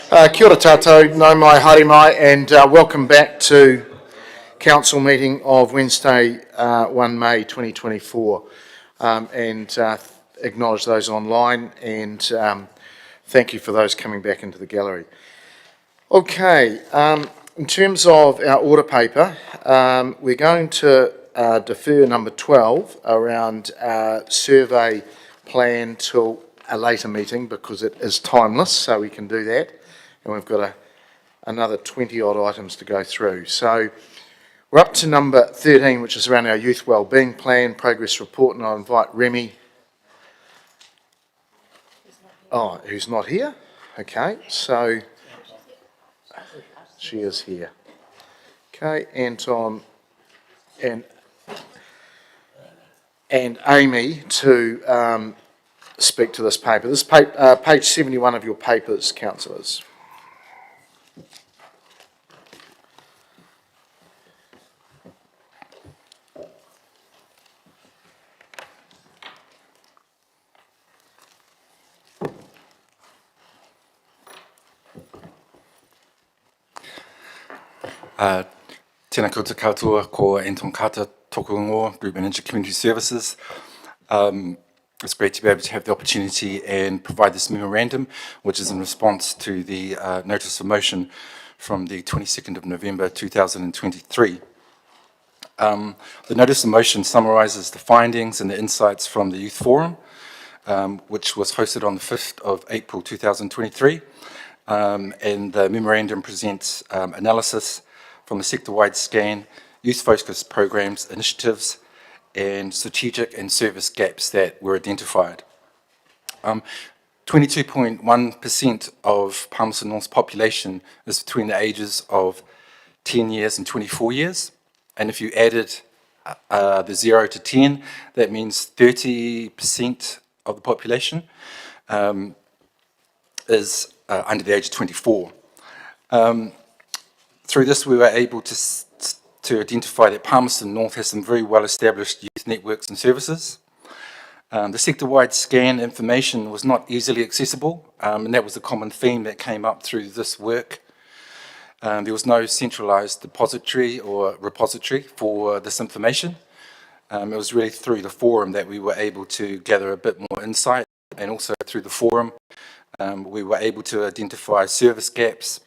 Kia ora tātou, nau mai, haere mai, and welcome back to Council meeting of Wednesday, 1 May 2024. Acknowledge those online and thank you for those coming back into the gallery. Okay, in terms of our order paper, we're going to defer number 12 around survey plan till a later meeting because it is timeless, so we can do that. And we've got another 20 odd items to go through. So we're up to number 13, which is around our youth wellbeing plan progress report, and I'll invite Remy. Oh, who's not here? Okay, so she is here. Okay, Anton and Amy to speak to this paper. This is page 71 of your papers, councillors. Tēnā koutou katoa ko Anton Carter, tōku ingoa, Group Manager Community Services. It's great to be able to have the opportunity and provide this memorandum, which is in response to the notice of motion from the 22nd of November 2023. The notice of motion summarises the findings and the insights from the Youth Forum, which was hosted on the 5th of April 2023. And the memorandum presents analysis from the sector-wide scan, youth-focused programs, initiatives, and strategic and service gaps that were identified. 22.1% of Palmerston North's population is between the ages of 10 years and 24 years. And if you added the 0 to 10, that means 30% of the population is under the age of 24. Through this, we were able to identify that Palmerston North has some very well-established youth networks and services. The sector-wide scan information was not easily accessible, and that was a common theme that came up through this work. There was no centralised depository or repository for this information. It was really through the forum that we were able to gather a bit more insight, and also through the forum we were able to identify service gaps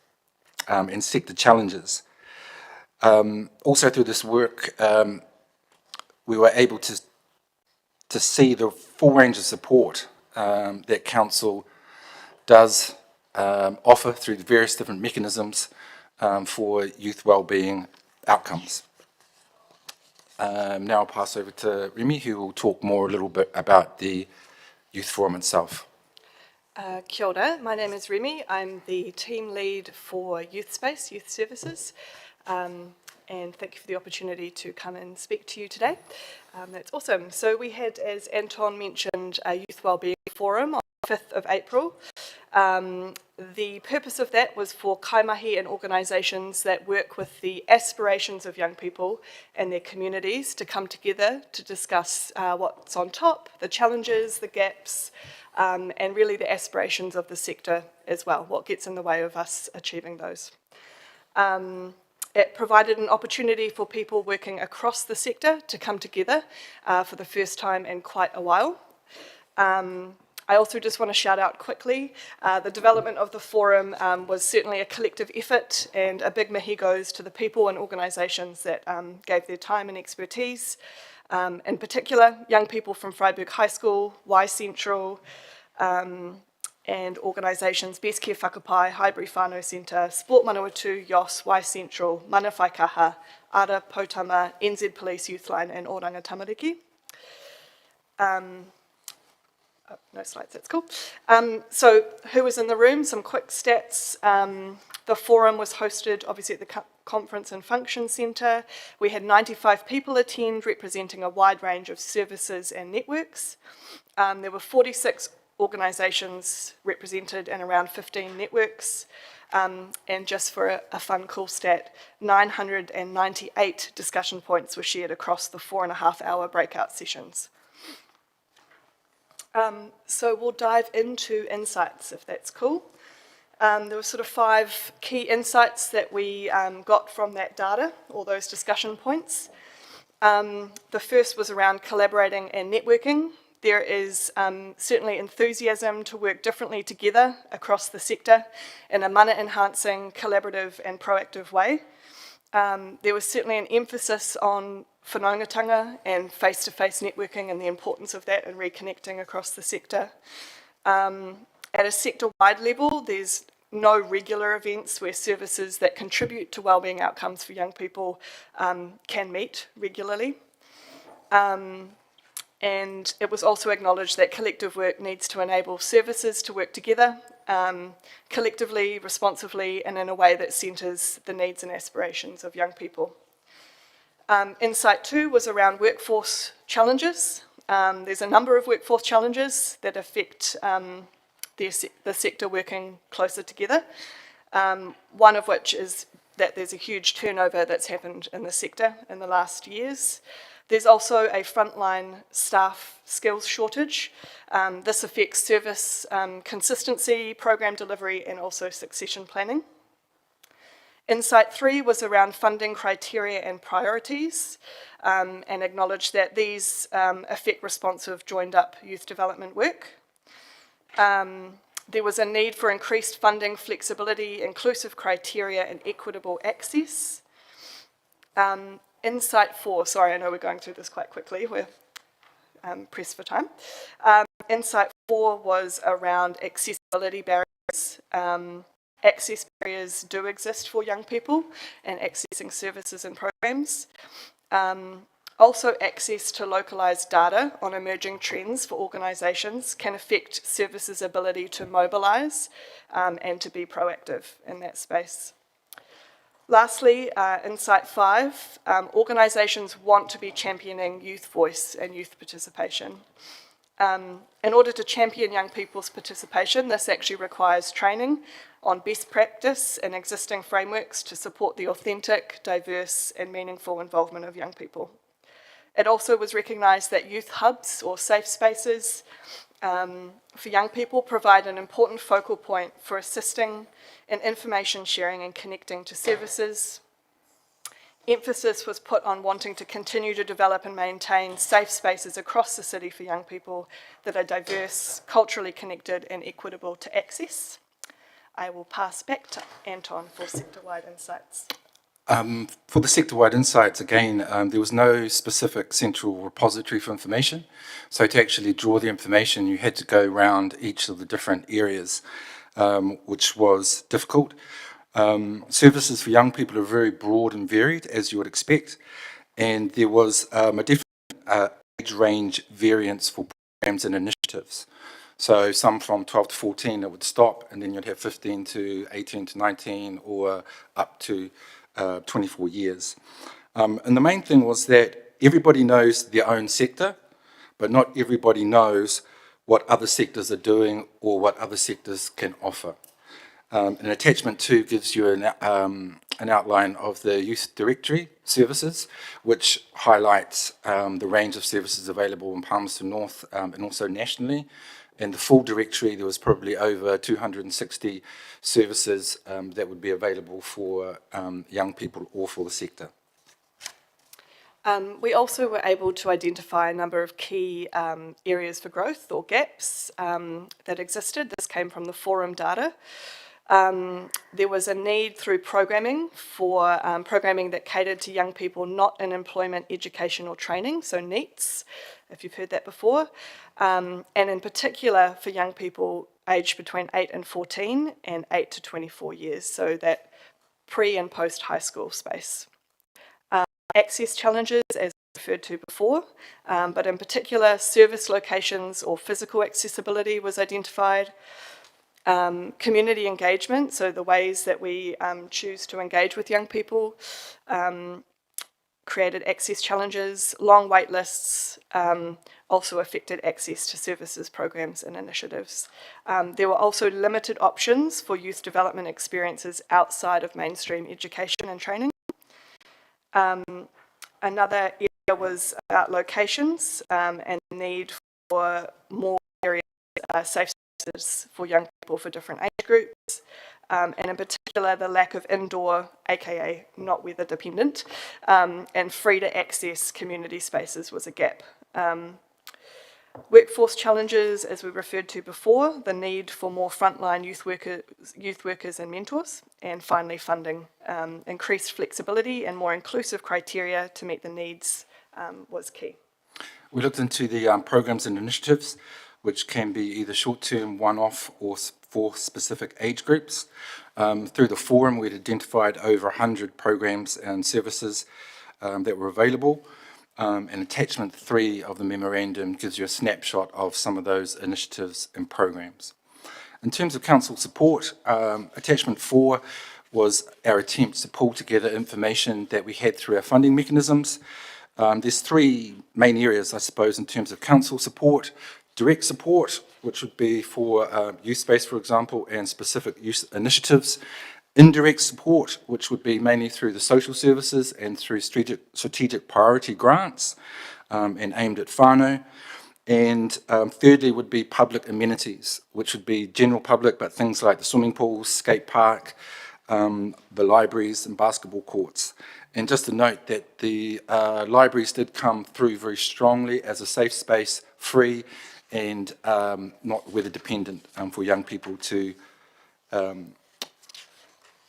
and sector challenges. Also through this work, we were able to see the full range of support that Council does offer through the various different mechanisms for youth wellbeing outcomes. Now I'll pass over to Remy, who will talk more a little bit about the Youth Forum itself. Kia ora, my name is Remy. I'm the team lead for Youth Space, Youth Services, and thank you for the opportunity to come and speak to you today. That's awesome. So we had, as Anton mentioned, a Youth Wellbeing Forum on the 5th of April. The purpose of that was for kaimahi and organisations that work with the aspirations of young people and their communities to come together to discuss what's on top, the challenges, the gaps, and really the aspirations of the sector as well, what gets in the way of us achieving those. It provided an opportunity for people working across the sector to come together for the first time in quite a while. I also just want to shout out quickly, the development of the forum was certainly a collective effort, and a big mihi goes to the people and organisations that gave their time and expertise. In particular, young people from Freyberg High School, Y Central, and organisations Best Care Whakapai, Highbury Whānau Centre, Sport Manawatu, YOS, Y Central, Mana Whaikaha, Ara, Potama, NZ Police Youthline, and Oranga Tamariki. No slides, that's cool. So who was in the room? Some quick stats. The forum was hosted obviously at the Conference and Function Centre. We had 95 people attend, representing a wide range of services and networks. There were 46 organisations represented and around 15 networks. And just for a fun, cool stat, 998 discussion points were shared across the 4.5-hour breakout sessions. So we'll dive into insights, if that's cool. There were sort of 5 key insights that we got from that data, all those discussion points. The first was around collaborating and networking. There is certainly enthusiasm to work differently together across the sector in a mana-enhancing, collaborative and proactive way. There was certainly an emphasis on whanaungatanga and face-to-face networking and the importance of that and reconnecting across the sector. At a sector-wide level, there's no regular events where services that contribute to wellbeing outcomes for young people can meet regularly. And it was also acknowledged that collective work needs to enable services to work together collectively, responsively, and in a way that centres the needs and aspirations of young people. Insight 2 was around workforce challenges. There's a number of workforce challenges that affect the sector working closer together. One of which is that there's a huge turnover that's happened in the sector in the last years. There's also a frontline staff skills shortage. This affects service consistency, program delivery, and also succession planning. Insight 3 was around funding criteria and priorities, and acknowledged that these affect responsive joined-up youth development work. There was a need for increased funding, flexibility, inclusive criteria, and equitable access. Insight 4, sorry, I know we're going through this quite quickly, we're pressed for time. Insight 4 was around accessibility barriers. Access barriers do exist for young people and accessing services and programs. Also, access to localised data on emerging trends for organisations can affect services' ability to mobilise and to be proactive in that space. Lastly, Insight 5, organisations want to be championing youth voice and youth participation. In order to champion young people's participation, this actually requires training on best practice and existing frameworks to support the authentic, diverse and meaningful involvement of young people. It also was recognised that youth hubs or safe spaces for young people provide an important focal point for assisting in information sharing and connecting to services. Emphasis was put on wanting to continue to develop and maintain safe spaces across the city for young people that are diverse, culturally connected and equitable to access. I will pass back to Anton for sector-wide insights. For the sector-wide insights, again, there was no specific central repository for information. So to actually draw the information, you had to go around each of the different areas, which was difficult. Services for young people are very broad and varied, as you would expect. And there was a different age range variance for programs and initiatives. So some from 12 to 14, it would stop, and then you'd have 15 to 18 to 19, or up to 24 years. And the main thing was that everybody knows their own sector, but not everybody knows what other sectors are doing or what other sectors can offer. And attachment 2 gives you an outline of the Youth Directory services, which highlights the range of services available in Palmerston North and also nationally. In the full directory, there was probably over 260 services that would be available for young people or for the sector. We also were able to identify a number of key areas for growth or gaps that existed. This came from the forum data. There was a need through programming for programming that catered to young people not in employment, education or training, so NEETs, if you've heard that before, and in particular for young people aged between 8 and 14 and 8 to 24 years, so that pre and post high school space. Access challenges, as referred to before, but in particular service locations or physical accessibility was identified. Community engagement, so the ways that we choose to engage with young people, created access challenges. Long wait lists also affected access to services, programs and initiatives. There were also limited options for youth development experiences outside of mainstream education and training. Another area was about locations and the need for more areas, safe spaces for young people for different age groups, and in particular the lack of indoor, aka not weather dependent, and free to access community spaces was a gap. Workforce challenges, as we referred to before, the need for more frontline youth workers and mentors, and finally funding. Increased flexibility and more inclusive criteria to meet the needs was key. We looked into the programs and initiatives, which can be either short-term, one-off, or for specific age groups. Through the forum, we'd identified over 100 programs and services that were available. And attachment 3 of the memorandum gives you a snapshot of some of those initiatives and programs. In terms of council support, attachment 4 was our attempt to pull together information that we had through our funding mechanisms. There's 3 main areas, I suppose, in terms of council support: direct support, which would be for youth space, for example, and specific youth initiatives; indirect support, which would be mainly through the social services and through strategic priority grants and aimed at whānau. And thirdly would be public amenities, which would be general public, but things like the swimming pools, skate park, the libraries and basketball courts. And just to note that the libraries did come through very strongly as a safe space, free and not weather dependent for young people to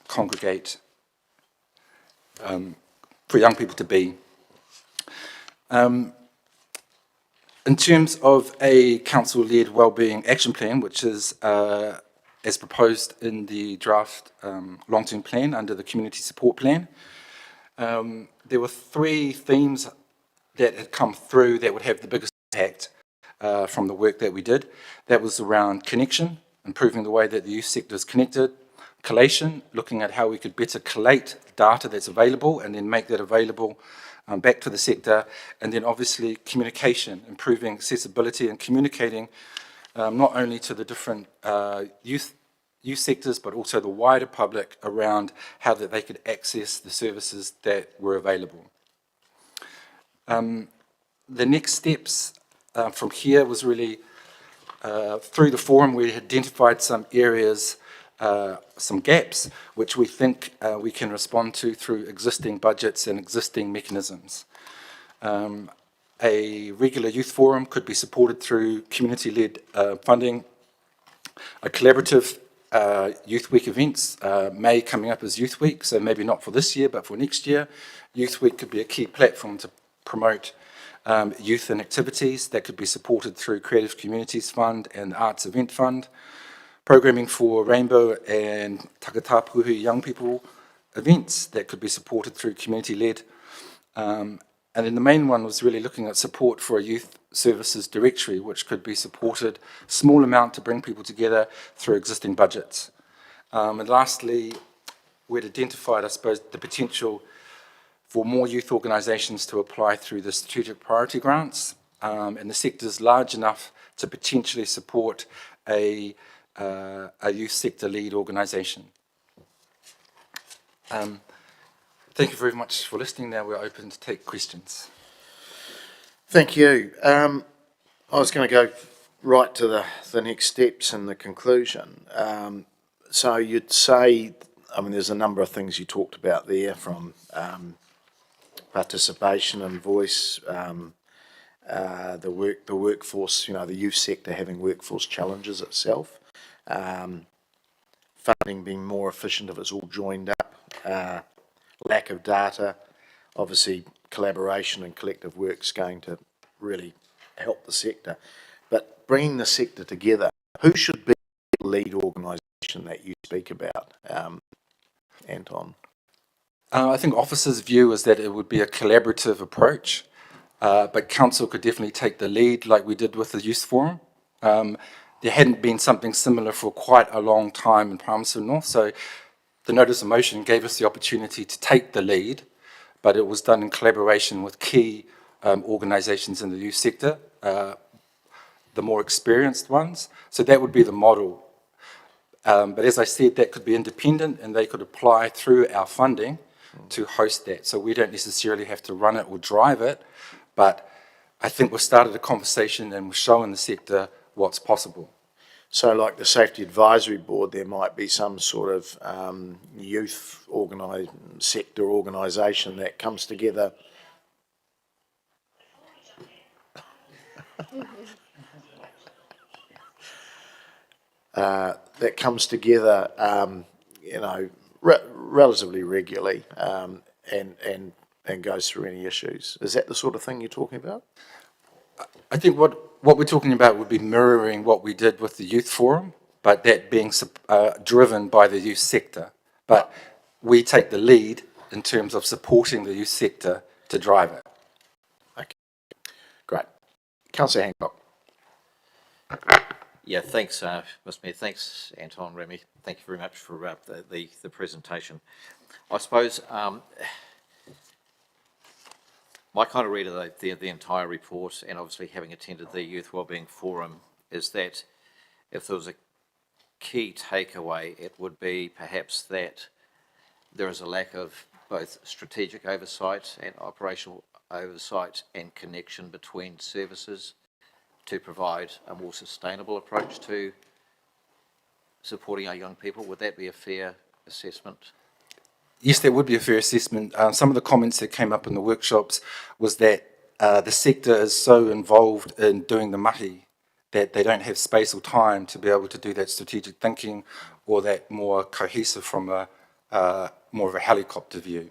congregate, for young people to be. In terms of a council-led wellbeing action plan, which is as proposed in the draft long-term plan under the community support plan, there were 3 themes that had come through that would have the biggest impact from the work that we did. That was around connection, improving the way that the youth sector is connected; collation, looking at how we could better collate data that's available and then make that available back to the sector; and then obviously communication, improving accessibility and communicating not only to the different youth sectors but also the wider public around how that they could access the services that were available. The next steps from here was really through the forum we identified some areas, some gaps, which we think we can respond to through existing budgets and existing mechanisms. A regular youth forum could be supported through community-led funding. A collaborative Youth Week events, May coming up as Youth Week, so maybe not for this year, but for next year. Youth Week could be a key platform to promote youth and activities that could be supported through Creative Communities Fund and Arts Event Fund. Programming for rainbow and takatapuhi young people events that could be supported through community-led. And then the main one was really looking at support for a youth services directory, which could be supported small amount to bring people together through existing budgets. And lastly, we'd identified, I suppose, the potential for more youth organisations to apply through the strategic priority grants, and the sector's large enough to potentially support a youth sector lead organisation. Thank you very much for listening. Now we're open to take questions. Thank you. I was going to go right to the next steps and the conclusion. So you'd say, I mean, there's a number of things you talked about there, from participation and voice, the workforce, you know, the youth sector having workforce challenges itself, funding being more efficient if it's all joined up, lack of data, obviously collaboration and collective work's going to really help the sector. But bringing the sector together, who should be the lead organisation that you speak about, Anton? I think officers' view is that it would be a collaborative approach, but council could definitely take the lead like we did with the youth forum. There hadn't been something similar for quite a long time in Palmerston North, so the notice of motion gave us the opportunity to take the lead, but it was done in collaboration with key organisations in the youth sector, the more experienced ones. So that would be the model. But as I said, that could be independent and they could apply through our funding to host that. So we don't necessarily have to run it or drive it, but I think we've started a conversation and we've shown the sector what's possible. So like the Safety Advisory Board, there might be some sort of youth sector organisation that comes together. That comes together, relatively regularly, and goes through any issues. Is that the sort of thing you're talking about? I think what we're talking about would be mirroring what we did with the youth forum, but that being driven by the youth sector. But we take the lead in terms of supporting the youth sector to drive it. Okay, great. Councillor Hancock. Yeah, thanks, Mr. Mayor. Thanks, Anton, Remy. Thank you very much for the presentation. I suppose my kind of read of the entire report, and obviously having attended the Youth Wellbeing Forum, is that if there was a key takeaway, it would be perhaps that there is a lack of both strategic oversight and operational oversight and connection between services to provide a more sustainable approach to supporting our young people. Would that be a fair assessment? Yes, that would be a fair assessment. Some of the comments that came up in the workshops was that the sector is so involved in doing the mahi that they don't have space or time to be able to do that strategic thinking or that more cohesive from a more of a helicopter view.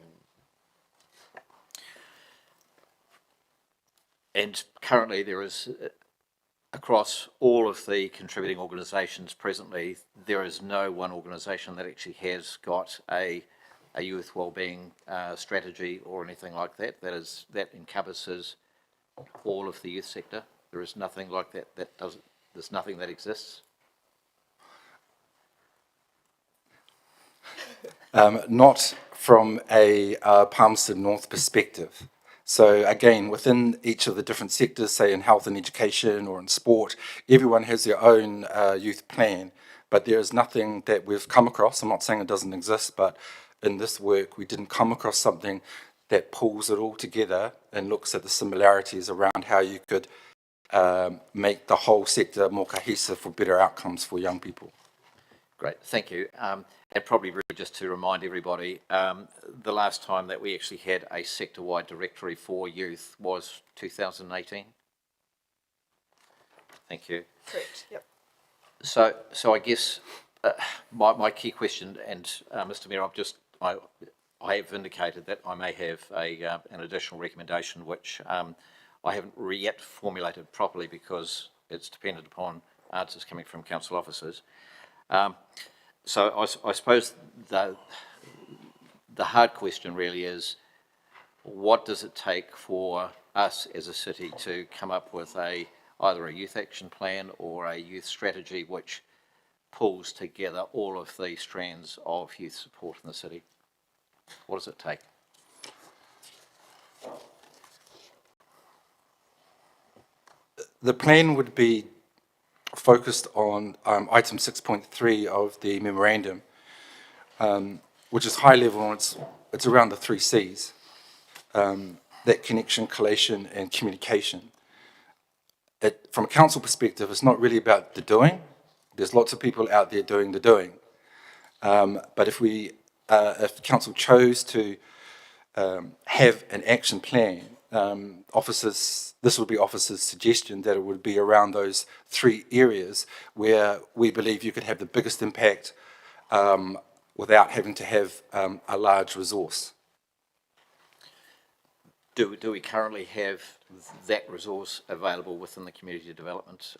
And currently there is, across all of the contributing organisations presently, there is no one organisation that actually has got a youth wellbeing strategy or anything like that. That encompasses all of the youth sector. There is nothing like that. There's nothing that exists. Not from a Palmerston North perspective. So again, within each of the different sectors, say in health and education or in sport, everyone has their own youth plan, but there is nothing that we've come across. I'm not saying it doesn't exist, but in this work, we didn't come across something that pulls it all together and looks at the similarities around how you could make the whole sector more cohesive for better outcomes for young people. Great, thank you. And probably really just to remind everybody, the last time that we actually had a sector-wide directory for youth was 2018. Thank you. Correct, yep. So I guess my key question, and Mr. Mayor, I have indicated that I may have an additional recommendation which I haven't yet formulated properly because it's dependent upon answers coming from council officers. So I suppose the hard question really is, what does it take for us as a city to come up with either a youth action plan or a youth strategy which pulls together all of the strands of youth support in the city? What does it take? The plan would be focused on item 6.3 of the memorandum, which is high level, and it's around the 3 C's, that connection, collation and communication. From a council perspective, it's not really about the doing. There's lots of people out there doing the doing. But if council chose to have an action plan, this would be officers' suggestion that it would be around those 3 areas where we believe you could have the biggest impact without having to have a large resource. Do we currently have that resource available within the community development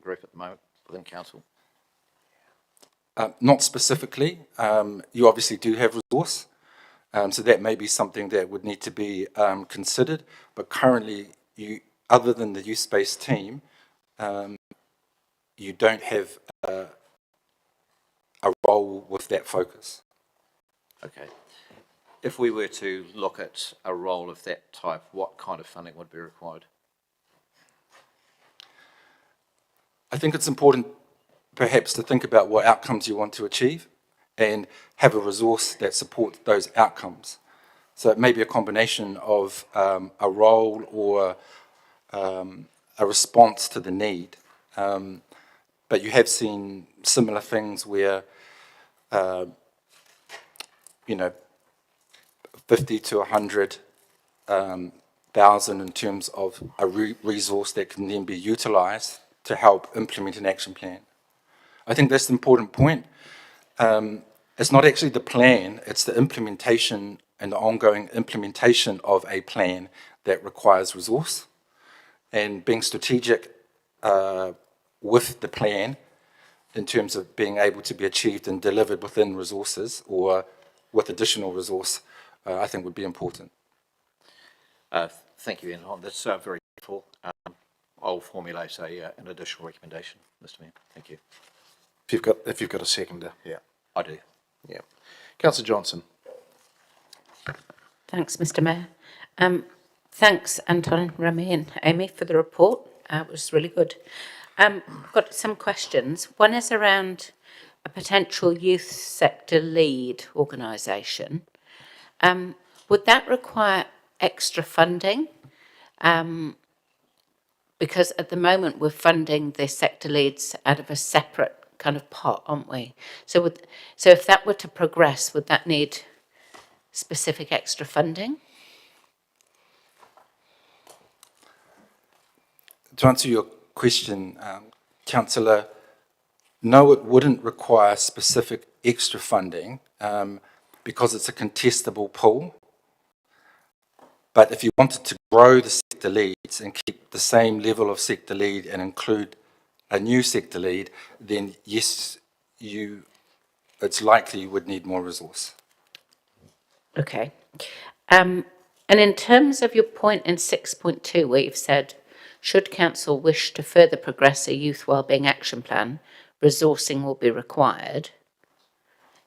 group at the moment within council? Not specifically. You obviously do have resource, so that may be something that would need to be considered. But currently, other than the youth space team, you don't have a role with that focus. Okay. If we were to look at a role of that type, what kind of funding would be required? I think it's important perhaps to think about what outcomes you want to achieve and have a resource that supports those outcomes. So it may be a combination of a role or a response to the need. But you have seen similar things where, 50 to 100 thousand in terms of a resource that can then be utilised to help implement an action plan. I think that's the important point. It's not actually the plan, it's the implementation and the ongoing implementation of a plan that requires resource. And being strategic with the plan in terms of being able to be achieved and delivered within resources or with additional resource, I think would be important. Thank you, Ian. That's very helpful. I'll formulate an additional recommendation, Mr. Mayor. Thank you. If you've got a seconder, yeah. I do. Yeah. Councillor Johnson. Thanks, Mr. Mayor. Thanks, Anton, Remy and Amy for the report. It was really good. I've got some questions. One is around a potential youth sector lead organisation. Would that require extra funding? Because at the moment we're funding the sector leads out of a separate kind of pot, aren't we? So if that were to progress, would that need specific extra funding? To answer your question, Councillor, no, it wouldn't require specific extra funding because it's a contestable pool. But if you wanted to grow the sector leads and keep the same level of sector lead and include a new sector lead, then yes, it's likely you would need more resource. Okay. And in terms of your point in 6.2 where you've said, should council wish to further progress a youth wellbeing action plan, resourcing will be required.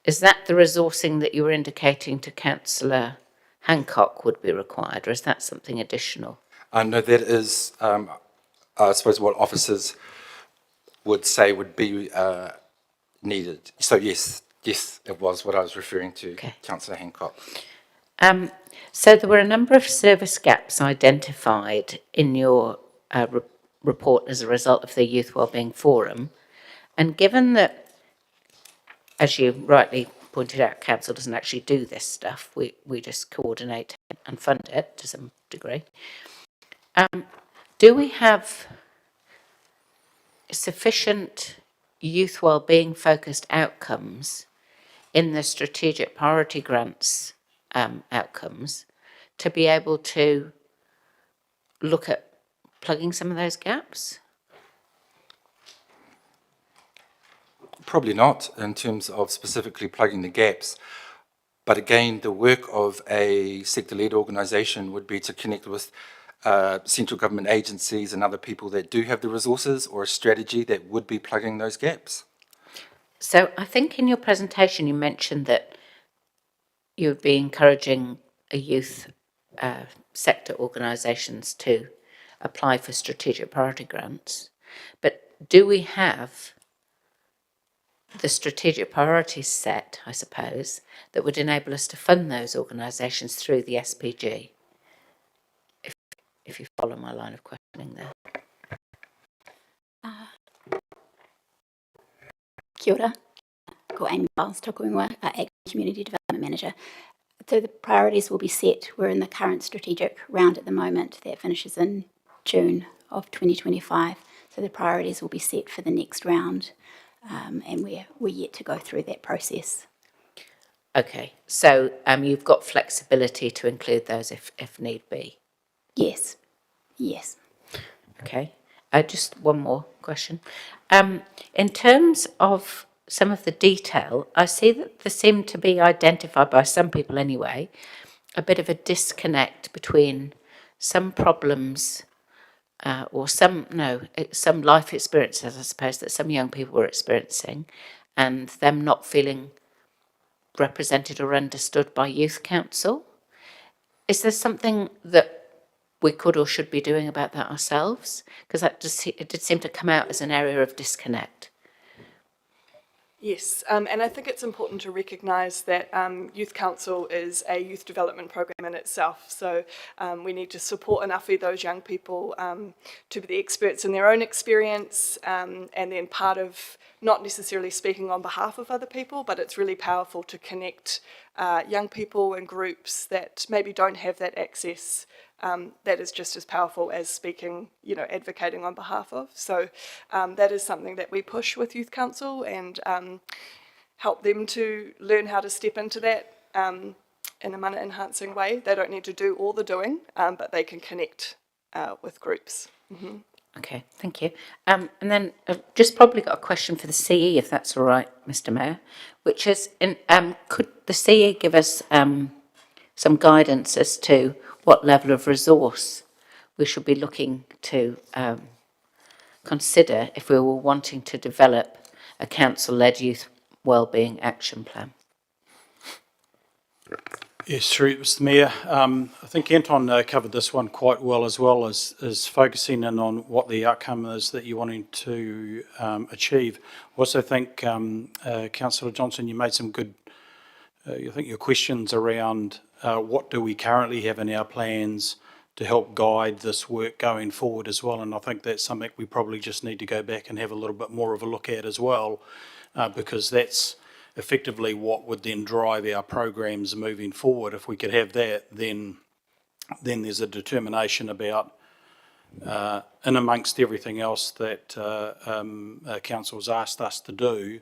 Is that the resourcing that you were indicating to Councillor Hancock would be required, or is that something additional? No, that is, I suppose, what officers would say would be needed. So yes, it was what I was referring to, okay. Councillor Hancock. So there were a number of service gaps identified in your report as a result of the Youth Wellbeing Forum, and given that, as you rightly pointed out, council doesn't actually do this stuff, we just coordinate and fund it to some degree. Do we have sufficient youth wellbeing focused outcomes in the strategic priority grants outcomes to be able to look at plugging some of those gaps? Probably not in terms of specifically plugging the gaps. But again, the work of a sector-led organisation would be to connect with central government agencies and other people that do have the resources or a strategy that would be plugging those gaps. So I think in your presentation you mentioned that you would be encouraging a youth sector organisations to apply for strategic priority grants. But do we have the strategic priorities set, I suppose, that would enable us to fund those organisations through the SPG? If you follow my line of questioning there. Kia ora. Ko Amy Miles, Tōku Ingoa, Acting Community Development Manager. So the priorities will be set. We're in the current strategic round at the moment that finishes in June of 2025. So the priorities will be set for the next round, and we're yet to go through that process. Okay, so you've got flexibility to include those if need be? Yes, yes. Okay, just one more question. In terms of some of the detail, I see that there seemed to be identified by some people anyway, a bit of a disconnect between some problems or some life experiences, I suppose, that some young people were experiencing and them not feeling represented or understood by Youth Council. Is there something that we could or should be doing about that ourselves? Because it did seem to come out as an area of disconnect. Yes, and I think it's important to recognise that Youth Council is a youth development program in itself. So we need to support and awhi those young people to be the experts in their own experience, and then part of not necessarily speaking on behalf of other people, but it's really powerful to connect young people and groups that maybe don't have that access. That is just as powerful as speaking, advocating on behalf of. So that is something that we push with Youth Council and help them to learn how to step into that in a mana enhancing way. They don't need to do all the doing, but they can connect with groups. Okay, thank you. And then I've just probably got a question for the CE, if that's all right, Mr. Mayor, which is, could the CE give us some guidance as to what level of resource we should be looking to consider if we were wanting to develop a council-led youth wellbeing action plan? Yes, through Mr. Mayor. I think Anton covered this one quite well as focusing in on what the outcome is that you're wanting to achieve. I also think, Councillor Johnson, you made some good, I think your questions around what do we currently have in our plans to help guide this work going forward as well. And I think that's something we probably just need to go back and have a little bit more of a look at as well, because that's effectively what would then drive our programs moving forward. If we could have that, then there's a determination about, in amongst everything else that Council's asked us to do,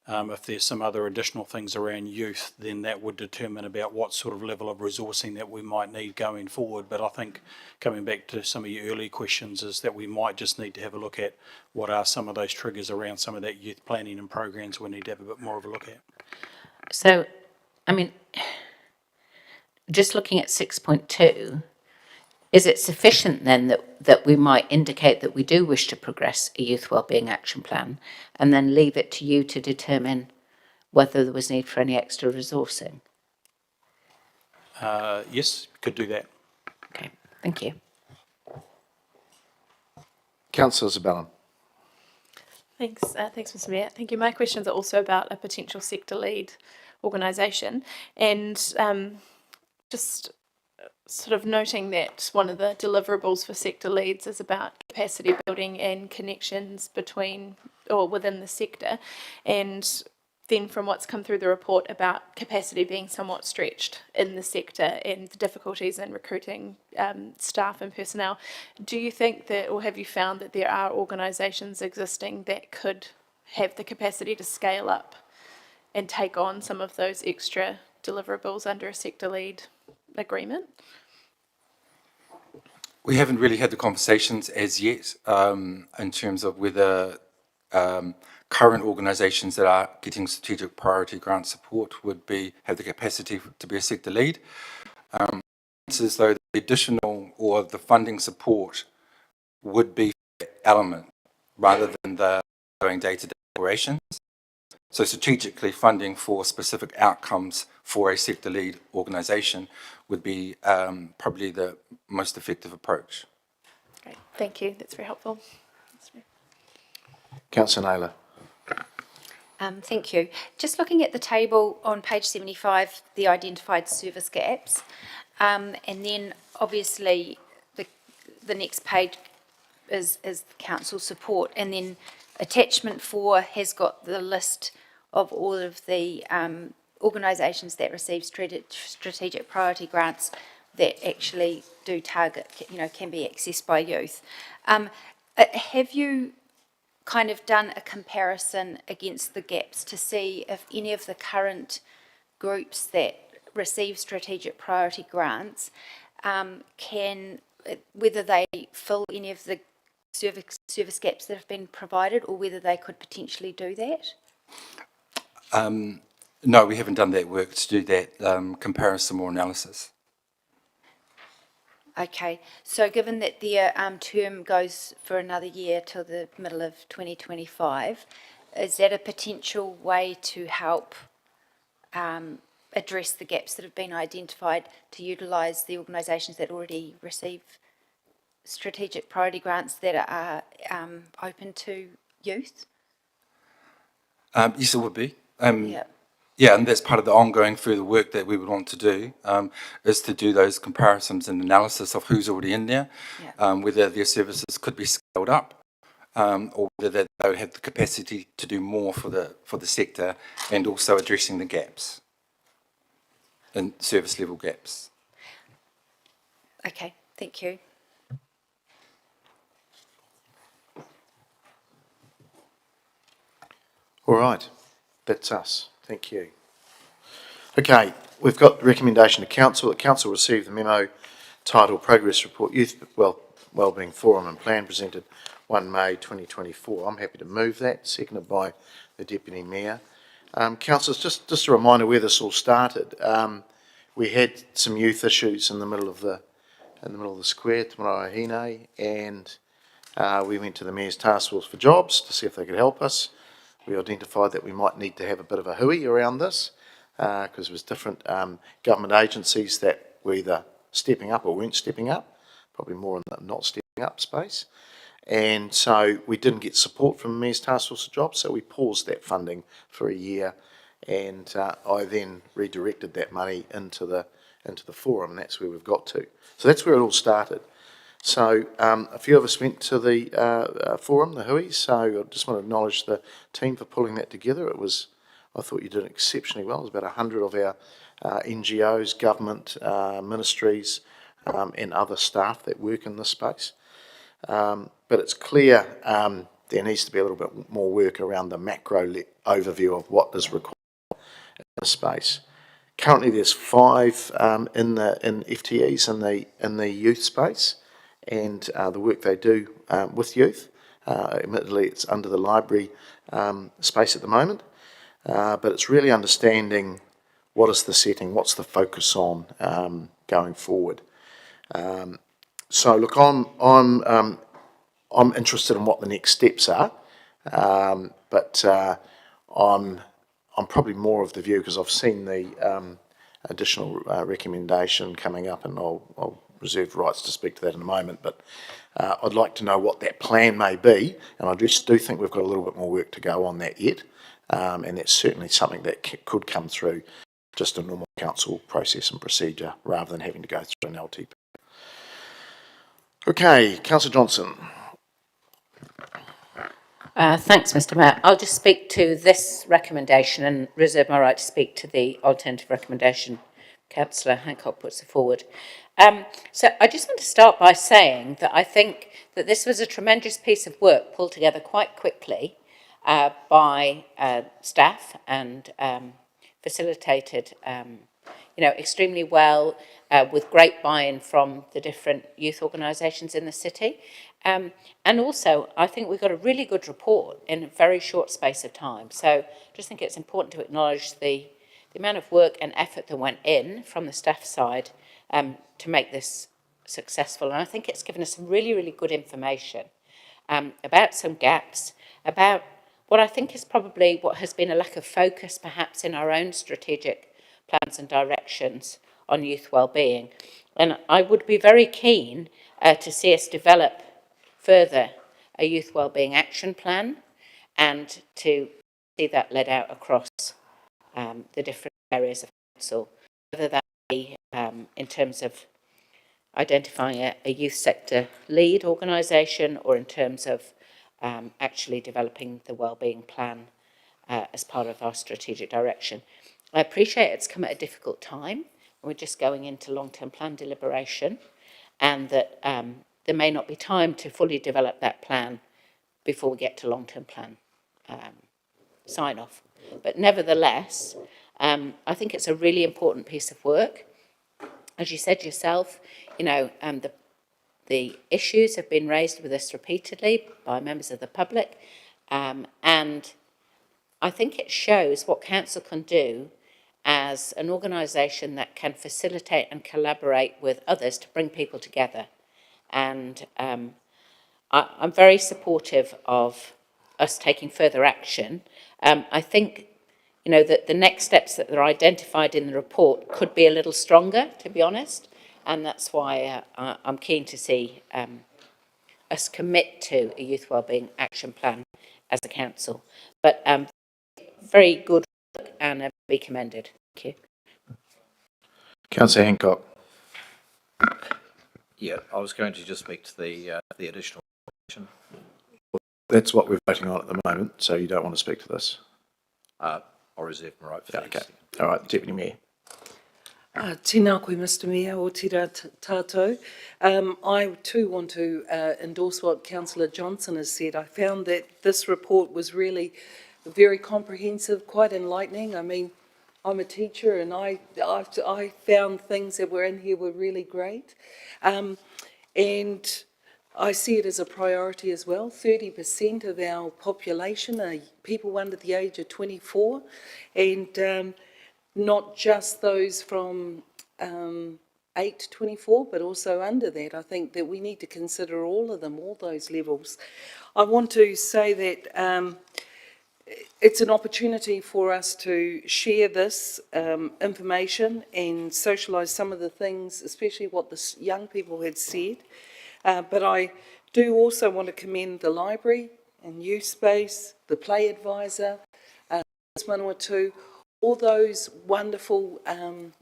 if there's some other additional things around youth, then that would determine about what sort of level of resourcing that we might need going forward. But I think coming back to some of your earlier questions is that we might just need to have a look at what are some of those triggers around some of that youth planning and programs we need to have a bit more of a look at. So, I mean, just looking at 6.2, is it sufficient then that we might indicate that we do wish to progress a youth wellbeing action plan and then leave it to you to determine whether there was need for any extra resourcing? Yes, could do that. Okay, thank you. Councillor Zabellin. Thanks, Mr. Mayor. Thank you. My questions are also about a potential sector lead organisation, and just sort of noting that one of the deliverables for sector leads is about capacity building and connections between or within the sector, and then from what's come through the report about capacity being somewhat stretched in the sector and the difficulties in recruiting staff and personnel, do you think that, or have you found that there are organisations existing that could have the capacity to scale up and take on some of those extra deliverables under a sector lead agreement? We haven't really had the conversations as yet in terms of whether current organisations that are getting strategic priority grant support would have the capacity to be a sector lead. It's as though the additional or the funding support would be an element rather than the ongoing day-to-day operations. So strategically funding for specific outcomes for a sector lead organisation would be probably the most effective approach. Great, thank you. That's very helpful. Councillor Naylor. Thank you. Just looking at the table on page 75, the identified service gaps, and then obviously the next page is council support, and then attachment 4 has got the list of all of the organisations that receive strategic priority grants that actually do target, can be accessed by youth. Have you kind of done a comparison against the gaps to see if any of the current groups that receive strategic priority grants whether they fill any of the service gaps that have been provided, or whether they could potentially do that? No, we haven't done that work to do that comparison or analysis. Okay, so given that their term goes for another year till the middle of 2025, is that a potential way to help address the gaps that have been identified to utilise the organisations that already receive strategic priority grants that are open to youth? Yes, it would be. Yeah. Yeah, and that's part of the ongoing further work that we would want to do, is to do those comparisons and analysis of who's already in there, Yeah. whether their services could be scaled up, or whether they would have the capacity to do more for the sector, and also addressing the gaps, and service level gaps. Okay, thank you. All right, that's us. Thank you. Okay, we've got the recommendation to council. The council received the memo titled Progress Report Youth Wellbeing Forum and Plan presented 1 May 2024. I'm happy to move that, seconded by the Deputy Mayor. Councillors, just a reminder where this all started. We had some youth issues in the middle of the square, Te Marae, and we went to the Mayor's Task Force for Jobs to see if they could help us. We identified that we might need to have a bit of a hui around this because there was different government agencies that were either stepping up or weren't stepping up, probably more in the not stepping up space. And so we didn't get support from the Mayor's Task Force for Jobs, so we paused that funding for a year, and I then redirected that money into the forum, and that's where we've got to. So that's where it all started. So a few of us went to the forum, the hui, so I just want to acknowledge the team for pulling that together. I thought you did exceptionally well. It was about 100 of our NGOs, government, ministries, and other staff that work in this space. But it's clear there needs to be a little bit more work around the macro overview of what is required in the space. Currently, there's 5 in FTEs in the youth space, and the work they do with youth. Admittedly, it's under the library space at the moment, but it's really understanding what is the setting, what's the focus on going forward. So look, I'm interested in what the next steps are, but I'm probably more of the view, because I've seen the additional recommendation coming up, and I'll reserve rights to speak to that in a moment, but I'd like to know what that plan may be, and I just do think we've got a little bit more work to go on that yet, and that's certainly something that could come through just a normal council process and procedure rather than having to go through an LTP. Okay, Councillor Johnson. Thanks, Mr Mayor. I'll just speak to this recommendation and reserve my right to speak to the alternative recommendation Councillor Hancock puts forward. So I just want to start by saying that I think that this was a tremendous piece of work pulled together quite quickly by staff and facilitated extremely well with great buy-in from the different youth organisations in the city. And also, I think we got a really good report in a very short space of time. So I just think it's important to acknowledge the amount of work and effort that went in from the staff side to make this successful. And I think it's given us some really, really good information about some gaps, about what I think is probably what has been a lack of focus perhaps in our own strategic plans and directions on youth wellbeing. And I would be very keen to see us develop further a youth wellbeing action plan and to see that led out across the different areas of council, whether that be in terms of identifying a youth sector lead organisation or in terms of actually developing the wellbeing plan as part of our strategic direction. I appreciate it's come at a difficult time. We're just going into long-term plan deliberation, and that there may not be time to fully develop that plan before we get to long-term plan sign-off. But nevertheless, I think it's a really important piece of work. As you said yourself, the issues have been raised with us repeatedly by members of the public, and I think it shows what council can do as an organisation that can facilitate and collaborate with others to bring people together. And I'm very supportive of us taking further action. I think, that the next steps that are identified in the report could be a little stronger, to be honest, and that's why I'm keen to see us commit to a youth wellbeing action plan as a council. But very good work and be commended. Thank you. Councillor Hancock. Yeah, I was going to just speak to the additional. That's what we're voting on at the moment, so you don't want to speak to this? I'll reserve my right for Yeah, that. okay. All right, Deputy Mayor. Tēnā koe, Mr Mayor, o tira tātou. I too want to endorse what Councillor Johnson has said. I found that this report was really very comprehensive, quite enlightening. I mean, I'm a teacher and I found things that were in here were really great. And I see it as a priority as well. 30% of our population are people under the age of 24, and not just those from 8 to 24, but also under that. I think that we need to consider all of them, all those levels. I want to say that it's an opportunity for us to share this information and socialise some of the things, especially what the young people had said. But I do also want to commend the library and youth space, the play advisor, Manawatu, all those wonderful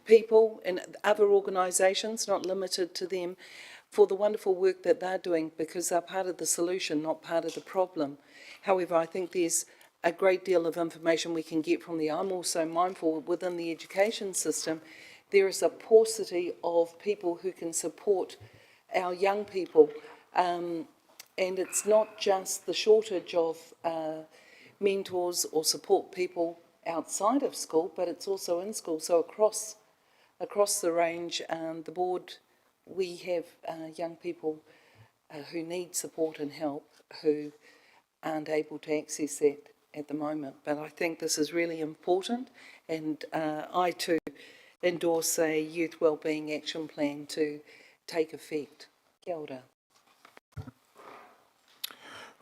people and other organisations, not limited to them, for the wonderful work that they're doing, because they're part of the solution, not part of the problem. However, I think there's a great deal of information we can get from there. I'm also mindful within the education system, there is a paucity of people who can support our young people. And it's not just the shortage of mentors or support people outside of school, but it's also in school. So across the range, the board, we have young people who need support and help who aren't able to access that at the moment. But I think this is really important, and I too endorse a youth wellbeing action plan to take effect. Kia ora.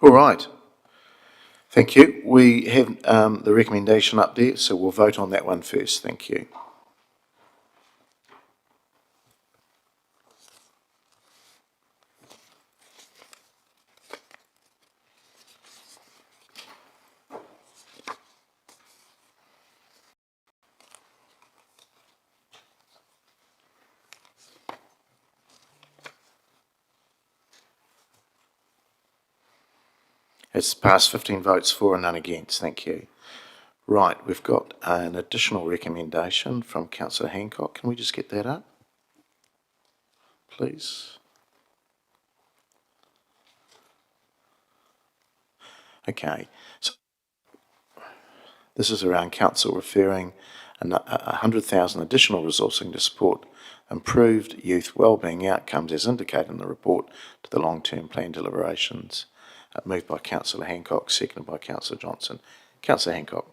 All right. Thank you. We have the recommendation up there, so we'll vote on that one first. Thank you. It's passed 15 votes for and none against. Thank you. Right, we've got an additional recommendation from Councillor Hancock. Can we just get that up, please? Okay. So this is around Council referring 100,000 additional resourcing to support improved youth wellbeing outcomes as indicated in the report to the long-term plan deliberations. Moved by Councillor Hancock, seconded by Councillor Johnson. Councillor Hancock.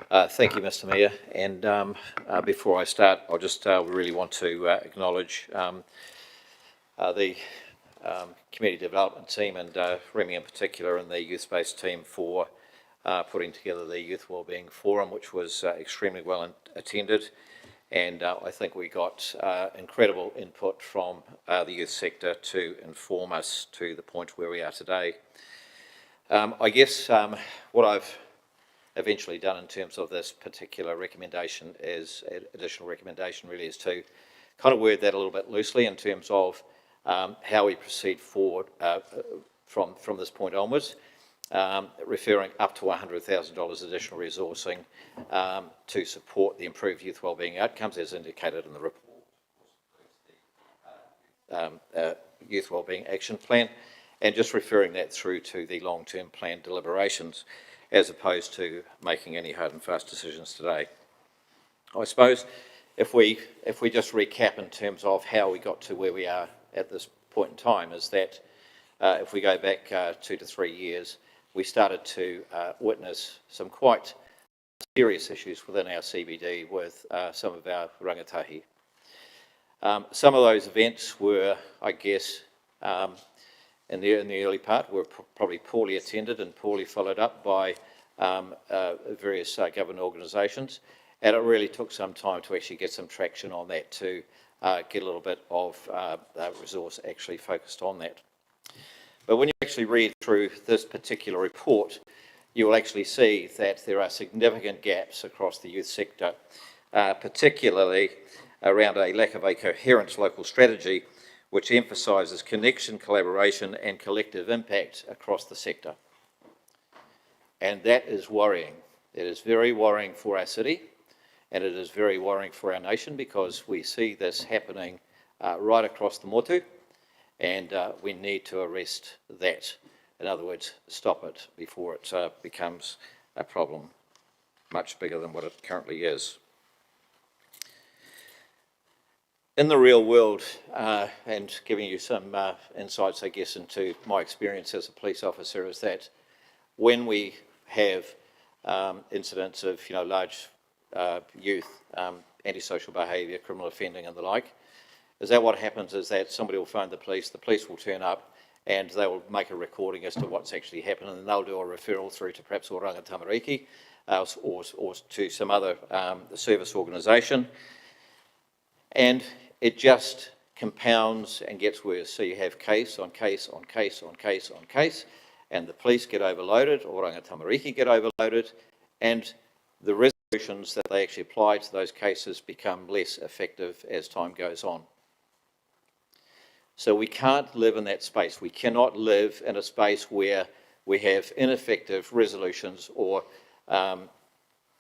Thank you, Mr Mayor. And before I start, I just really want to acknowledge the community development team and Remy in particular and the youth space team for putting together the Youth Wellbeing Forum, which was extremely well attended. And I think we got incredible input from the youth sector to inform us to the point where we are today. I guess what I've eventually done in terms of this particular recommendation is, additional recommendation really, is to kind of word that a little bit loosely in terms of how we proceed forward from this point onwards, referring up to $100,000 additional resourcing to support the improved youth wellbeing outcomes as indicated in the report, Youth Wellbeing Action Plan, and just referring that through to the long-term plan deliberations as opposed to making any hard and fast decisions today. I suppose if we just recap in terms of how we got to where we are at this point in time, is that if we go back 2 to 3 years, we started to witness some quite serious issues within our CBD with some of our rangatahi. Some of those events were, I guess, in the early part, were probably poorly attended and poorly followed up by various government organisations, and it really took some time to actually get some traction on that, to get a little bit of resource actually focused on that. But when you actually read through this particular report, you will actually see that there are significant gaps across the youth sector, particularly around a lack of a coherent local strategy which emphasises connection, collaboration and collective impact across the sector. And that is worrying. It is very worrying for our city, and it is very worrying for our nation, because we see this happening right across the motu, and we need to arrest that. In other words, stop it before it becomes a problem much bigger than what it currently is. In the real world, and giving you some insights, I guess, into my experience as a police officer, is that when we have incidents of, large youth, antisocial behaviour, criminal offending and the like, is that what happens is that somebody will phone the police will turn up and they will make a recording as to what's actually happened, and they'll do a referral through to perhaps Oranga Tamariki or to some other service organisation. And it just compounds and gets worse. So you have case on case on case on case on case, and the police get overloaded, Oranga Tamariki get overloaded, and the resolutions that they actually apply to those cases become less effective as time goes on. So we can't live in that space. We cannot live in a space where we have ineffective resolutions or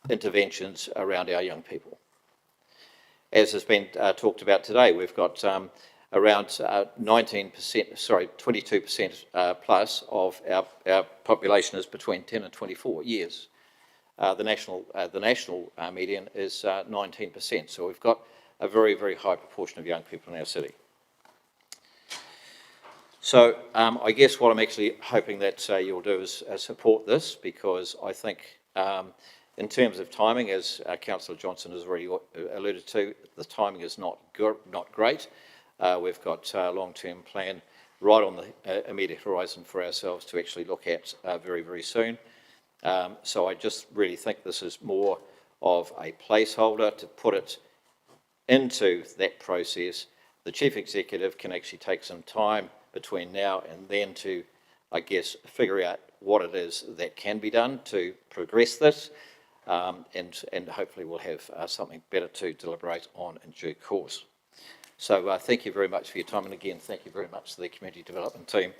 interventions around our young people. As has been talked about today, we've got around 22% plus of our population is between 10 and 24 years. The national median is 19%, so we've got a very, very high proportion of young people in our city. So I guess what I'm actually hoping that you'll do is support this, because I think in terms of timing, as Councillor Johnson has already alluded to, the timing is not great. We've got a long-term plan right on the immediate horizon for ourselves to actually look at very, very soon. So I just really think this is more of a placeholder to put it into that process. The Chief Executive can actually take some time between now and then to, I guess, figure out what it is that can be done to progress this. And hopefully we'll have something better to deliberate on in due course. So thank you very much for your time, and again, thank you very much to the community development team.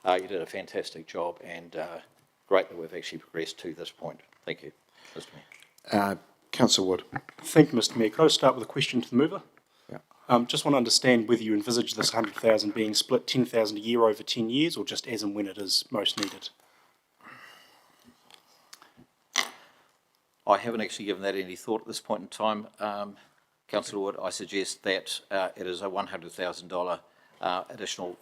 You did a fantastic job, and great that we've actually progressed to this point. Thank you, Mr. Mayor. Councillor Wood. Thank you, Mr Mayor. Could I start with a question to the mover? Yeah. Just want to understand whether you envisage this 100,000 being split 10,000 a year over 10 years, or just as and when it is most needed? I haven't actually given that any thought at this point in time. Councillor Wood, I suggest that it is a $100,000 additional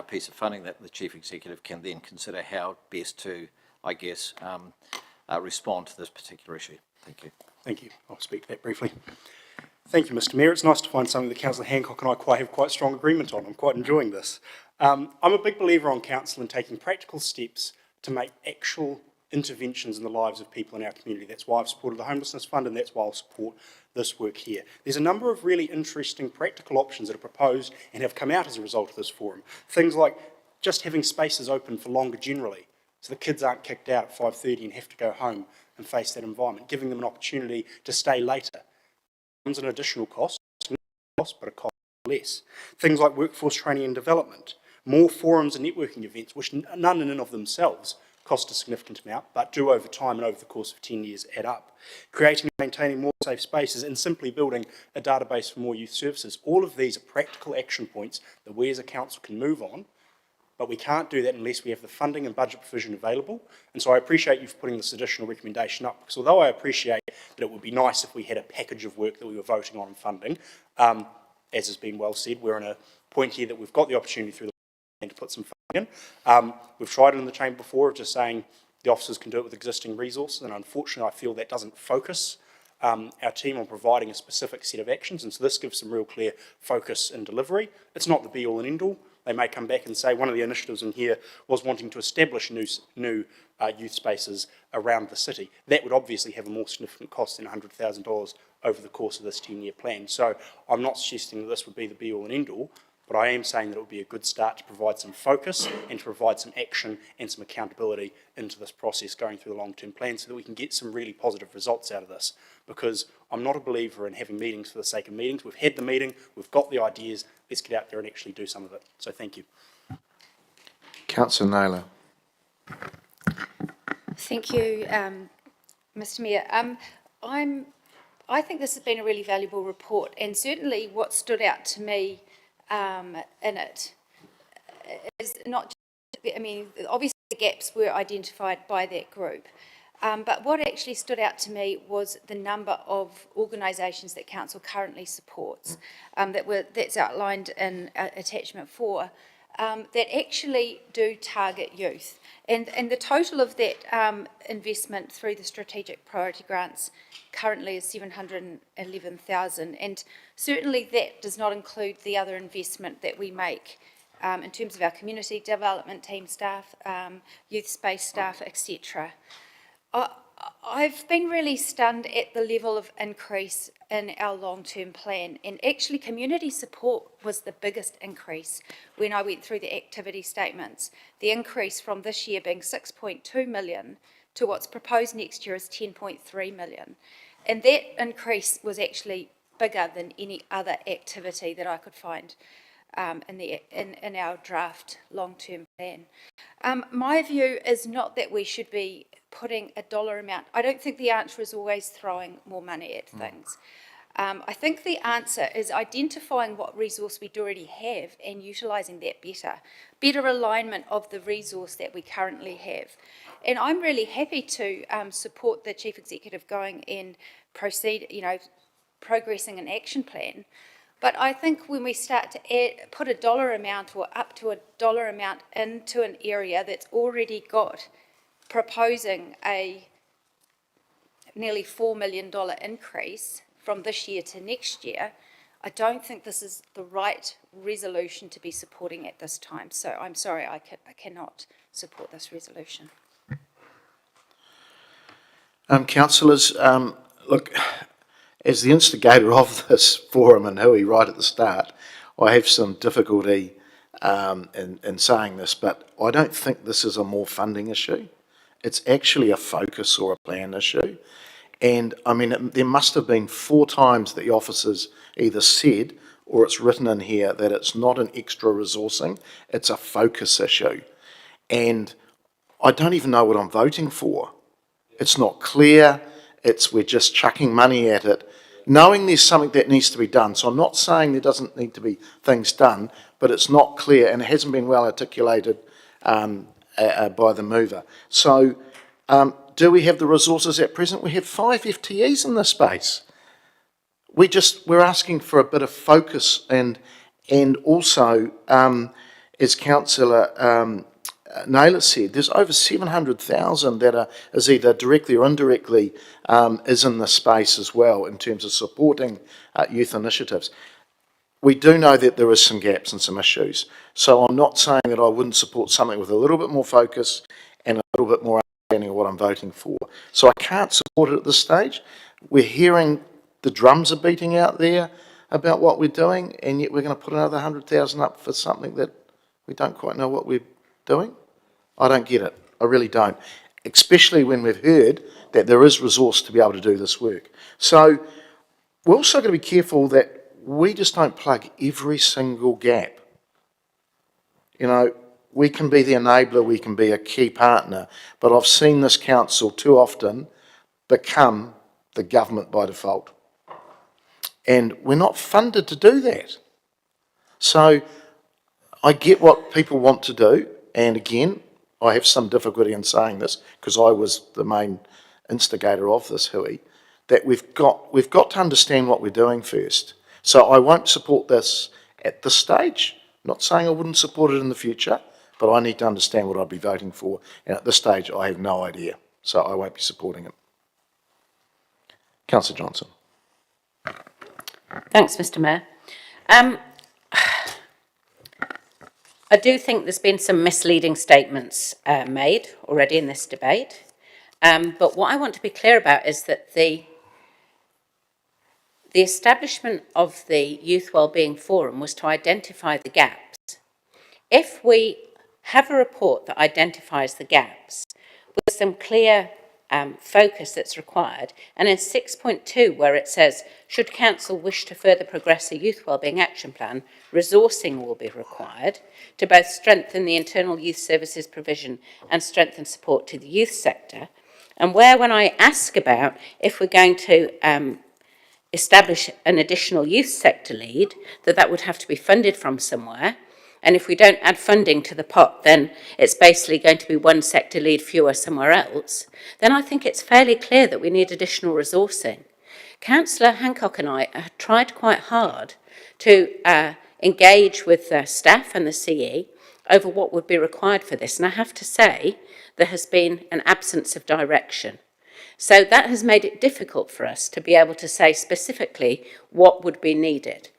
piece of funding that the Chief Executive can then consider how best to, I guess, respond to this particular issue. Thank you. Thank you. I'll speak to that briefly. Thank you, Mr Mayor. It's nice to find something that Councillor Hancock and I have quite strong agreement on. I'm quite enjoying this. I'm a big believer on council in taking practical steps to make actual interventions in the lives of people in our community. That's why I've supported the Homelessness Fund, and that's why I'll support this work here. There's a number of really interesting practical options that are proposed and have come out as a result of this forum. Things like just having spaces open for longer generally, so the kids aren't kicked out at 5:30 and have to go home and face that environment, giving them an opportunity to stay later. It comes an additional cost, but a cost less. Things like workforce training and development, more forums and networking events, which none in and of themselves cost a significant amount, but do over time and over the course of 10 years add up. Creating and maintaining more safe spaces, and simply building a database for more youth services. All of these are practical action points that we as a council can move on, but we can't do that unless we have the funding and budget provision available. And so I appreciate you for putting this additional recommendation up, because although I appreciate that it would be nice if we had a package of work that we were voting on and funding, as has been well said, we're in a point here that we've got the opportunity through the to put some funding in. We've tried it in the chamber before of just saying the officers can do it with existing resources, and unfortunately I feel that doesn't focus our team on providing a specific set of actions, and so this gives some real clear focus and delivery. It's not the be-all and end-all. They may come back and say one of the initiatives in here was wanting to establish new youth spaces around the city. That would obviously have a more significant cost than $100,000 over the course of this 10-year plan. So I'm not suggesting that this would be the be-all and end-all, But I am saying that it would be a good start to provide some focus and to provide some action and some accountability into this process going through the long-term plan so that we can get some really positive results out of this. Because I'm not a believer in having meetings for the sake of meetings. We've had the meeting, we've got the ideas, let's get out there and actually do some of it. So thank you. Councillor Naylor. Thank you, Mr Mayor. I think this has been a really valuable report, and certainly what stood out to me in it is not just, I mean, obviously the gaps were identified by that group, but what actually stood out to me was the number of organisations that council currently supports, that's outlined in attachment 4, that actually do target youth. And the total of that investment through the strategic priority grants currently is 711,000, and certainly that does not include the other investment that we make in terms of our community development team staff, youth space staff, etc. I've been really stunned at the level of increase in our long-term plan, and actually community support was the biggest increase when I went through the activity statements. The increase from this year being 6.2 million to what's proposed next year is 10.3 million. And that increase was actually bigger than any other activity that I could find in our draft long-term plan. My view is not that we should be putting a dollar amount. I don't think the answer is always throwing more money at things. I think the answer is identifying what resource we already have and utilising that better alignment of the resource that we currently have. And I'm really happy to support the Chief Executive going and proceed, progressing an action plan. But I think when we start to put a dollar amount or up to a dollar amount into an area that's already got proposing a nearly $4 million increase from this year to next year, I don't think this is the right resolution to be supporting at this time. So I'm sorry, I cannot support this resolution. Councillors, look, as the instigator of this forum and Hui right at the start, I have some difficulty in saying this, but I don't think this is a more funding issue. It's actually a focus or a plan issue. And I mean, there must have been 4 times the officers either said or it's written in here that it's not an extra resourcing, it's a focus issue. And I don't even know what I'm voting for. It's not clear, we're just chucking money at it, knowing there's something that needs to be done. So I'm not saying there doesn't need to be things done, but it's not clear and it hasn't been well articulated by the mover. So do we have the resources at present? We have 5 FTEs in this space. We're asking for a bit of focus and also, as Councillor Naylor said, there's over 700,000 that is either directly or indirectly is in this space as well in terms of supporting youth initiatives. We do know that there is some gaps and some issues. So I'm not saying that I wouldn't support something with a little bit more focus and a little bit more understanding of what I'm voting for. So I can't support it at this stage. We're hearing the drums are beating out there about what we're doing, and yet we're going to put another 100,000 up for something that we don't quite know what we're doing. I don't get it. I really don't. Especially when we've heard that there is resource to be able to do this work. So we're also going to be careful that we just don't plug every single gap. We can be the enabler, we can be a key partner, but I've seen this council too often become the government by default. And we're not funded to do that. So I get what people want to do, and again, I have some difficulty in saying this because I was the main instigator of this, Hui, that we've got to understand what we're doing first. So I won't support this at this stage. I'm not saying I wouldn't support it in the future, but I need to understand what I'd be voting for. And at this stage, I have no idea. So I won't be supporting it. Councillor Johnson. Thanks, Mr Mayor. I do think there's been some misleading statements made already in this debate. But what I want to be clear about is that the the establishment of the Youth Wellbeing Forum was to identify the gaps. If we have a report that identifies the gaps with some clear focus that's required, and in 6.2 where it says, should council wish to further progress a youth wellbeing action plan, resourcing will be required to both strengthen the internal youth services provision and strengthen support to the youth sector. And where when I ask about if we're going to establish an additional youth sector lead, that would have to be funded from somewhere. And if we don't add funding to the pot, then it's basically going to be one sector lead fewer somewhere else. Then I think it's fairly clear that we need additional resourcing. Councillor Hancock and I tried quite hard to engage with the staff and the CE over what would be required for this. And I have to say, there has been an absence of direction. So that has made it difficult for us to be able to say specifically what would be needed.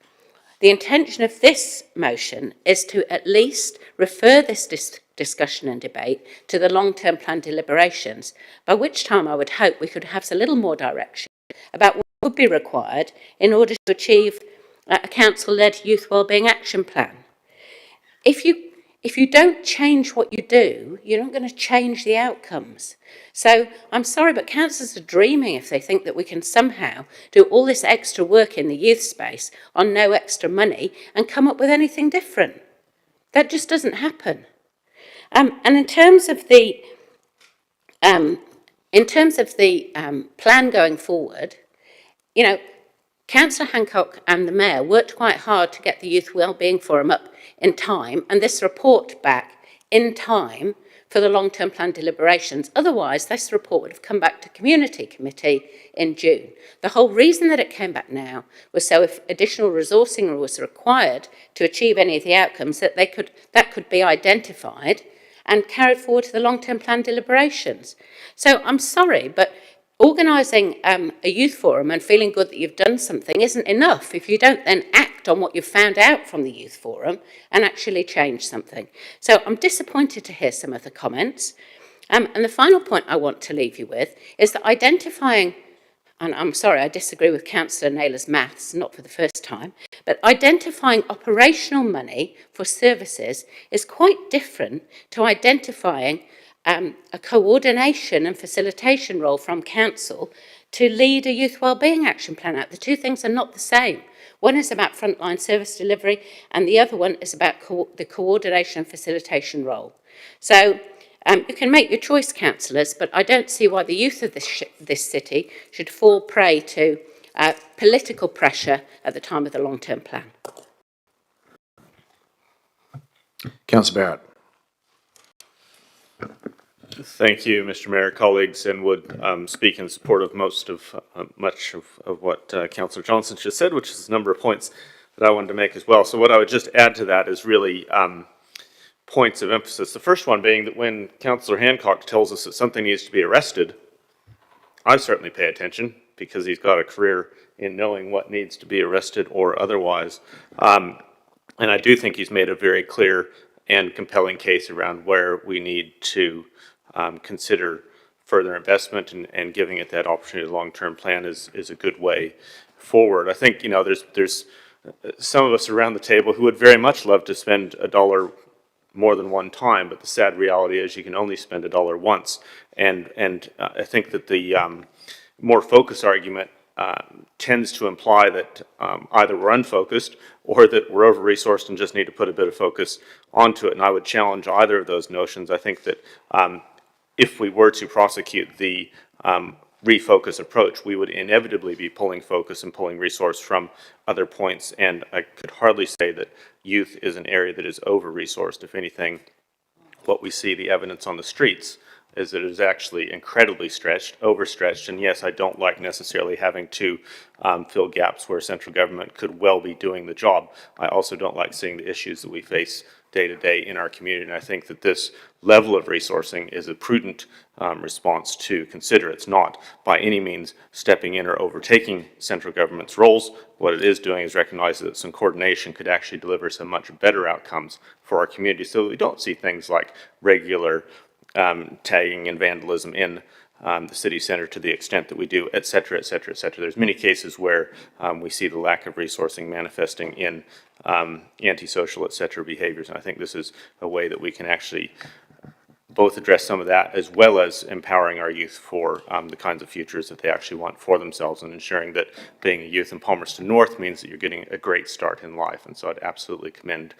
The intention of this motion is to at least refer this discussion and debate to the long-term plan deliberations, by which time I would hope we could have a little more direction about what would be required in order to achieve a council-led youth wellbeing action plan. If you don't change what you do, you're not going to change the outcomes. So I'm sorry, but councillors are dreaming if they think that we can somehow do all this extra work in the youth space on no extra money and come up with anything different. That just doesn't happen. And in terms of the plan going forward, you know, Councillor Hancock and the Mayor worked quite hard to get the Youth Wellbeing Forum up in time and this report back in time for the long-term plan deliberations. Otherwise, this report would have come back to Community Committee in June. The whole reason that it came back now was so if additional resourcing was required to achieve any of the outcomes, that could be identified and carried forward to the long-term plan deliberations. So I'm sorry, but organising a youth forum and feeling good that you've done something isn't enough if you don't then act on what you've found out from the youth forum and actually change something. So I'm disappointed to hear some of the comments. And the final point I want to leave you with is that identifying, and I'm sorry, I disagree with Councillor Naylor's maths, not for the first time, but identifying operational money for services is quite different to identifying a coordination and facilitation role from council to lead a youth wellbeing action plan out. The two things are not the same. One is about frontline service delivery and the other one is about the coordination and facilitation role. So you can make your choice, councillors, but I don't see why the youth of this city should fall prey to political pressure at the time of the long-term plan. Councillor Barrett. Thank you, Mr. Mayor, colleagues, and would speak in support of much of what Councillor Johnson just said, which is a number of points that I wanted to make as well. So what I would just add to that is really points of emphasis. The first one being that when Councillor Hancock tells us that something needs to be arrested, I certainly pay attention because he's got a career in knowing what needs to be arrested or otherwise. And I do think he's made a very clear and compelling case around where we need to consider further investment and giving it that opportunity. Long-term plan is a good way forward. I think, you know, there's some of us around the table who would very much love to spend $1 more than one time, but the sad reality is you can only spend $1 once. And I think that the more focused argument tends to imply that either we're unfocused or that we're over-resourced and just need to put a bit of focus onto it. And I would challenge either of those notions. I think that if we were to prosecute the refocus approach, we would inevitably be pulling focus and pulling resource from other points. And I could hardly say that youth is an area that is over-resourced. If anything, what we see, the evidence on the streets, is that it is actually incredibly stretched, overstretched, and yes, I don't like necessarily having to fill gaps where central government could well be doing the job. I also don't like seeing the issues that we face day to day in our community, and I think that this level of resourcing is a prudent response to consider. It's not by any means stepping in or overtaking central government's roles. What it is doing is recognize that some coordination could actually deliver some much better outcomes for our community so that we don't see things like regular tagging and vandalism in the city centre to the extent that we do, et cetera, et cetera, et cetera. There's many cases where we see the lack of resourcing manifesting in antisocial, et cetera, behaviours. And I think this is a way that we can actually both address some of that as well as empowering our youth for the kinds of futures that they actually want for themselves, and ensuring that being a youth in Palmerston North means that you're getting a great start in life. And so I'd absolutely commend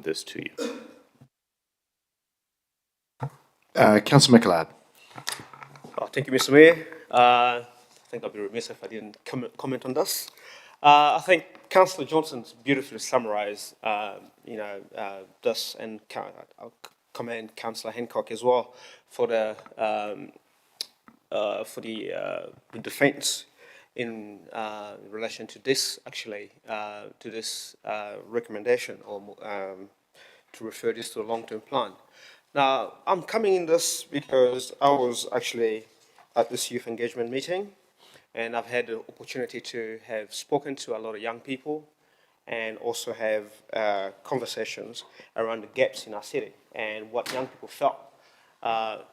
this to you. Councillor McLeod. Thank you, Mr. Mayor. I think I'd be remiss if I didn't comment on this. I think Councillor Johnson's beautifully summarised, this, and I'll commend Councillor Hancock as well for the defence in relation to this, actually, to this recommendation, or to refer this to a long-term plan. Now, I'm coming in this because I was actually at this youth engagement meeting, and I've had the opportunity to have spoken to a lot of young people and also have conversations around the gaps in our city and what young people felt that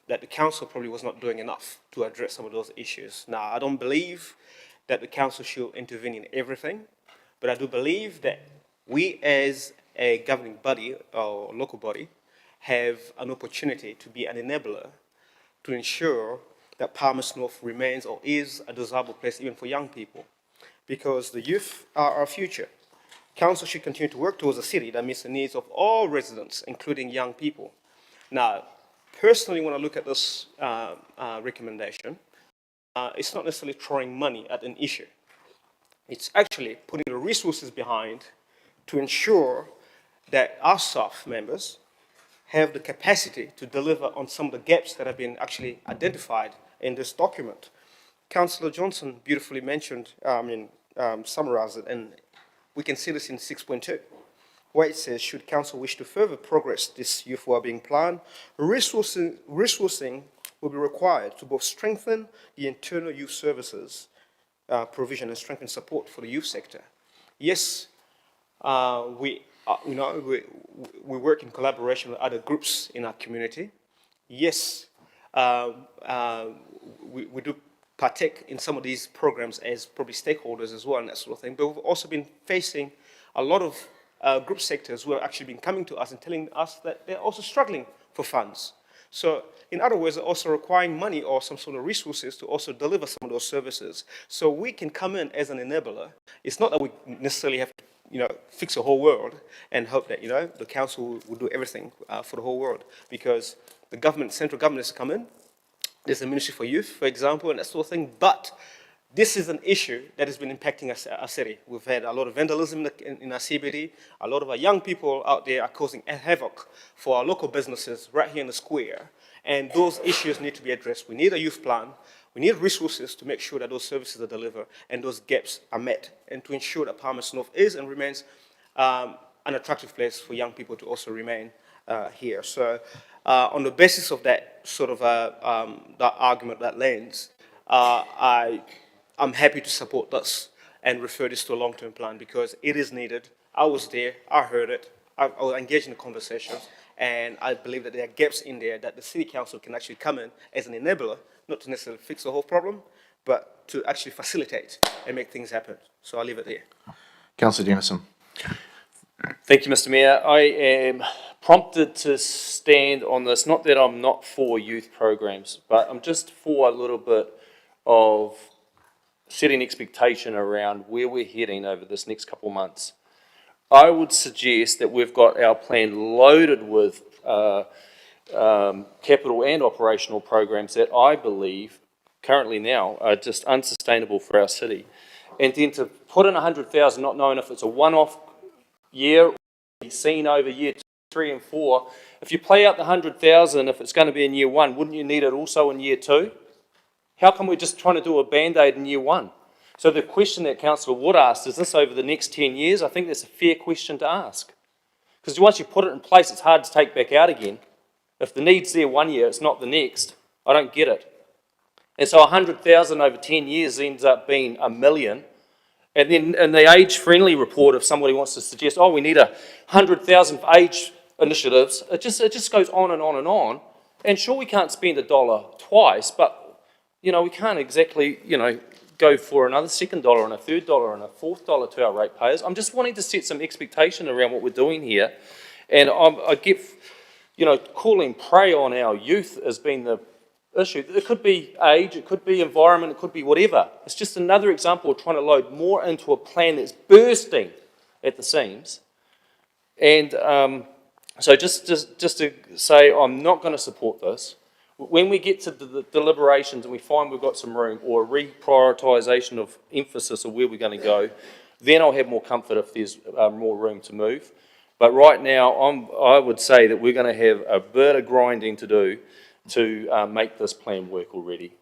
the council probably was not doing enough to address some of those issues. Now, I don't believe that the council should intervene in everything, but I do believe that we as a governing body or local body have an opportunity to be an enabler to ensure that Palmerston North remains or is a desirable place even for young people, because the youth are our future. Council should continue to work towards a city that meets the needs of all residents, including young people. Now, personally, when I look at this recommendation, it's not necessarily throwing money at an issue. It's actually putting the resources behind to ensure that our staff members have the capacity to deliver on some of the gaps that have been actually identified in this document. Councillor Johnson beautifully mentioned, summarised it, and we can see this in 6.2, where it says, should council wish to further progress this youth wellbeing plan, resourcing will be required to both strengthen the internal youth services provision and strengthen support for the youth sector. Yes, we work in collaboration with other groups in our community. Yes, we do partake in some of these programs as probably stakeholders as well and that sort of thing, but we've also been facing a lot of group sectors who have actually been coming to us and telling us that they're also struggling for funds. So in other words, they're also requiring money or some sort of resources to also deliver some of those services. So we can come in as an enabler. It's not that we necessarily have to fix the whole world and hope that, the council will do everything for the whole world, because the government, central government has come in. There's the Ministry for Youth, for example, and that sort of thing. But this is an issue that has been impacting our city. We've had a lot of vandalism in our CBD. A lot of our young people out there are causing havoc for our local businesses right here in the square. And those issues need to be addressed. We need a youth plan. We need resources to make sure that those services are delivered and those gaps are met, and to ensure that Palmerston North is and remains an attractive place for young people to also remain here. So on the basis of that sort of that argument, that lens, I'm happy to support this and refer this to a long-term plan, because it is needed. I was there, I heard it, I was engaged in the conversations, and I believe that there are gaps in there that the City Council can actually come in as an enabler, not to necessarily fix the whole problem, but to actually facilitate and make things happen. So I'll leave it there. Councillor Denison. Thank you, Mr. Mayor. I am prompted to stand on this, not that I'm not for youth programs, but I'm just for a little bit of setting expectation around where we're heading over this next couple of months. I would suggest that we've got our plan loaded with capital and operational programs that I believe currently now are just unsustainable for our city. And then to put in 100,000, not knowing if it's a one-off year or be seen over year 2, 3 and 4, if you play out the 100,000, if it's going to be in year 1, wouldn't you need it also in year 2? How come we're just trying to do a band-aid in year 1? So the question that Councillor Wood asked, is this over the next 10 years? I think that's a fair question to ask. Because once you put it in place, it's hard to take back out again. If the need's there 1 year, it's not the next. I don't get it. And so 100,000 over 10 years ends up being $1 million. And then in the age-friendly report, if somebody wants to suggest, oh, we need 100,000 for age initiatives, it just goes on and on and on. And sure, we can't spend $1 twice, but, you know, we can't exactly, you know, go for another second dollar and a third dollar and a fourth dollar to our ratepayers. I'm just wanting to set some expectation around what we're doing here. And I get, you know, calling prey on our youth as being the issue. It could be age, it could be environment, it could be whatever. It's just another example of trying to load more into a plan that's bursting at the seams. And so just to say, I'm not going to support this. When we get to the deliberations and we find we've got some room or a reprioritisation of emphasis of where we're going to go, then I'll have more comfort if there's more room to move. But right now, I would say that we're going to have a bit of grinding to do to make this plan work already.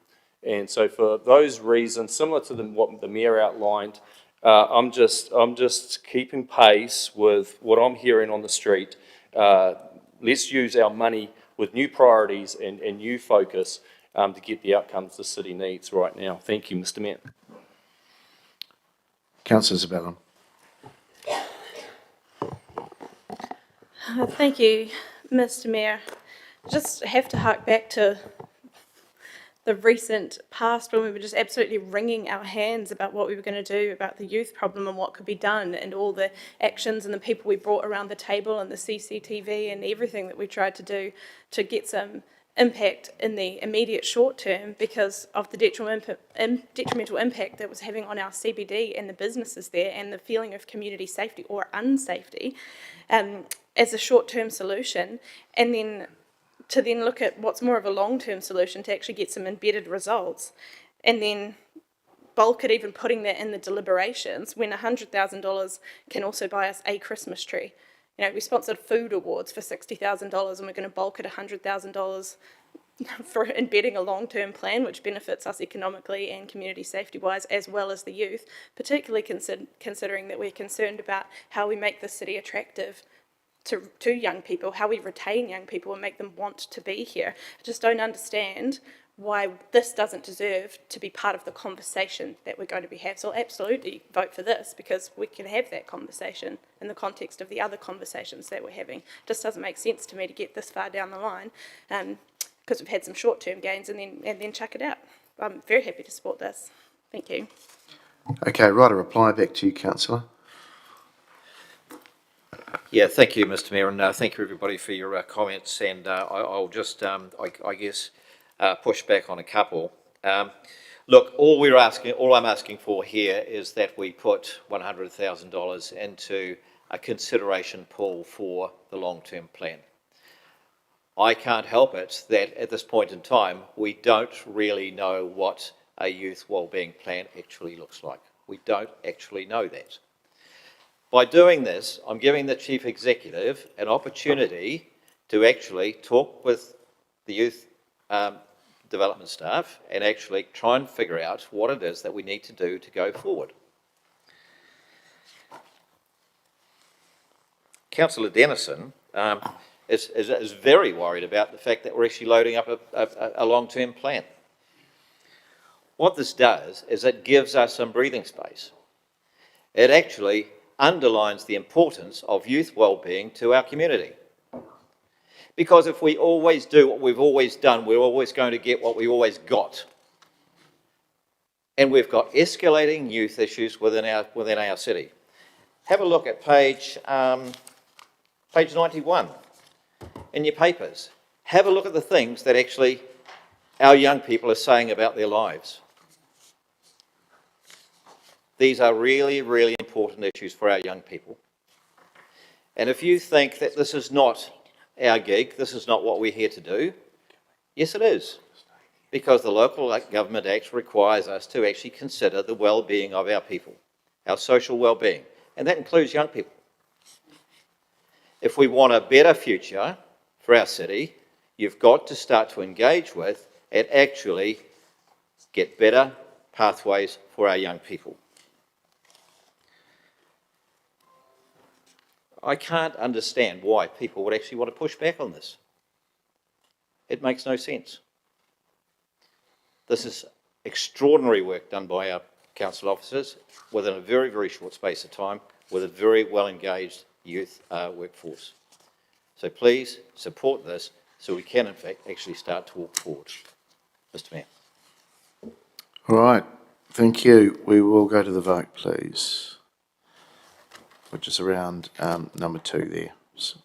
And so for those reasons, similar to what the Mayor outlined, I'm just keeping pace with what I'm hearing on the street. Let's use our money with new priorities and new focus to get the outcomes the city needs right now. Thank you, Mr. Mayor. Councillor Zabellon. Thank you, Mr. Mayor. Just have to hark back to the recent past when we were just absolutely wringing our hands about what we were going to do about the youth problem and what could be done, and all the actions and the people we brought around the table and the CCTV and everything that we tried to do to get some impact in the immediate short term because of the detrimental impact that was having on our CBD and the businesses there and the feeling of community safety or unsafety as a short-term solution, and then to then look at what's more of a long-term solution to actually get some embedded results, and then bulk it, even putting that in the deliberations, when $100,000 can also buy us a Christmas tree. You know, we sponsored food awards for $60,000 and we're going to bulk it $100,000 for embedding a long-term plan which benefits us economically and community safety-wise, as well as the youth, particularly considering that we're concerned about how we make the city attractive to young people, how we retain young people and make them want to be here. I just don't understand why this doesn't deserve to be part of the conversation that we're going to be having. So I'll absolutely vote for this because we can have that conversation in the context of the other conversations that we're having. It just doesn't make sense to me to get this far down the line because we've had some short-term gains and then chuck it out. I'm very happy to support this. Thank you. Okay, right, a reply back to you, Councillor. Yeah, thank you, Mr. Mayor, and thank you everybody for your comments. And I'll just, I guess, push back on a couple. Look, all I'm asking for here is that we put $100,000 into a consideration pool for the long-term plan. I can't help it that at this point in time we don't really know what a youth wellbeing plan actually looks like. We don't actually know that. By doing this, I'm giving the Chief Executive an opportunity to actually talk with the youth development staff and actually try and figure out what it is that we need to do to go forward. Councillor Dennison is very worried about the fact that we're actually loading up a long-term plan. What this does is it gives us some breathing space. It actually underlines the importance of youth wellbeing to our community. Because if we always do what we've always done, we're always going to get what we always got. And we've got escalating youth issues within our city. Have a look at page 91 in your papers. Have a look at the things that actually our young people are saying about their lives. These are really, really important issues for our young people. And if you think that this is not our gig, this is not what we're here to do, yes it is. Because the Local Government Act requires us to actually consider the well-being of our people, our social well-being, and that includes young people. If we want a better future for our city, you've got to start to engage with and actually get better pathways for our young people. I can't understand why people would actually want to push back on this. It makes no sense. This is extraordinary work done by our council officers within a very, very short space of time with a very well-engaged youth workforce. So please support this so we can in fact actually start to walk forward. Mr. Mayor. All right, thank you. We will go to the vote, please, which is around number 2 there. So,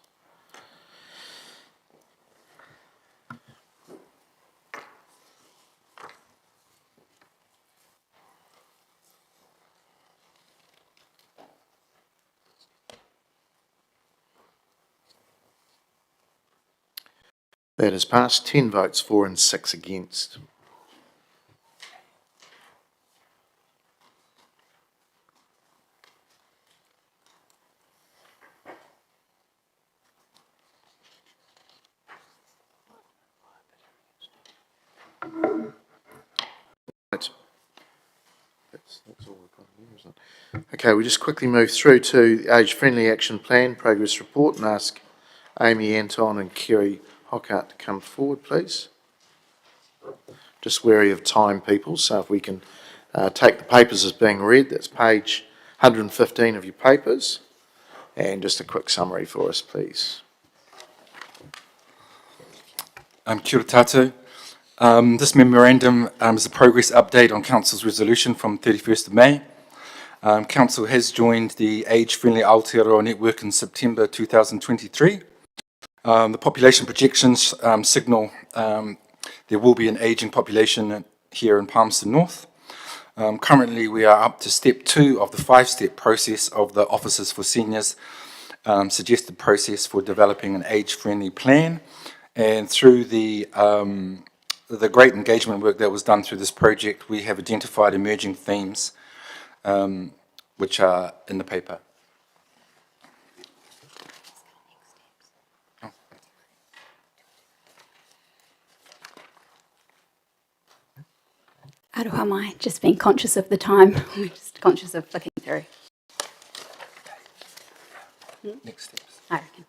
that is passed, 10 votes for and 6 against. Right. That's all we've got here, isn't it? Okay, we just quickly move through to the Age Friendly Action Plan Progress Report and ask Amy, Anton and Kerry Hockart to come forward, please. Just wary of time, people, so if we can take the papers as being read, that's page 115 of your papers, and just a quick summary for us, please. Kia ora tātou. This memorandum is a progress update on Council's resolution from 31st of May. Council has joined the Age Friendly Aotearoa Network in September 2023. The population projections signal there will be an ageing population here in Palmerston North. Currently, we are up to step 2 of the 5-step process of the Officers for Seniors suggested process for developing an age-friendly plan. And through the great engagement work that was done through this project, we have identified emerging themes which are in the paper. Aroha mai, just being conscious of the time. We're just conscious of flicking through. Next steps. I reckon.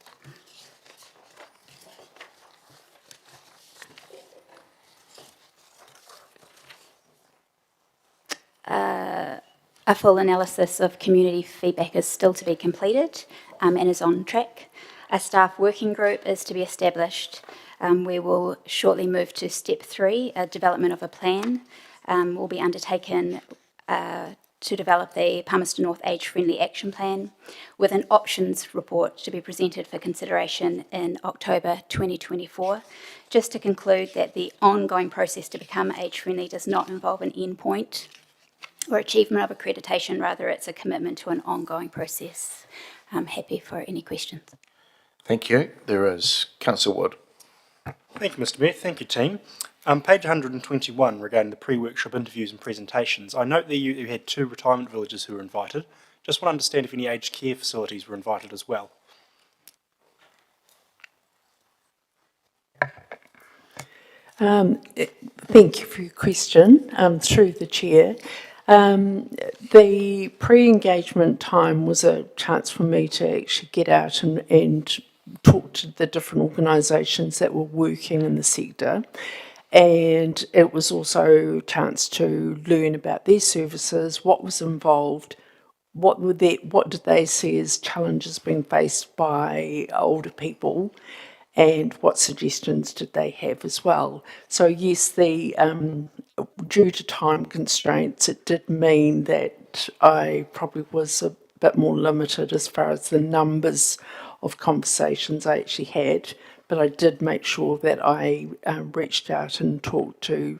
A full analysis of community feedback is still to be completed and is on track. A staff working group is to be established. We will shortly move to step 3, development of a plan. Will be undertaken to develop the Palmerston North Age Friendly Action Plan with an options report to be presented for consideration in October 2024. Just to conclude that the ongoing process to become age friendly does not involve an endpoint or achievement of accreditation, rather it's a commitment to an ongoing process. I'm happy for any questions. Thank you. There is Councillor Wood. Thank you, Mr. Mayor. Thank you, team. Page 121 regarding the pre-workshop interviews and presentations. I note that you had 2 retirement villages who were invited. Just want to understand if any aged care facilities were invited as well. Thank you for your question, through the chair. The pre-engagement time was a chance for me to actually get out and talk to the different organisations that were working in the sector. And it was also a chance to learn about their services, what was involved, what did they see as challenges being faced by older people, and what suggestions did they have as well. So yes, due to time constraints, it did mean that I probably was a bit more limited as far as the numbers of conversations I actually had, but I did make sure that I reached out and talked to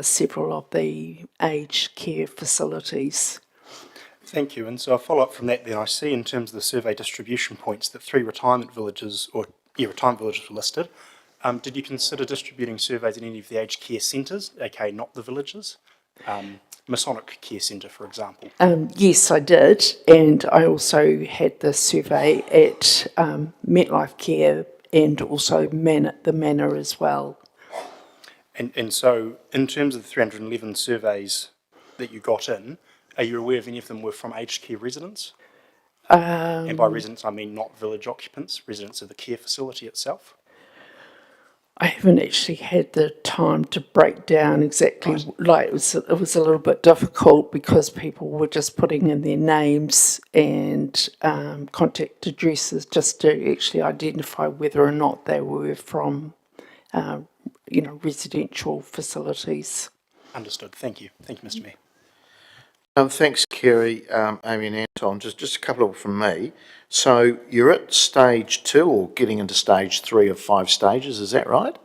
several of the aged care facilities. Thank you. And so a follow-up from that then, I see in terms of the survey distribution points that 3 retirement villages were listed. Did you consider distributing surveys in any of the aged care centres, aka not the villages? Masonic Care Centre, for example. Yes, I did. And I also had the survey at MetLife Care and also the Manor as well. And so in terms of the 311 surveys that you got in, are you aware of any of them were from aged care residents? And by residents, I mean not village occupants, residents of the care facility itself? I haven't actually had the time to break down exactly, like it was a little bit difficult because people were just putting in their names and contact addresses just to actually identify whether or not they were from, residential facilities. Understood. Thank you. Thank you, Mr. Mayor. Thanks, Kerry, Amy and Anton. Just a couple from me. So you're at stage 2 or getting into stage 3 of 5 stages, is that right?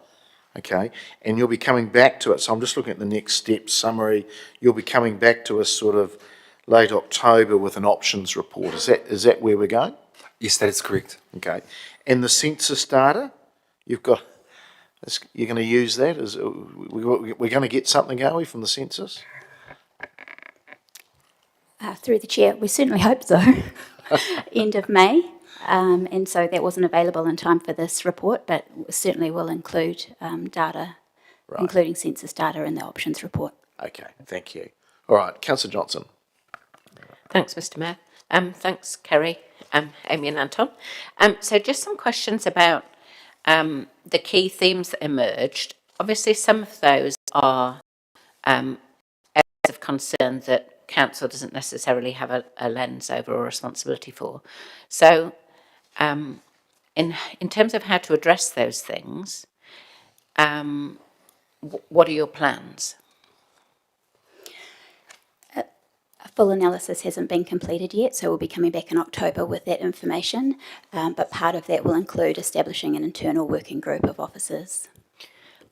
Okay, and you'll be coming back to it. So I'm just looking at the next step summary. You'll be coming back to us sort of late October with an options report. Is that where we're going? Yes, that is correct. Okay, and the census data, you're going to use that? We're going to get something, are we, from the census? Through the chair, we certainly hope so. End of May. And so that wasn't available in time for this report, but certainly will include data, Right. including census data in the options report. Okay, thank you. All right, Councillor Johnson. Thanks, Mr. Mayor. Thanks, Kerry, Amy and Anton. So just some questions about the key themes that emerged. Obviously, some of those are areas of concern that council doesn't necessarily have a lens over or responsibility for. So in terms of how to address those things, what are your plans? A full analysis hasn't been completed yet, so we'll be coming back in October with that information. But part of that will include establishing an internal working group of officers.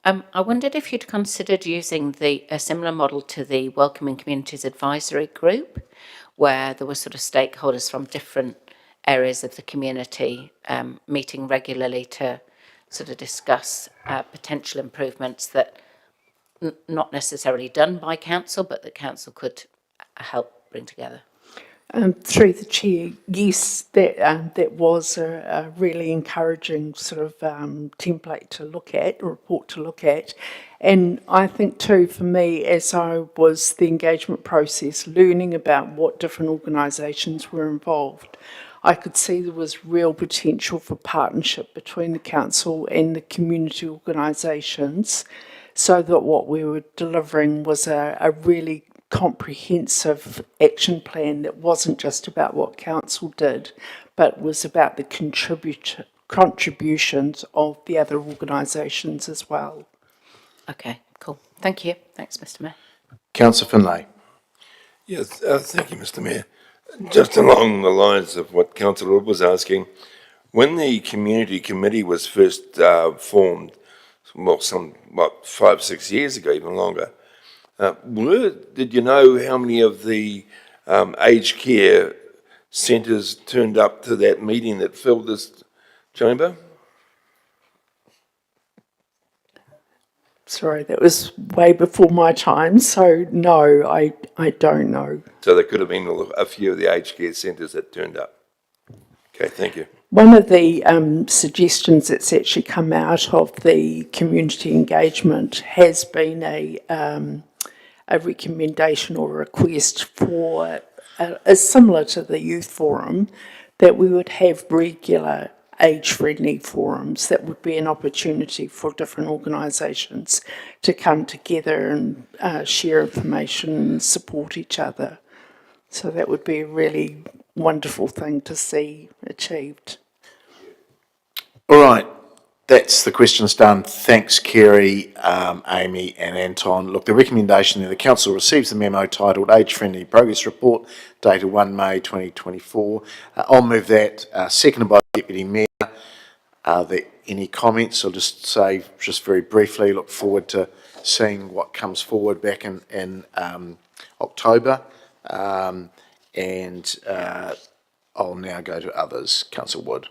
I wondered if you'd considered using a similar model to the Welcoming Communities Advisory Group, where there were sort of stakeholders from different areas of the community meeting regularly to sort of discuss potential improvements that not necessarily done by council, but that council could help bring together. Through the chair, yes, that was a really encouraging sort of template to look at, a report to look at. And I think too, for me, as I was the engagement process, learning about what different organisations were involved, I could see there was real potential for partnership between the council and the community organisations, so that what we were delivering was a really comprehensive action plan that wasn't just about what council did, but was about the contributions of the other organisations as well. Okay, cool. Thank you. Thanks, Mr. Mayor. Councillor Finlay. Yes, thank you, Mr. Mayor. Just along the lines of what Councillor Wood was asking, when the community committee was first formed, 5, 6 years ago, even longer, did you know how many of the aged care centres turned up to that meeting that filled this chamber? Sorry, that was way before my time, so no, I don't know. So there could have been a few of the aged care centres that turned up. Okay, thank you. One of the suggestions that's actually come out of the community engagement has been a recommendation or a request for, similar to the youth forum, that we would have regular age-friendly forums that would be an opportunity for different organisations to come together and share information and support each other. So that would be a really wonderful thing to see achieved. All right, that's the questions done. Thanks, Kerry, Amy and Anton. Look, the recommendation there, the council receives the memo titled Age Friendly Progress Report, dated 1 May 2024. I'll move that, seconded by the Deputy Mayor. Are there any comments? I'll just say, just very briefly, look forward to seeing what comes forward back in October. I'll now go to others. Councillor Wood.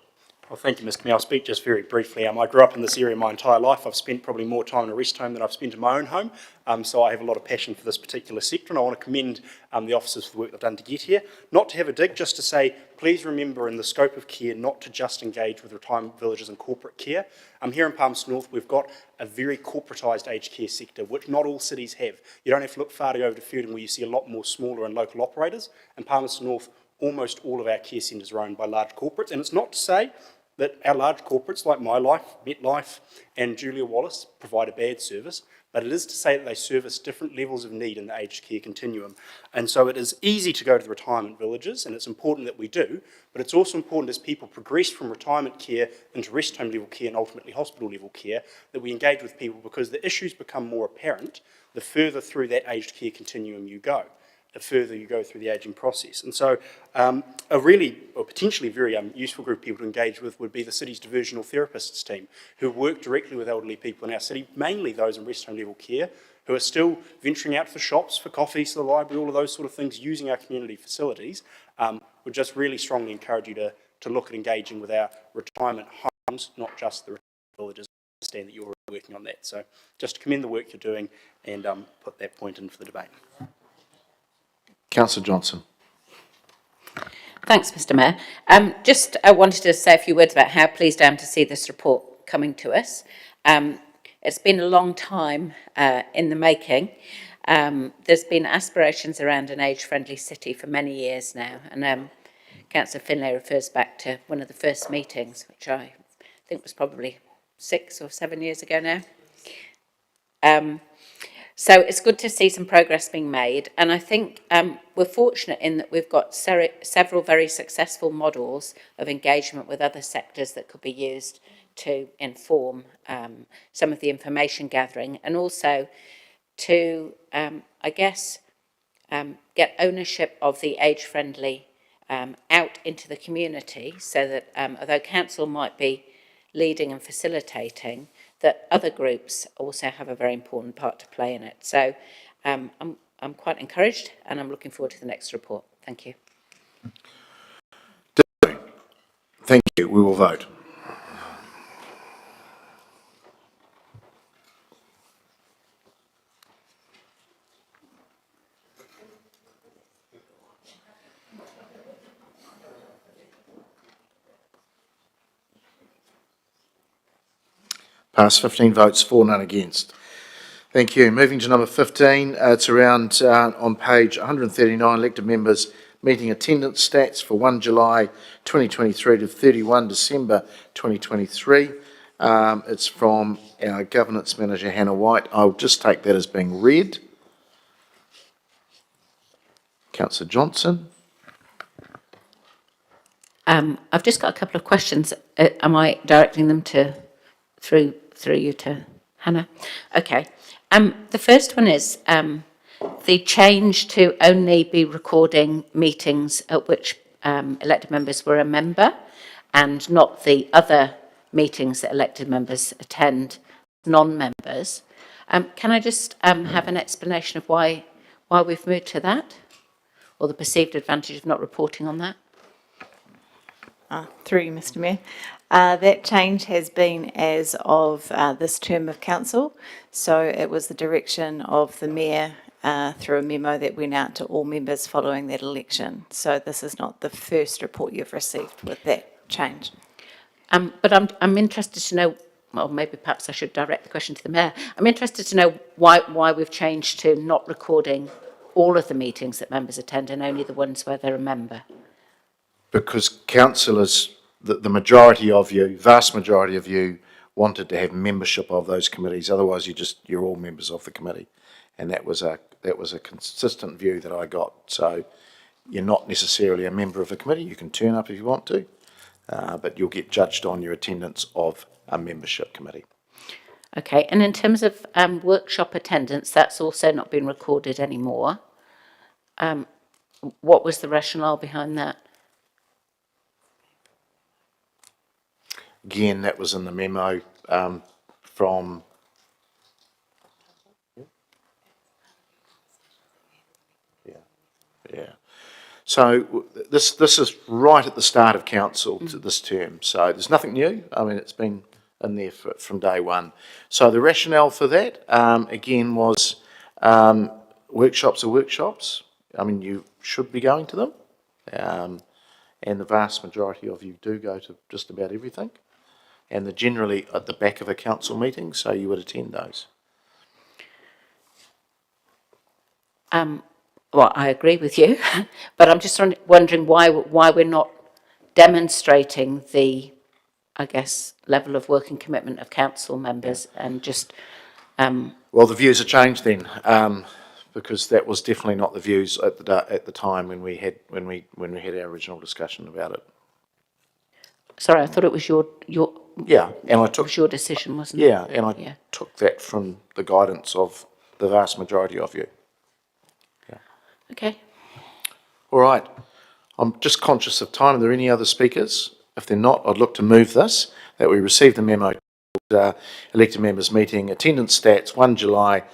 Well, thank you, Mr. Mayor. I'll speak just very briefly. I grew up in this area my entire life. I've spent probably more time in a rest home than I've spent in my own home. So I have a lot of passion for this particular sector, and I want to commend the officers for the work they've done to get here. Not to have a dig, just to say, please remember in the scope of care not to just engage with retirement villages and corporate care. Here in Palmerston North, we've got a very corporatised aged care sector, which not all cities have. You don't have to look far to go over to Feilding, where you see a lot more smaller and local operators. In Palmerston North, almost all of our care centres are owned by large corporates, and it's not to say that our large corporates like MyLife, MetLife and Julia Wallace provide a bad service, but it is to say that they service different levels of need in the aged care continuum. And so it is easy to go to the retirement villages, and it's important that we do, but it's also important as people progress from retirement care into rest home level care and ultimately hospital level care, that we engage with people, because the issues become more apparent the further through that aged care continuum you go, the further you go through the ageing process. And so a really, or potentially very useful group of people to engage with would be the city's diversional therapists team, who work directly with elderly people in our city, mainly those in rest home level care, who are still venturing out for shops, for coffees, to the library, all of those sort of things, using our community facilities. Would just really strongly encourage you to look at engaging with our retirement homes, not just the villages. I understand that you're working on that. So just to commend the work you're doing and put that point in for the debate. Councillor Johnson. Thanks, Mr Mayor. I wanted to say a few words about how pleased I am to see this report coming to us. It's been a long time in the making. There's been aspirations around an age-friendly city for many years now, and Councillor Finlay refers back to one of the first meetings, which I think was probably 6 or 7 years ago now. So it's good to see some progress being made, and I think we're fortunate in that we've got several very successful models of engagement with other sectors that could be used to inform some of the information gathering, and also to, I guess, get ownership of the age-friendly out into the community, so that although council might be leading and facilitating, that other groups also have a very important part to play in it. So I'm quite encouraged, and I'm looking forward to the next report. Thank you. Thank you. We will vote. Passed, 15 votes for, none against. Thank you. Moving to number 15, it's around on page 139, elected members meeting attendance stats for 1 July 2023 to 31 December 2023. It's from our governance manager, Hannah White. I'll just take that as being read. Councillor Johnson. I've just got a couple of questions. Am I directing them through you to Hannah? Okay. The first one is the change to only be recording meetings at which elected members were a member, and not the other meetings that elected members attend, non-members. Can I just have an explanation of why we've moved to that, or the perceived advantage of not reporting on that? Through you, Mr Mayor. That change has been as of this term of council, so it was the direction of the Mayor through a memo that went out to all members following that election. So this is not the first report you've received with that change. But I'm interested to know, well, maybe perhaps I should direct the question to the Mayor. I'm interested to know why we've changed to not recording all of the meetings that members attend and only the ones where they're a member. Because councillors, the majority of you, vast majority of you, wanted to have membership of those committees. Otherwise, you're all members of the committee, and that was a consistent view that I got. So you're not necessarily a member of a committee. You can turn up if you want to, but you'll get judged on your attendance of a membership committee. Okay, and in terms of workshop attendance, that's also not been recorded anymore. What was the rationale behind that? Again, that was in the memo from... Yeah. So this is right at the start of council to this term. So there's nothing new. I mean, it's been in there from day one. So the rationale for that, again, was workshops are workshops. I mean, you should be going to them. And the vast majority of you do go to just about everything. And they're generally at the back of a council meeting, so you would attend those. Well, I agree with you, but I'm just wondering why we're not demonstrating the I guess, level of working commitment of council members and just, Well, the views have changed then, because that was definitely not the views at the time when we had our original discussion about it. sorry, I thought it was your Yeah, and I it took was your decision, wasn't it? yeah, and I took that from the guidance of the vast majority of you. Okay. All right. I'm just conscious of time. Are there any other speakers? If they're not, I'd look to move this, that we received the memo, elected members meeting, attendance stats 1 July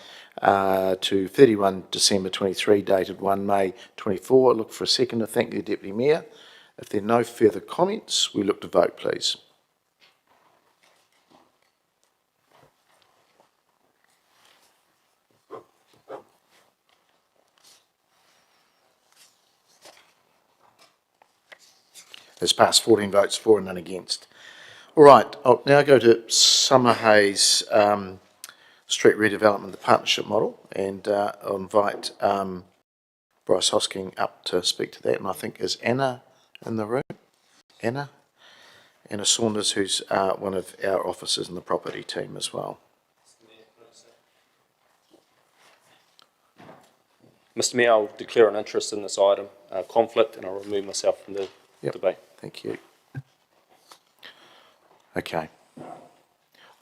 to 31 December 23, dated 1 May 24. I look for a seconder. Thank you, Deputy Mayor. If there are no further comments, we look to vote, please. It's passed 14 votes for and none against. All right, I'll now go to Summer Hayes Street Redevelopment, the partnership model, and I'll invite Bryce Hosking up to speak to that. And I think is Anna in the room? Anna Saunders, who's one of our officers in the property team as well. Mr Mayor, I'll declare an interest in this item, conflict, and I'll remove myself from the debate. Thank you. Okay.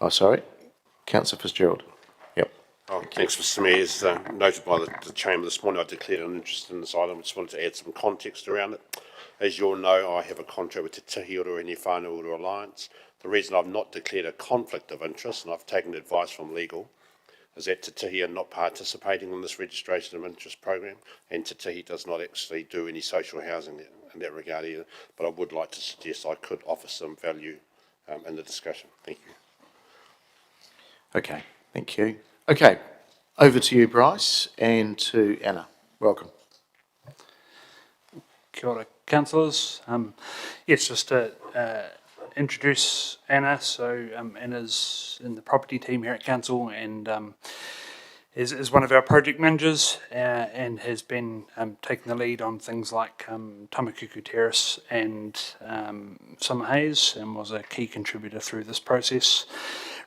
Oh, sorry. Councillor Fitzgerald. Yep. Oh, thanks, Mr Mayor. As noted by the Chamber this morning, I declared an interest in this item. I just wanted to add some context around it. As you all know, I have a contract with Te Tihi Ora Ene Whānau Ora Alliance. The reason I've not declared a conflict of interest, and I've taken advice from legal, is that Te Tihi are not participating in this registration of interest program, and Te Tihi does not actually do any social housing in that regard either. But I would like to suggest I could offer some value in the discussion. Thank you. Okay, thank you. Okay, over to you, Bryce, and to Anna. Welcome. Kia ora, councillors. Yes, just to introduce Anna. So Anna's in the property team here at council and is one of our project managers and has been taking the lead on things like Tamakuku Terrace and Summer Hayes, and was a key contributor through this process,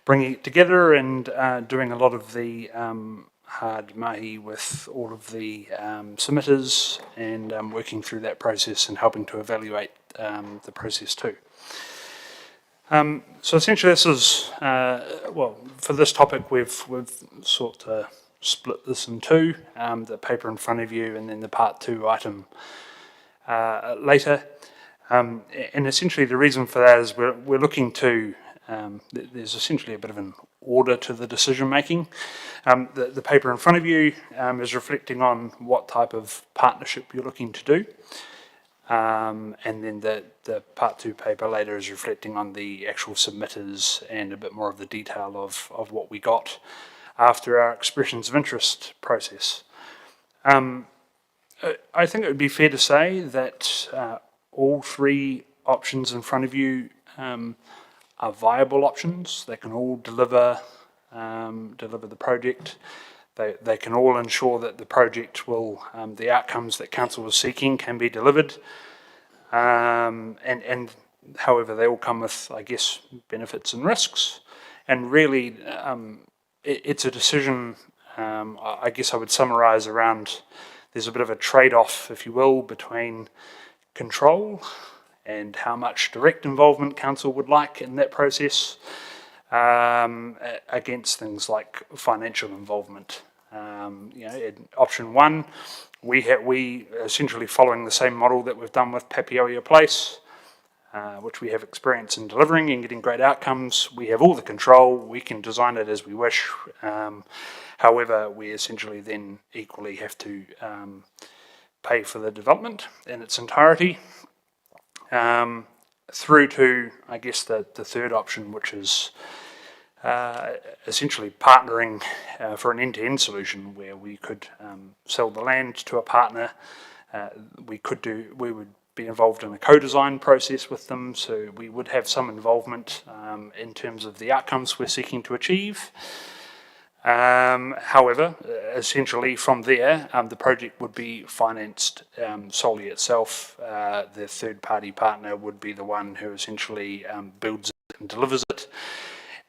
bringing it together and doing a lot of the hard mahi with all of the submitters and working through that process and helping to evaluate the process too. So essentially this is, well, for this topic we've sort of split this in two, the paper in front of you and then the part 2 item later. And essentially the reason for that is we're looking to, there's essentially a bit of an order to the decision making. The paper in front of you is reflecting on what type of partnership you're looking to do. And then the part 2 paper later is reflecting on the actual submitters and a bit more of the detail of what we got after our expressions of interest process. I think it would be fair to say that all 3 options in front of you are viable options. They can all deliver the project. They can all ensure that the project will, the outcomes that council was seeking can be delivered. And however, they all come with, I guess, benefits and risks. And really, it's a decision, I guess I would summarise around, there's a bit of a trade-off, if you will, between control and how much direct involvement council would like in that process, against things like financial involvement. You know, in option 1, we essentially following the same model that we've done with Papeoia Place, which we have experience in delivering and getting great outcomes. We have all the control. We can design it as we wish. However, we essentially then equally have to pay for the development in its entirety. Through to, I guess, the third option, which is essentially partnering for an end-to-end solution where we could sell the land to a partner. We would be involved in a co-design process with them, so we would have some involvement in terms of the outcomes we're seeking to achieve. However, essentially from there, the project would be financed solely itself. The third-party partner would be the one who essentially builds and delivers it.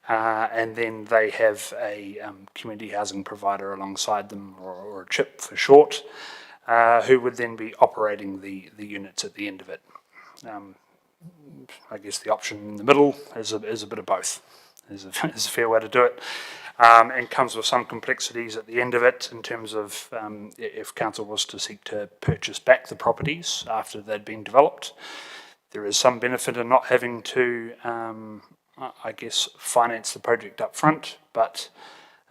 And then they have a community housing provider alongside them, or a CHIP for short, who would then be operating the units at the end of it. I guess the option in the middle is a bit of both, is a fair way to do it, and comes with some complexities at the end of it in terms of if council was to seek to purchase back the properties after they'd been developed. There is some benefit in not having to, I guess, finance the project up front, but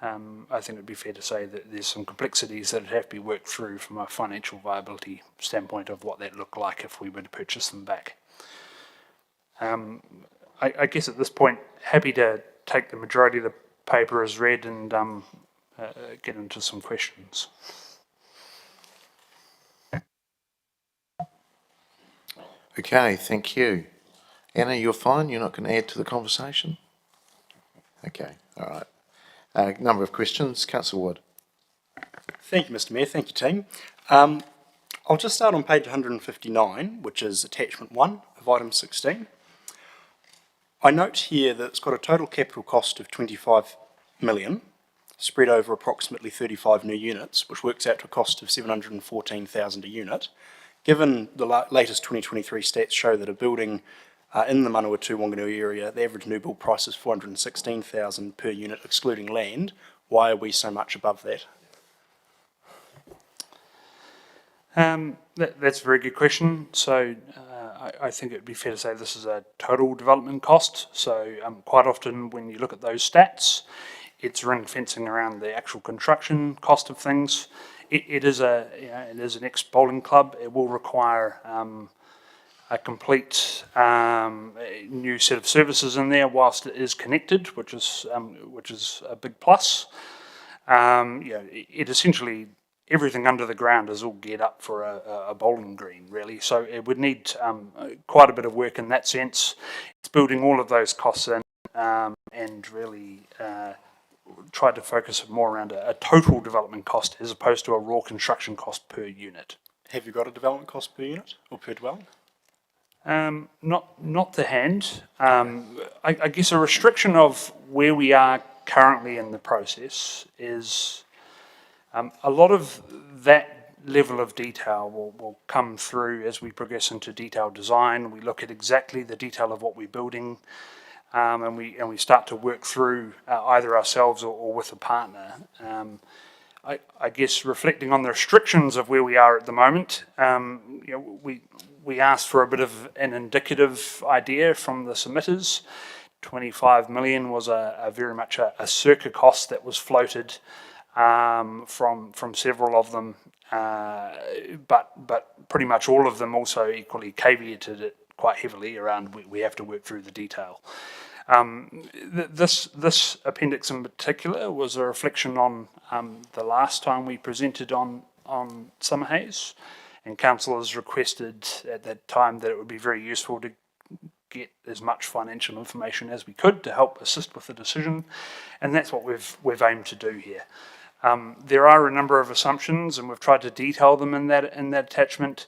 I think it'd be fair to say that there's some complexities that have to be worked through from a financial viability standpoint of what that looked like if we were to purchase them back. I guess at this point, happy to take the majority of the paper as read and get into some questions. Okay, thank you. Anna, you're fine? You're not going to add to the conversation? Okay, all right. Number of questions. Councillor Wood. Thank you, Mr Mayor. Thank you, team. I'll just start on page 159, which is attachment 1 of item 16. I note here that it's got a total capital cost of 25 million, spread over approximately 35 new units, which works out to a cost of 714,000 a unit. Given the latest 2023 stats show that a building in the Manawatu Wanganui area, the average new build price is 416,000 per unit, excluding land, why are we so much above that? That's a very good question. So I think it would be fair to say this is a total development cost. So quite often when you look at those stats, it's ring fencing around the actual construction cost of things. It is an ex-bowling club. It will require a complete new set of services in there whilst it is connected, which is a big plus. It essentially, everything under the ground is all geared up for a bowling green, really. So it would need quite a bit of work in that sense. It's building all of those costs in and really tried to focus more around a total development cost as opposed to a raw construction cost per unit. Have you got a development cost per unit or per dwelling? Not to hand. I guess a restriction of where we are currently in the process is a lot of that level of detail will come through as we progress into detailed design. We look at exactly the detail of what we're building, and we start to work through either ourselves or with a partner. I guess reflecting on the restrictions of where we are at the moment, we asked for a bit of an indicative idea from the submitters. 25 million was a very much a circa cost that was floated from several of them, but pretty much all of them also equally caveated it quite heavily around we have to work through the detail. This appendix in particular was a reflection on the last time we presented on Summerhaze, and councillors requested at that time that it would be very useful to get as much financial information as we could to help assist with the decision, and that's what we've aimed to do here. There are a number of assumptions, and we've tried to detail them in that attachment,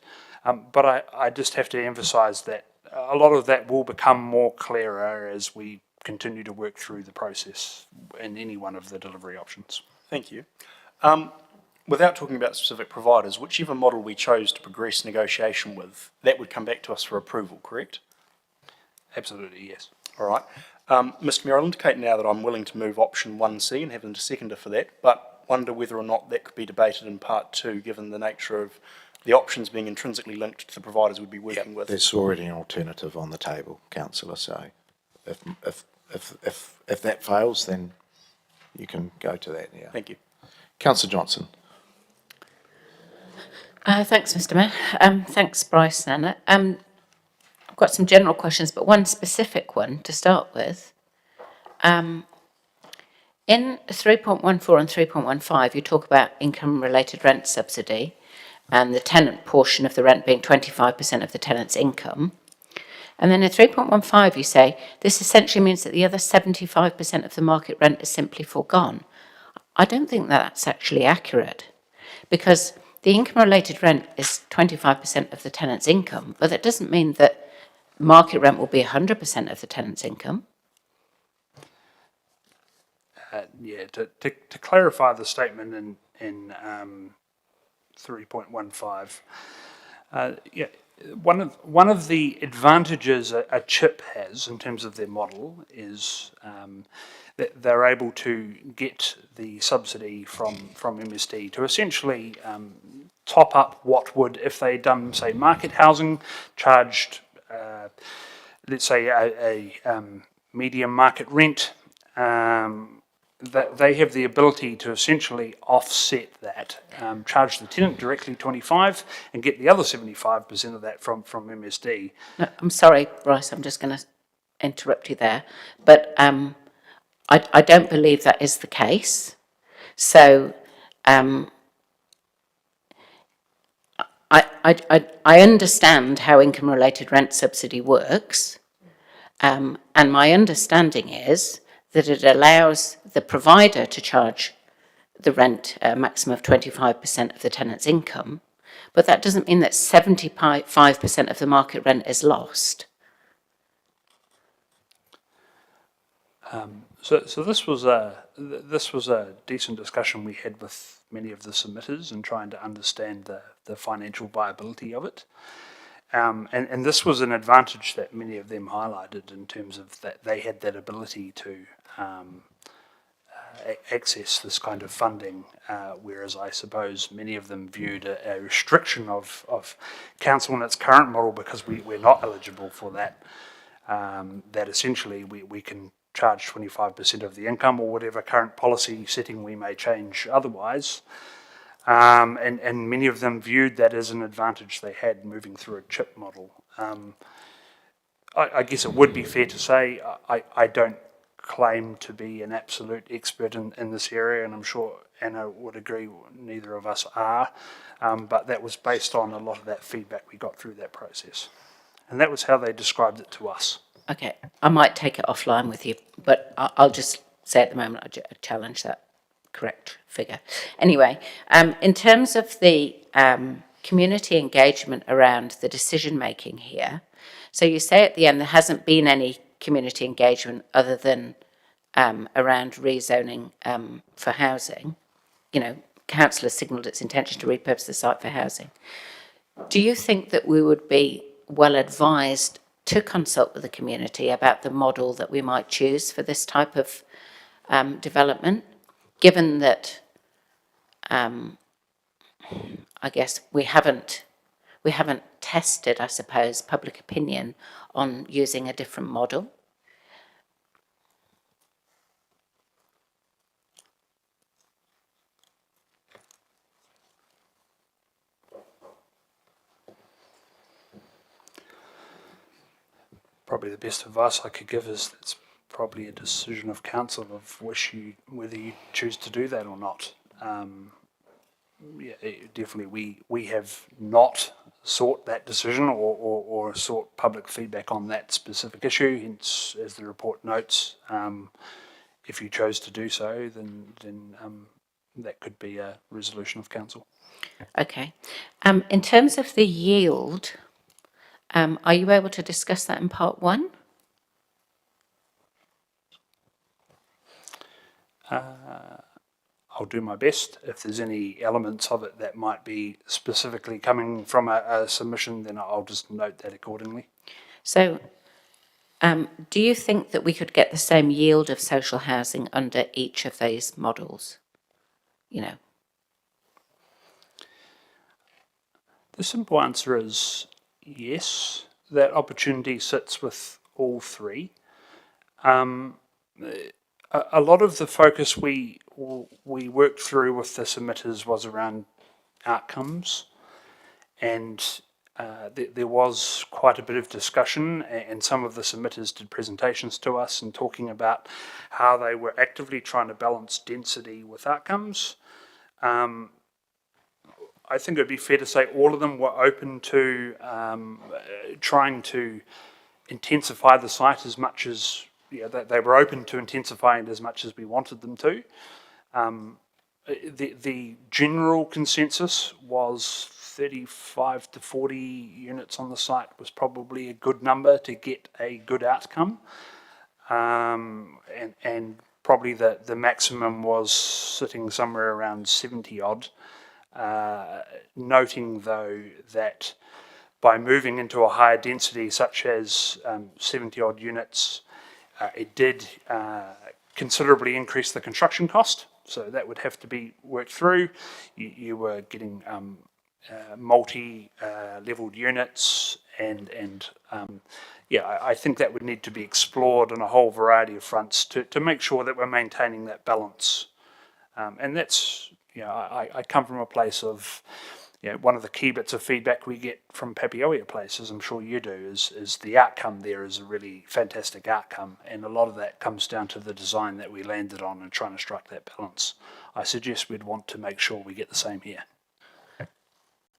but I just have to emphasise that a lot of that will become more clearer as we continue to work through the process in any one of the delivery options. Thank you. Without talking about specific providers, whichever model we chose to progress negotiation with, that would come back to us for approval, correct? Absolutely, yes. All right. Mr Mayor, I'll indicate now that I'm willing to move option 1C and have a seconder for that, but wonder whether or not that could be debated in part 2, given the nature of the options being intrinsically linked to the providers we'd be working with. There's already an alternative on the table, councillor, so if that fails, then you can go to that, yeah. Thank you. Councillor Johnson. Thanks, Mr Mayor. Thanks, Bryce and Anna. I've got some general questions, but one specific one to start with. In 3.14 and 3.15, you talk about income-related rent subsidy and the tenant portion of the rent being 25% of the tenant's income. And then in 3.15, you say, this essentially means that the other 75% of the market rent is simply foregone. I don't think that's actually accurate, because the income-related rent is 25% of the tenant's income, but that doesn't mean that market rent will be 100% of the tenant's income. To clarify the statement in 3.15, one of the advantages a CHIP has in terms of their model is that they're able to get the subsidy from MSD to essentially top up what would, if they'd done, say, market housing, charged, let's say, a medium market rent, that they have the ability to essentially offset that, charge the tenant directly 25 and get the other 75% of that from MSD. No, I'm sorry, Bryce, I'm just going to interrupt you there, but I don't believe that is the case. So I understand how income-related rent subsidy works, and my understanding is that it allows the provider to charge the rent a maximum of 25% of the tenant's income, but that doesn't mean that 75% of the market rent is lost. So this was a decent discussion we had with many of the submitters and trying to understand the financial viability of it. And this was an advantage that many of them highlighted in terms of that they had that ability to access this kind of funding, whereas I suppose many of them viewed a restriction of council in its current model because we're not eligible for that, that essentially we can charge 25% of the income or whatever current policy setting we may change otherwise. And many of them viewed that as an advantage they had moving through a CHIP model. I guess it would be fair to say I don't claim to be an absolute expert in this area, and I'm sure Anna would agree neither of us are, but that was based on a lot of that feedback we got through that process. And that was how they described it to us. Okay, I might take it offline with you, but I'll just say at the moment I challenge that correct figure. Anyway, in terms of the community engagement around the decision making here, so you say at the end there hasn't been any community engagement other than around rezoning for housing. You know, council has signalled its intention to repurpose the site for housing. Do you think that we would be well advised to consult with the community about the model that we might choose for this type of development, given that I guess we haven't tested, I suppose, public opinion on using a different model? Probably the best advice I could give is it's probably a decision of council of whether you choose to do that or not. Definitely we have not sought that decision or sought public feedback on that specific issue. Hence, as the report notes, if you chose to do so, then that could be a resolution of council. Okay. In terms of the yield, are you able to discuss that in part one? I'll do my best. If there's any elements of it that might be specifically coming from a submission, then I'll just note that accordingly. So, do you think that we could get the same yield of social housing under each of these models? You know. The simple answer is yes. That opportunity sits with all three. A lot of the focus we worked through with the submitters was around outcomes, and there was quite a bit of discussion, and some of the submitters did presentations to us and talking about how they were actively trying to balance density with outcomes. I think it would be fair to say all of them were open to trying to intensify the site as much as, they were open to intensifying it as much as we wanted them to. The general consensus was 35 to 40 units on the site was probably a good number to get a good outcome. And probably the maximum was sitting somewhere around 70 odd. Noting though that by moving into a higher density such as 70 odd units, it did considerably increase the construction cost. So that would have to be worked through. You were getting multi-leveled units and yeah, I think that would need to be explored on a whole variety of fronts to make sure that we're maintaining that balance. And that's, you know, I come from a place of, you know, one of the key bits of feedback we get from Papeoia Place, as I'm sure you do, is the outcome there is a really fantastic outcome. And a lot of that comes down to the design that we landed on and trying to strike that balance. I suggest we'd want to make sure we get the same here.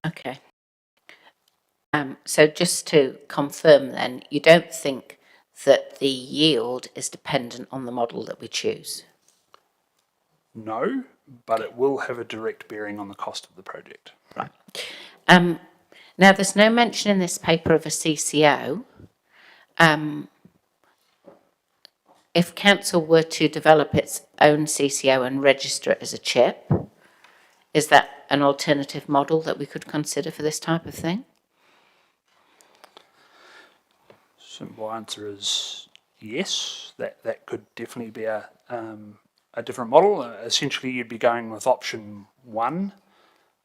Okay. So just to confirm then, you don't think that the yield is dependent on the model that we choose? No, but it will have a direct bearing on the cost of the project. Right. Now, there's no mention in this paper of a CCO. If council were to develop its own CCO and register it as a CHIP, is that an alternative model that we could consider for this type of thing? Simple answer is yes. That could definitely be a different model. Essentially, you'd be going with option one.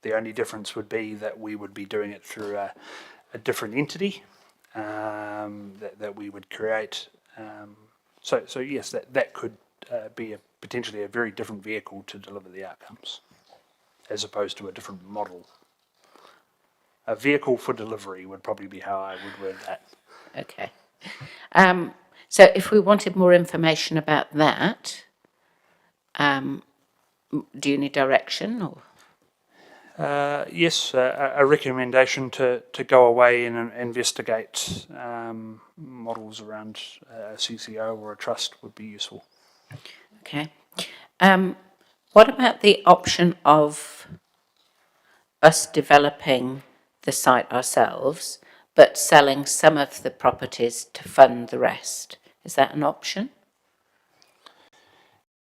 The only difference would be that we would be doing it through a different entity that we would create. So yes, that could be potentially a very different vehicle to deliver the outcomes, as opposed to a different model. A vehicle for delivery would probably be how I would word that. Okay. So if we wanted more information about that, do you need direction or? Yes, a recommendation to go away and investigate models around a CCO or a trust would be useful. Okay. What about the option of us developing the site ourselves, but selling some of the properties to fund the rest? Is that an option?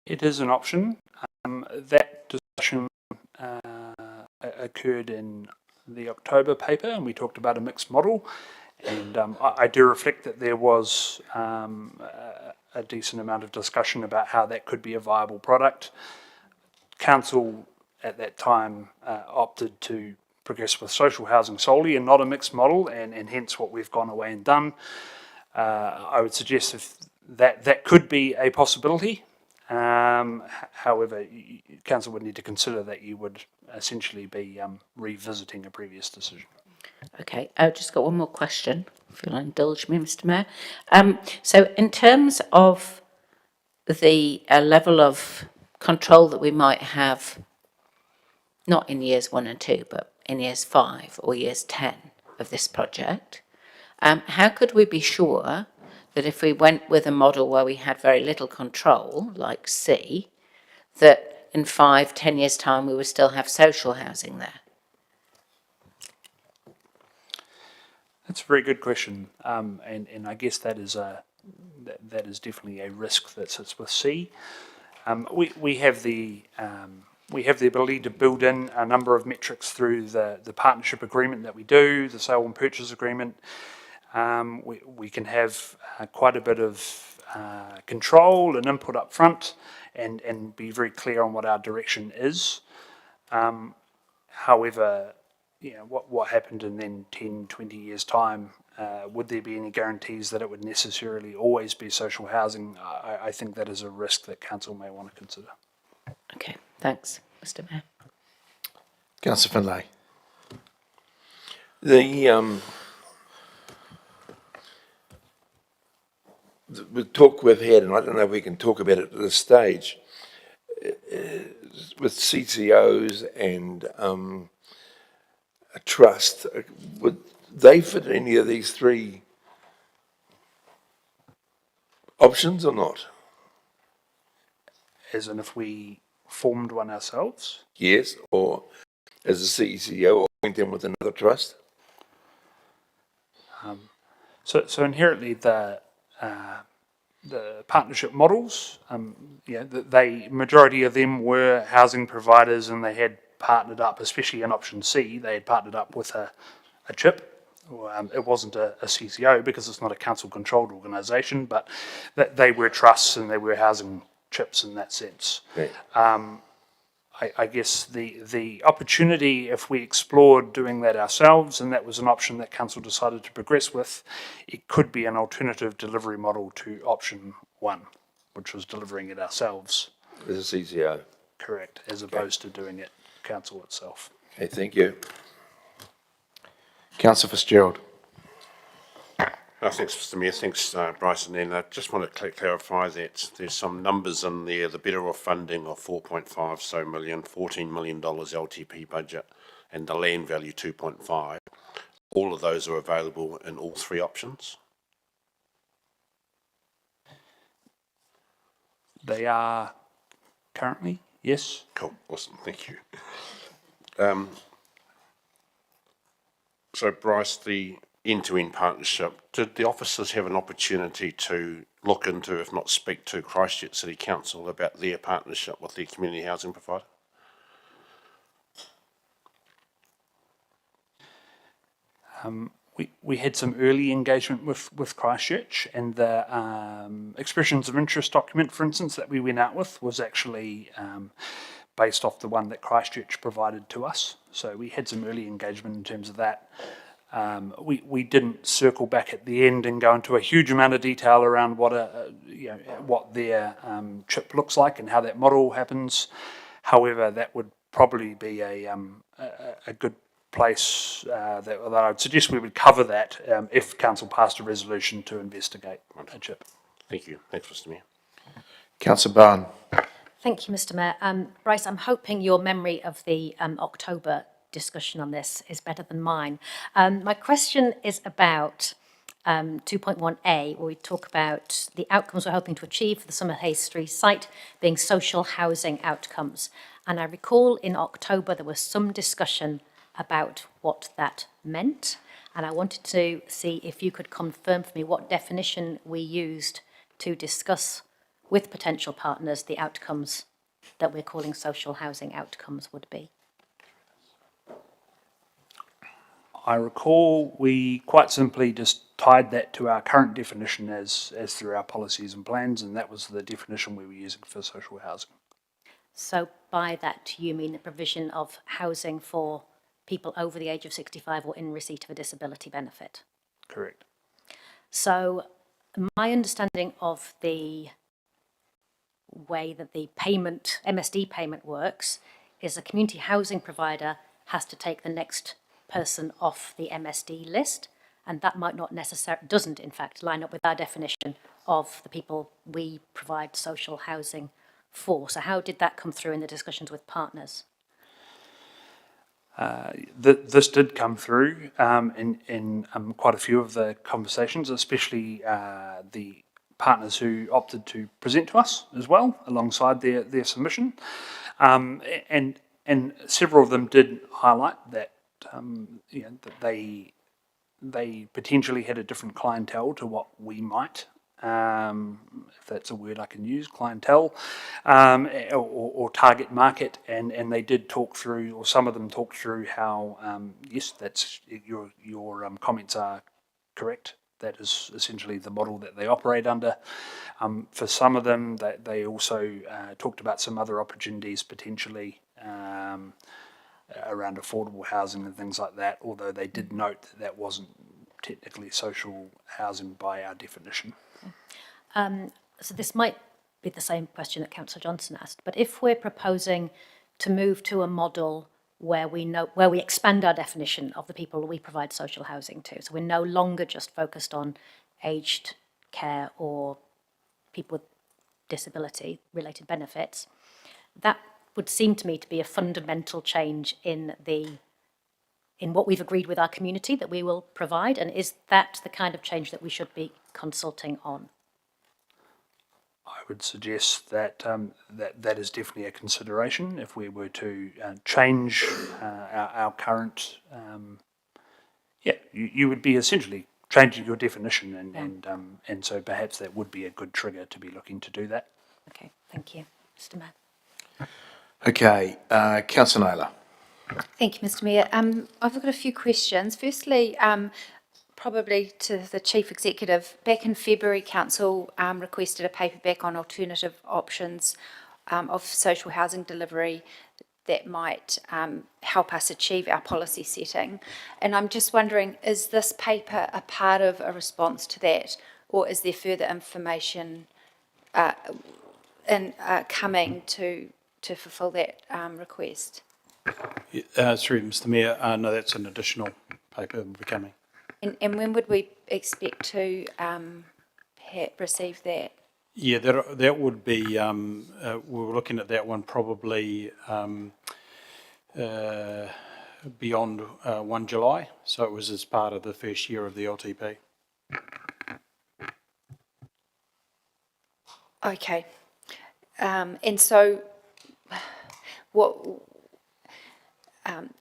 It is an option. That discussion occurred in the October paper, and we talked about a mixed model. And I do reflect that there was a decent amount of discussion about how that could be a viable product. Council at that time opted to progress with social housing solely and not a mixed model, and hence what we've gone away and done. I would suggest if that could be a possibility. However, council would need to consider that you would essentially be revisiting a previous decision. Okay, I've just got one more question, if you'll indulge me, Mr. Mayor. So in terms of the level of control that we might have, not in years 1 and 2, but in years 5 or years 10 of this project, how could we be sure that if we went with a model where we had very little control, like C, that in 5-10 years' time we would still have social housing there? That's a very good question, and I guess that is definitely a risk that sits with C. We have the ability to build in a number of metrics through the partnership agreement that we do, the sale and purchase agreement. We can have quite a bit of control and input up front and be very clear on what our direction is. However, you know, what happened in then 10, 20 years' time, would there be any guarantees that it would necessarily always be social housing? I think that is a risk that council may want to consider. Okay, thanks, Mr. Mayor. Councillor Finlay. The talk we've had, and I don't know if we can talk about it at this stage, with CCOs and a trust, would they fit any of these three options or not? As in if we formed one ourselves? Yes, or as a CCO appoint them with another trust? So inherently the partnership models, majority of them were housing providers, and they had partnered up, especially in option C, they had partnered up with a CHIP. It wasn't a CCO because it's not a council-controlled organisation, but they were trusts and they were housing CHIPs in that sense. Okay. I guess the opportunity, if we explored doing that ourselves, and that was an option that council decided to progress with, it could be an alternative delivery model to option 1, which was delivering it ourselves. As a CCO? Correct, as opposed to doing it council itself. Okay, thank you. Councillor Fitzgerald. Thanks, Mr Mayor. Thanks, Bryson. And I just want to clarify that there's some numbers in there, the Better Off funding of 4.5 million, $14 million LTP budget, and the land value 2.5. All of those are available in all 3 options? They are currently, yes. Cool, awesome, thank you. So Bryce, the end-to-end partnership, did the officers have an opportunity to look into, if not speak to, Christchurch City Council about their partnership with their community housing provider? We had some early engagement with Christchurch, and the expressions of interest document, for instance, that we went out with was actually based off the one that Christchurch provided to us. So we had some early engagement in terms of that. We didn't circle back at the end and go into a huge amount of detail around what their CHIP looks like and how that model happens. However, that would probably be a good place that I would suggest we would cover that if council passed a resolution to investigate a CHIP. Thank you. Thanks, Mr Mayor. Councillor Barn. Thank you, Mr Mayor. Bryce, I'm hoping your memory of the October discussion on this is better than mine. My question is about 2.1a, where we talk about the outcomes we're hoping to achieve for the Summer Hayes 3 site being social housing outcomes. And I recall in October there was some discussion about what that meant, and I wanted to see if you could confirm for me what definition we used to discuss with potential partners the outcomes that we're calling social housing outcomes would be. I recall we quite simply just tied that to our current definition as through our policies and plans, and that was the definition we were using for social housing. So by that you mean the provision of housing for people over the age of 65 or in receipt of a disability benefit? Correct. So my understanding of the way that the payment, MSD payment works, is a community housing provider has to take the next person off the MSD list, and that might not necessarily, doesn't in fact, line up with our definition of the people we provide social housing for. So how did that come through in the discussions with partners? This did come through in quite a few of the conversations, especially the partners who opted to present to us as well, alongside their submission. And several of them did highlight that, that they potentially had a different clientele to what we might, if that's a word I can use, clientele, or target market, and they did talk through, or some of them talked through how, yes, that's your comments are correct. That is essentially the model that they operate under. For some of them, they also talked about some other opportunities potentially around affordable housing and things like that, although they did note that that wasn't technically social housing by our definition. So this might be the same question that Councillor Johnson asked, but if we're proposing to move to a model where we expand our definition of the people we provide social housing to, so we're no longer just focused on aged care or people with disability-related benefits, that would seem to me to be a fundamental change in what we've agreed with our community that we will provide, and is that the kind of change that we should be consulting on? I would suggest that that is definitely a consideration if we were to change our current. You would be essentially changing your definition, and so perhaps that would be a good trigger to be looking to do that. Okay, thank you. Mr Mann. Okay, Councillor Naylor. Thank you, Mr Mayor. I've got a few questions. Firstly, probably to the Chief Executive. Back in February, Council requested a paperback on alternative options of social housing delivery that might help us achieve our policy setting. And I'm just wondering, is this paper a part of a response to that, or is there further information coming to fulfil that request? Through Mr Mayor, no, that's an additional paper that will be coming. And when would we expect to receive that? Yeah, that would be, we were looking at that one probably beyond 1 July, so it was as part of the first year of the LTP. Okay. And so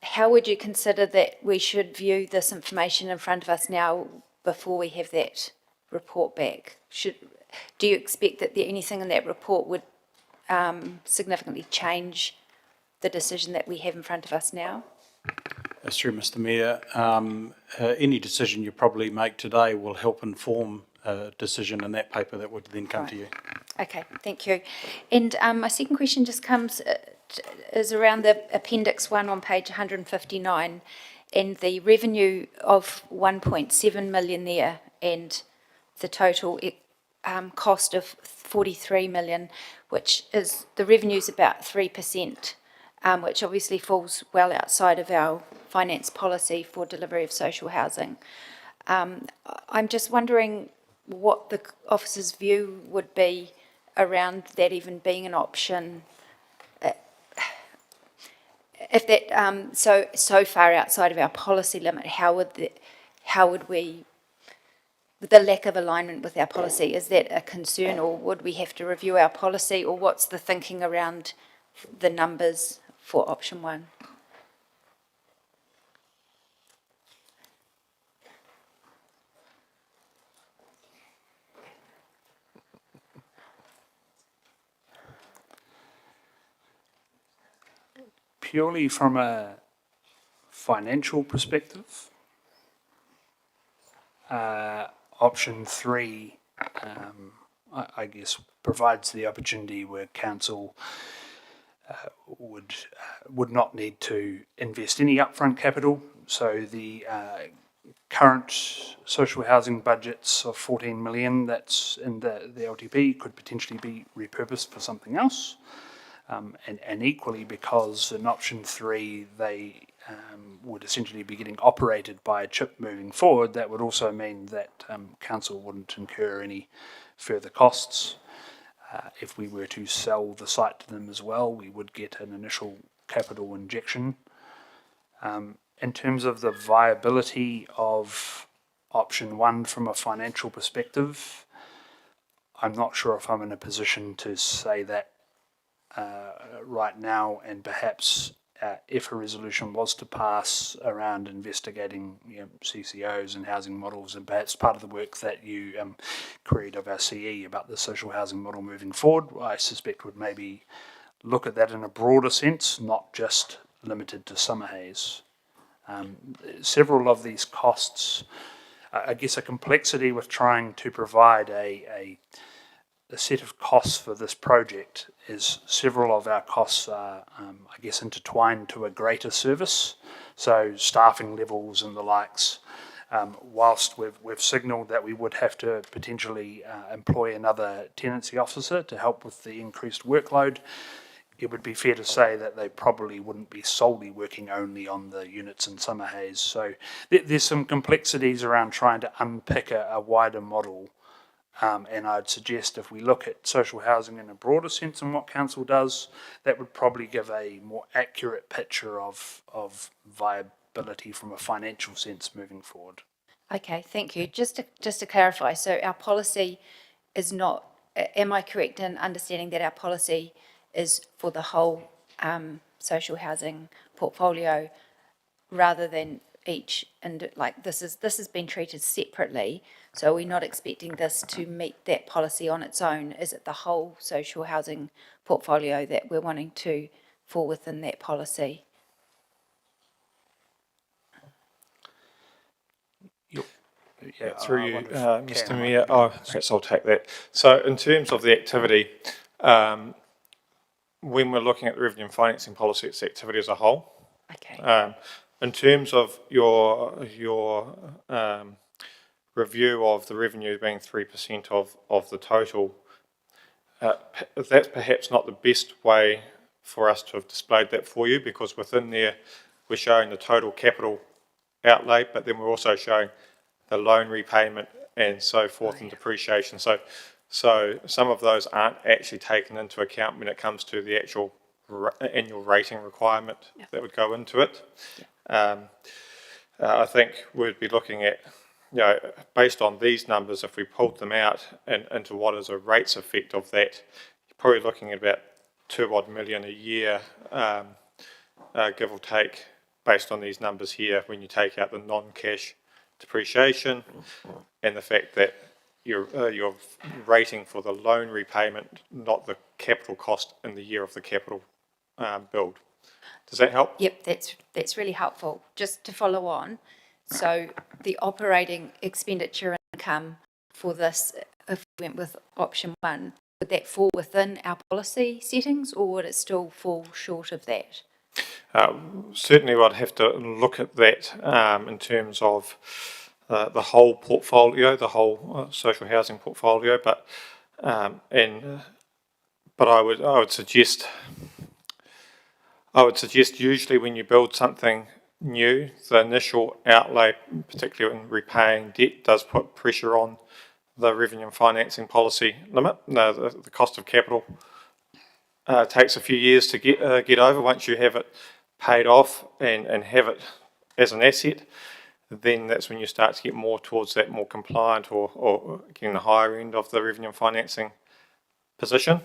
how would you consider that we should view this information in front of us now before we have that report back? Do you expect that anything in that report would significantly change the decision that we have in front of us now? That's true, Mr Mayor. Any decision you probably make today will help inform a decision in that paper that would then come to you. Okay, thank you. And my second question just is around the Appendix 1 on page 159 and the revenue of 1.7 million there and the total cost of 43 million, which is, the revenue's about 3%, which obviously falls well outside of our finance policy for delivery of social housing. I'm just wondering what the officer's view would be around that even being an option. If that so far outside of our policy limit, how would we, with the lack of alignment with our policy, is that a concern, or would we have to review our policy, or what's the thinking around the numbers for option 1? Purely from a financial perspective, option 3, I guess, provides the opportunity where council would not need to invest any upfront capital. So the current social housing budgets of 14 million that's in the LTP could potentially be repurposed for something else. And equally, because in option 3 they would essentially be getting operated by a CHIP moving forward, that would also mean that council wouldn't incur any further costs. If we were to sell the site to them as well, we would get an initial capital injection. In terms of the viability of option 1 from a financial perspective, I'm not sure if I'm in a position to say that right now, and perhaps if a resolution was to pass around investigating CCOs and housing models, and perhaps part of the work that you queried of our CE about the social housing model moving forward, I suspect would maybe look at that in a broader sense, not just limited to Summerhays. Several of these costs, I guess a complexity with trying to provide a set of costs for this project is several of our costs are, I guess, intertwined to a greater service. So staffing levels and the likes, whilst we've signalled that we would have to potentially employ another tenancy officer to help with the increased workload, it would be fair to say that they probably wouldn't be solely working only on the units in Summerhays. So there's some complexities around trying to unpick a wider model. And I'd suggest if we look at social housing in a broader sense and what council does, that would probably give a more accurate picture of viability from a financial sense moving forward. Okay, thank you. Just to clarify, so our policy is not am I correct in understanding that our policy is for the whole social housing portfolio rather than each, and like this has been treated separately, so we're not expecting this to meet that policy on its own? Is it the whole social housing portfolio that we're wanting to fall within that policy? Yeah, through you, Mr. Mayor. Perhaps I'll take that. So in terms of the activity, when we're looking at the revenue and financing policy, it's the activity as a whole. Okay. In terms of your review of the revenue being 3% of the total, that's perhaps not the best way for us to have displayed that for you, because within there we're showing the total capital outlay, but then we're also showing the loan repayment and so forth, and depreciation. So some of those aren't actually taken into account when it comes to the actual annual rating requirement that would go into it. I think we'd be looking at, based on these numbers, if we pulled them out and into what is a rates effect of that, you're probably looking at about $2 odd million a year, give or take, based on these numbers here, when you take out the non-cash depreciation and the fact that you're rating for the loan repayment, not the capital cost in the year of the capital build. Does that help? Yep, that's really helpful. Just to follow on, so the operating expenditure income for this, if we went with option 1, would that fall within our policy settings, or would it still fall short of that? Certainly I'd have to look at that in terms of the whole portfolio, the whole social housing portfolio, but I would suggest usually when you build something new, the initial outlay, particularly in repaying debt, does put pressure on the revenue and financing policy limit. The cost of capital takes a few years to get over. Once you have it paid off and have it as an asset, then that's when you start to get more towards that more compliant or getting the higher end of the revenue and financing position.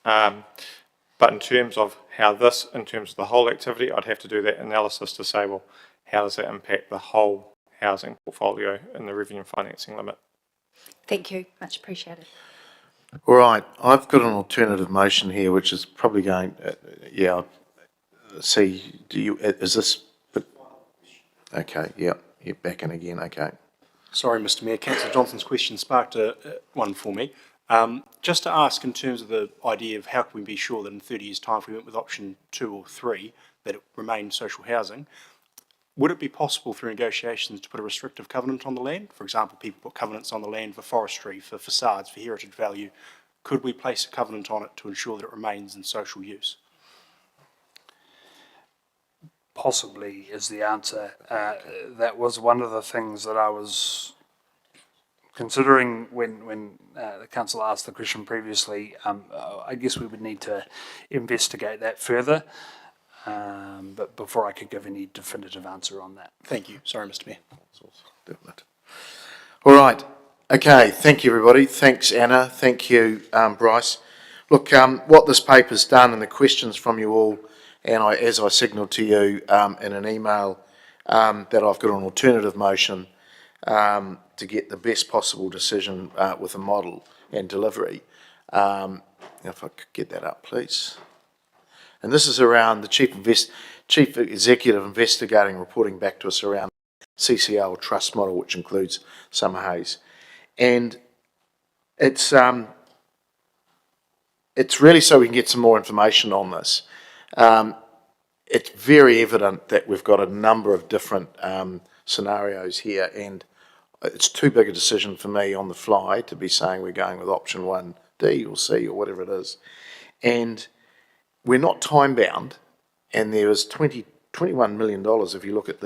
But in terms of in terms of the whole activity, I'd have to do that analysis to say, well, how does that impact the whole housing portfolio in the revenue and financing limit? Thank you, much appreciated. All right, I've got an alternative motion here, which is probably going, see, is this, okay, yeah, you're back in again, okay. Sorry, Mr. Mayor, Councillor Johnson's question sparked one for me. Just to ask, in terms of the idea of how can we be sure that in 30 years' time, if we went with option 2 or 3, that it remained social housing, would it be possible through negotiations to put a restrictive covenant on the land? For example, people put covenants on the land for forestry, for facades, for heritage value. Could we place a covenant on it to ensure that it remains in social use? Possibly is the answer. That was one of the things that I was considering when the council asked the question previously. I guess we would need to investigate that further, but before I could give any definitive answer on that. Thank you. Sorry, Mr. Mayor. All right. Okay. Thank you, everybody. Thanks, Anna. Thank you, Bryce. Look, what this paper's done and the questions from you all, and as I signalled to you in an email, that I've got an alternative motion to get the best possible decision with a model and delivery. If I could get that up, please. And this is around the Chief Executive investigating, reporting back to us around CCL trust model, which includes Summer Hayes. And it's really so we can get some more information on this. It's very evident that we've got a number of different scenarios here, and it's too big a decision for me on the fly to be saying we're going with option 1D or C or whatever it is. And we're not time bound, and there is $21 million if you look at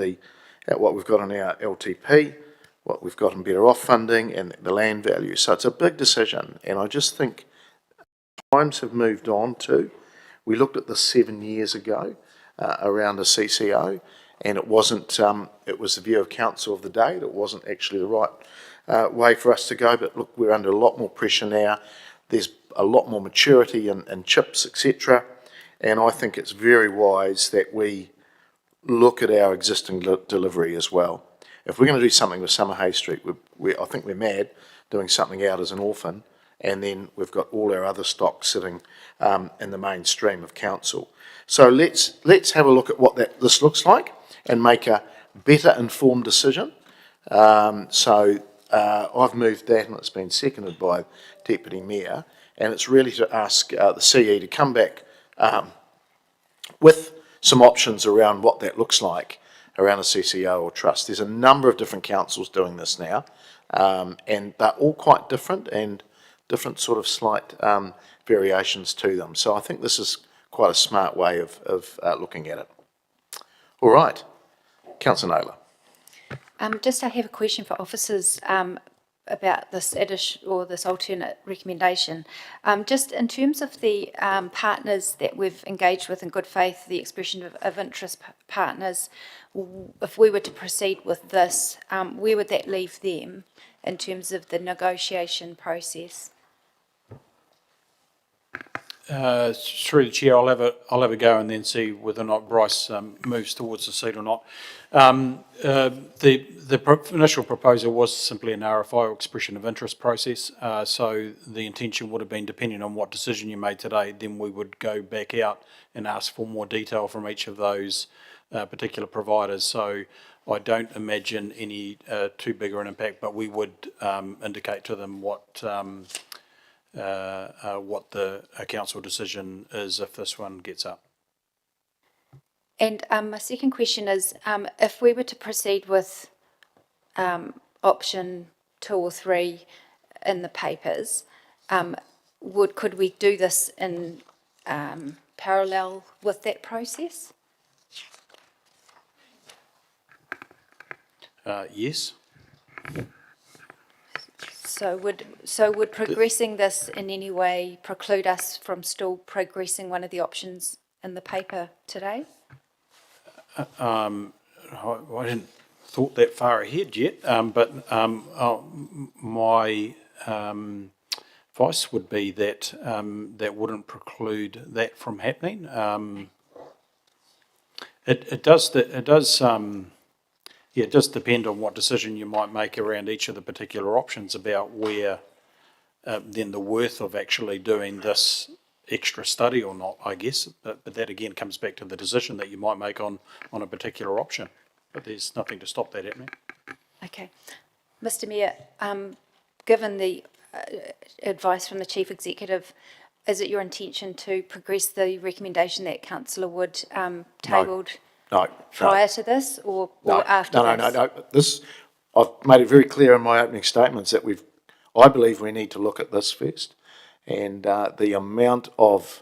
what we've got on our LTP, what we've got in better off funding, and the land value. So it's a big decision, and I just think times have moved on too. We looked at this 7 years ago around a CCO, and it wasn't. It was the view of council of the day that it wasn't actually the right way for us to go. But look, we're under a lot more pressure now. there's a lot more maturity in chips, etc. And I think it's very wise that we look at our existing delivery as well. If we're going to do something with Summer Hay Street, I think we're mad doing something out as an orphan, and then we've got all our other stock sitting in the mainstream of council. So let's have a look at what this looks like and make a better informed decision. I've moved that, and it's been seconded by Deputy Mayor, and it's really to ask the CE to come back with some options around what that looks like around a CCO or trust. There's a number of different councils doing this now, and they're all quite different and different sort of slight variations to them. So I think this is quite a smart way of looking at it. All right, Councillor Naylor. I have a question for officers about this this alternate recommendation. Just in terms of the partners that we've engaged with in good faith, the expression of interest partners, if we were to proceed with this, where would that leave them in terms of the negotiation process? Through the chair, I'll have a go and then see whether or not Bryce moves towards the seat or not. The initial proposal was simply an RFI, or expression of interest process. So the intention would have been, depending on what decision you made today, then we would go back out and ask for more detail from each of those particular providers. So I don't imagine any too big an impact, but we would indicate to them what the council decision is if this one gets up. And my second question is, if we were to proceed with option 2 or 3 in the papers, could we do this in parallel with that process? Yes. So would progressing this in any way preclude us from still progressing one of the options in the paper today? I hadn't thought that far ahead yet, but my advice would be that that wouldn't preclude that from happening. It does depend on what decision you might make around each of the particular options about where then the worth of actually doing this extra study or not, I guess. But that again comes back to the decision that you might make on a particular option. But there's nothing to stop that happening. Okay. Mr Mayor, given the advice from the Chief Executive, is it your intention to progress the recommendation that Councillor Wood tabled prior to this or after this? No. I've made it very clear in my opening statements that I believe we need to look at this first. And the amount of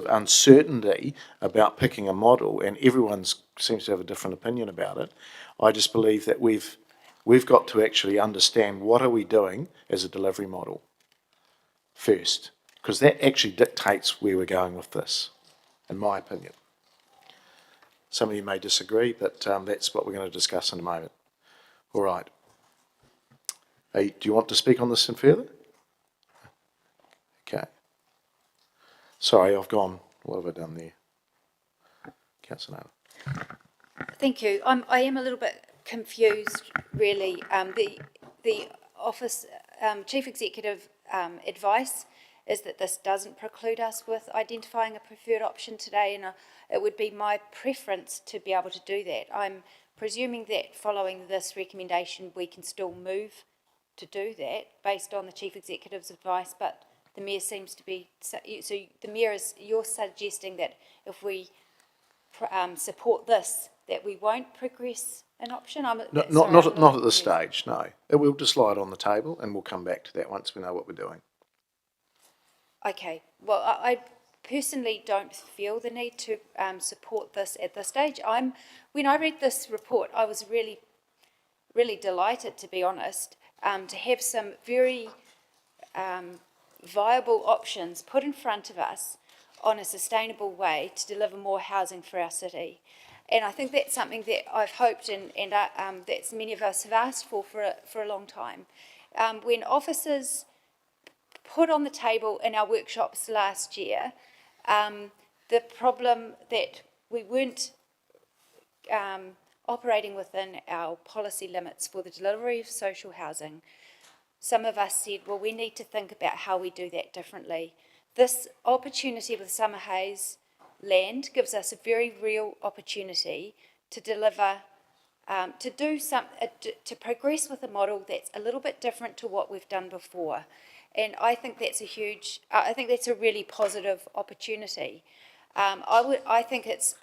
uncertainty about picking a model, and everyone seems to have a different opinion about it. I just believe that we've got to actually understand what are we doing as a delivery model first, because that actually dictates where we're going with this, in my opinion. Some of you may disagree, but that's what we're going to discuss in a moment. All right. Hey, do you want to speak on this further? Okay. Sorry, I've gone. What have I done there? Councillor Naylor. Thank you. I am a little bit confused, really. The office Chief Executive advice is that this doesn't preclude us with identifying a preferred option today, and it would be my preference to be able to do that. I'm presuming that following this recommendation, we can still move to do that based on the Chief Executive's advice, but the Mayor seems to be, so the Mayor you're suggesting that if we support this, that we won't progress an option? Not at this stage, no. It will just lie on the table and we'll come back to that once we know what we're doing. Okay, well, I personally don't feel the need to support this at this stage. When I read this report, I was really, really delighted, to be honest, to have some very viable options put in front of us on a sustainable way to deliver more housing for our city. And I think that's something that I've hoped and that many of us have asked for a long time. when officers put on the table in our workshops last year the problem that we weren't operating within our policy limits for the delivery of social housing. Some of us said, well, we need to think about how we do that differently. This opportunity with Summerhays land gives us a very real opportunity to deliver, to progress with a model that's a little bit different to what we've done before. And I think that's I think that's a really positive opportunity. I think it's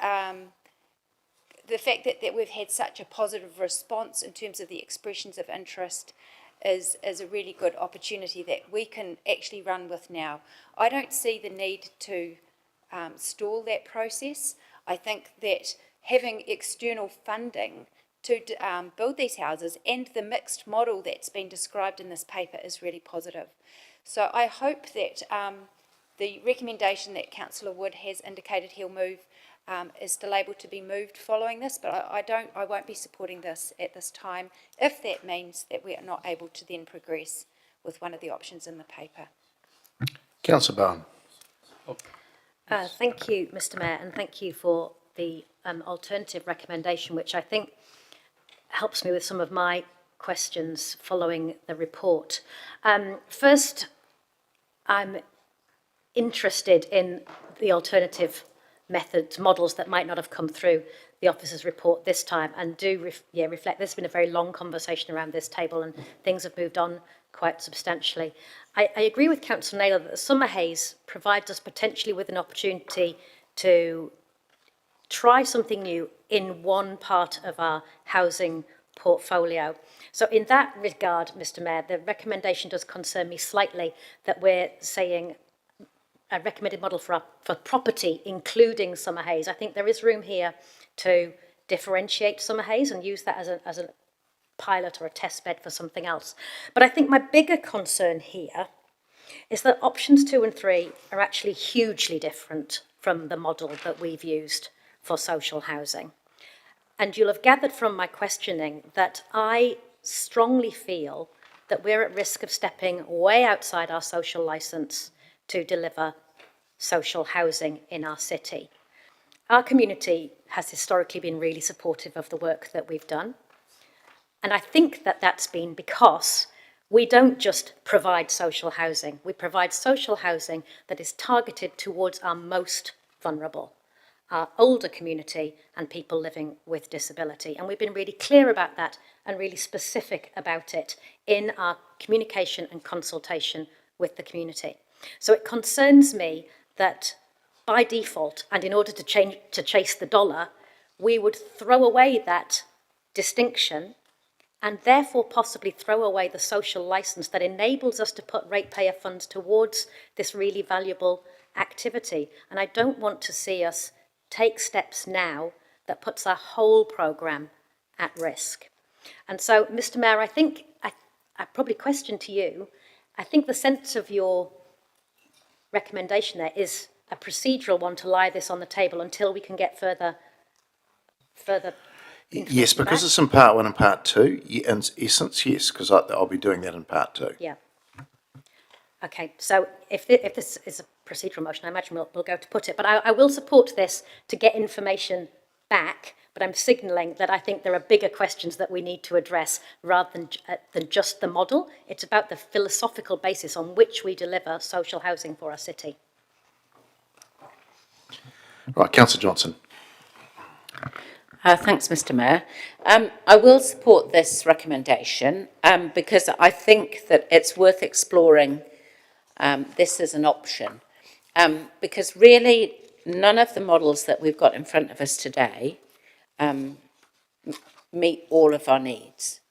the fact that we've had such a positive response in terms of the expressions of interest is a really good opportunity that we can actually run with now. I don't see the need to stall that process. I think that having external funding to build these houses and the mixed model that's been described in this paper is really positive. So I hope that the recommendation that Councillor Wood has indicated he'll move is still able to be moved following this, but I won't be supporting this at this time if that means that we are not able to then progress with one of the options in the paper. Councillor Bowen. Thank you, Mr. Mayor, and thank you for the alternative recommendation, which I think helps me with some of my questions following the report. First, I'm interested in the alternative methods, models that might not have come through the officer's report this time, and do reflect there's been a very long conversation around this table and things have moved on quite substantially. I agree with Councillor Naylor that the Summerhays provides us potentially with an opportunity to try something new in one part of our housing portfolio. So in that regard, Mr. Mayor, the recommendation does concern me slightly that we're saying a recommended model for property, including Summerhays. I think there is room here to differentiate Summerhays and use that as a pilot or a test bed for something else. But I think my bigger concern here is that options 2 and 3 are actually hugely different from the model that we've used for social housing. And you'll have gathered from my questioning that I strongly feel that we're at risk of stepping way outside our social licence to deliver social housing in our city. Our community has historically been really supportive of the work that we've done. And I think that that's been because we don't just provide social housing, we provide social housing that is targeted towards our most vulnerable, our older community and people living with disability. And we've been really clear about that and really specific about it in our communication and consultation with the community. So it concerns me that by default, and in order to chase the dollar, we would throw away that distinction and therefore possibly throw away the social licence that enables us to put ratepayer funds towards this really valuable activity. And I don't want to see us take steps now that puts our whole programme at risk. And so, Mr. Mayor, I think, I probably question to you, I think the sense of your recommendation there is a procedural one to lie this on the table until we can get further. Yes, because it's in part 1 and part 2. In essence, yes, because I'll be doing that in part 2. Yeah. Okay, so if this is a procedural motion, I imagine we'll go to put it. But I will support this to get information back, but I'm signalling that I think there are bigger questions that we need to address rather than just the model. It's about the philosophical basis on which we deliver social housing for our city. Right, Councillor Johnson. Thanks, Mr. Mayor. I will support this recommendation because I think that it's worth exploring this as an option. Because really, none of the models that we've got in front of us today meet all of our needs.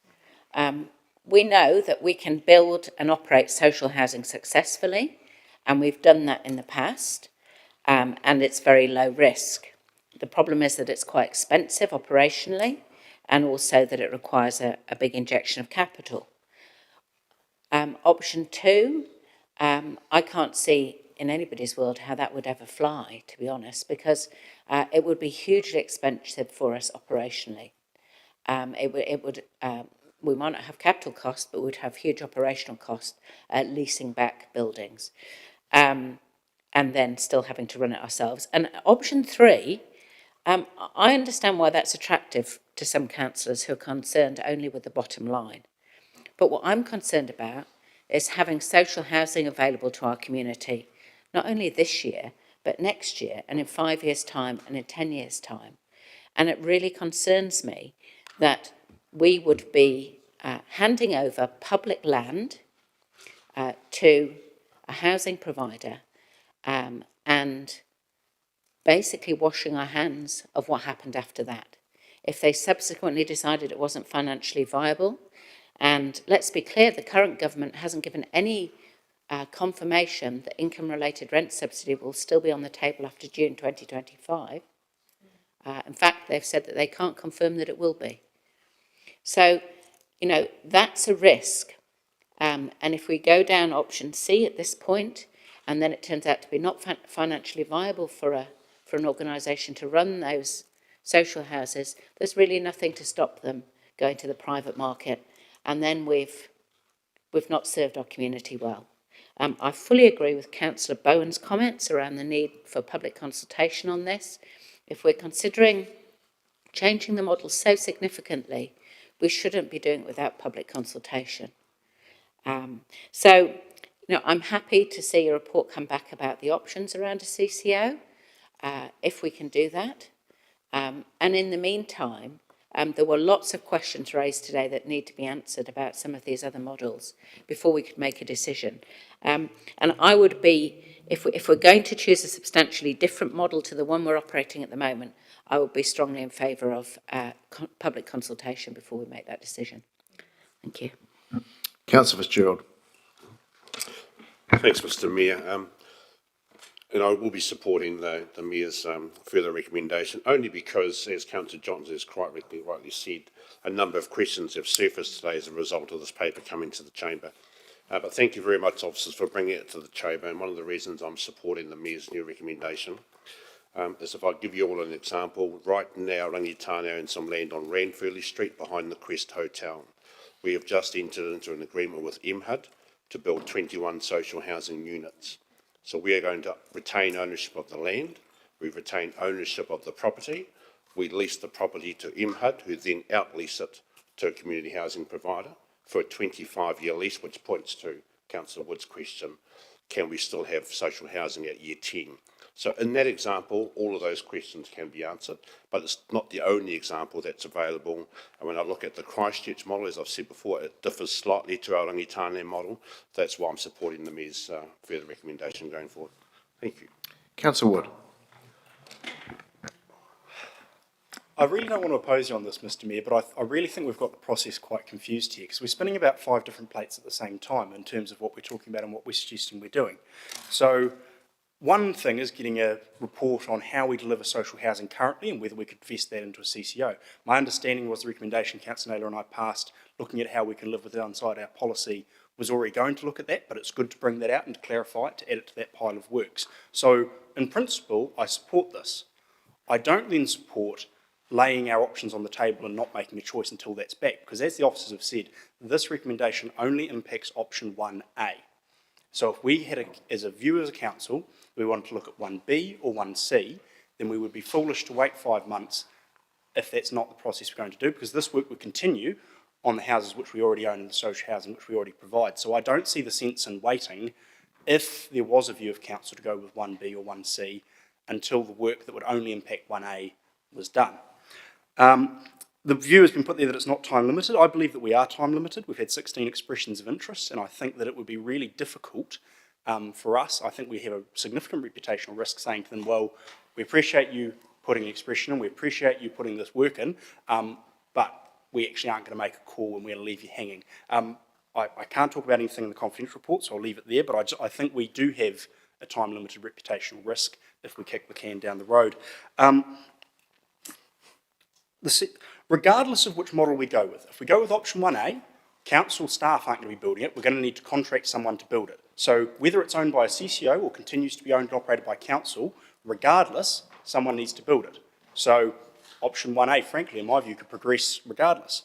We know that we can build and operate social housing successfully, and we've done that in the past, and it's very low risk. The problem is that it's quite expensive operationally, and also that it requires a big injection of capital. Option 2, I can't see in anybody's world how that would ever fly, to be honest, because it would be hugely expensive for us operationally. It would we might not have capital costs, but we'd have huge operational costs leasing back buildings, and then still having to run it ourselves. And option 3, I understand why that's attractive to some councillors who are concerned only with the bottom line. But what I'm concerned about is having social housing available to our community, not only this year, but next year, and in 5 years' time, and in 10 years' time. And it really concerns me that we would be handing over public land to a housing provider and basically washing our hands of what happened after that. If they subsequently decided it wasn't financially viable, and let's be clear, the current government hasn't given any confirmation that income-related rent subsidy will still be on the table after June 2025. In fact, they've said that they can't confirm that it will be. So, you know, that's a risk. And if we go down option C at this point, and then it turns out to be not financially viable for an organisation to run those social houses, there's really nothing to stop them going to the private market. And then we've not served our community well. I fully agree with Councillor Bowen's comments around the need for public consultation on this. If we're considering changing the model so significantly, we shouldn't be doing it without public consultation. So, you know, I'm happy to see a report come back about the options around a CCO, if we can do that. And in the meantime, there were lots of questions raised today that need to be answered about some of these other models before we could make a decision. And I would be, if we're going to choose a substantially different model to the one we're operating at the moment, I would be strongly in favour of public consultation before we make that decision. Thank you. Councillor Fitzgerald. Thanks, Mr Mayor. And I will be supporting the Mayor's further recommendation, only because, as Councillor Johnson has quite rightly said, a number of questions have surfaced today as a result of this paper coming to the Chamber. But thank you very much, officers, for bringing it to the Chamber. And one of the reasons I'm supporting the Mayor's new recommendation is, if I give you all an example, right now Rangitane owns some land on Ranfurly Street behind the Quest Hotel. We have just entered into an agreement with MHUD to build 21 social housing units. So we are going to retain ownership of the land, we retain ownership of the property, we lease the property to MHUD, who then outlease it to a community housing provider for a 25-year lease, which points to Councillor Wood's question, can we still have social housing at year 10? So in that example, all of those questions can be answered, but it's not the only example that's available. And when I look at the Christchurch model, as I've said before, it differs slightly to our Rangitane model. That's why I'm supporting the Mayor's further recommendation going forward. Thank you. Councillor Wood. I really don't want to oppose you on this, Mr Mayor, but I really think we've got the process quite confused here, because we're spinning about 5 different plates at the same time in terms of what we're talking about and what we're suggesting we're doing. So one thing is getting a report on how we deliver social housing currently and whether we could vest that into a CCO. My understanding was the recommendation Councillor Naylor and I passed, looking at how we can live with inside our policy, was already going to look at that, but it's good to bring that out and to clarify it, to add it to that pile of works. So in principle, I support this. I don't then support laying our options on the table and not making a choice until that's back, because as the officers have said, this recommendation only impacts option 1A. So if we had, as a view as a council, we wanted to look at 1B or 1C, then we would be foolish to wait 5 months if that's not the process we're going to do, because this work would continue on the houses which we already own and the social housing which we already provide. So I don't see the sense in waiting, if there was a view of council to go with 1B or 1C, until the work that would only impact 1A was done. The view has been put there that it's not time limited. I believe that we are time limited. We've had 16 expressions of interest, and I think that it would be really difficult for us. I think we have a significant reputational risk saying to them, well, we appreciate you putting an expression in, we appreciate you putting this work in, but we actually aren't going to make a call and we're going to leave you hanging. I can't talk about anything in the confidential report, so I'll leave it there, but I think we do have a time-limited reputational risk if we kick the can down the road. Regardless of which model we go with, if we go with option 1A, council staff aren't going to be building it, we're going to need to contract someone to build it. So whether it's owned by a CCO or continues to be owned and operated by council, regardless, someone needs to build it. So option 1A, frankly, in my view, could progress regardless.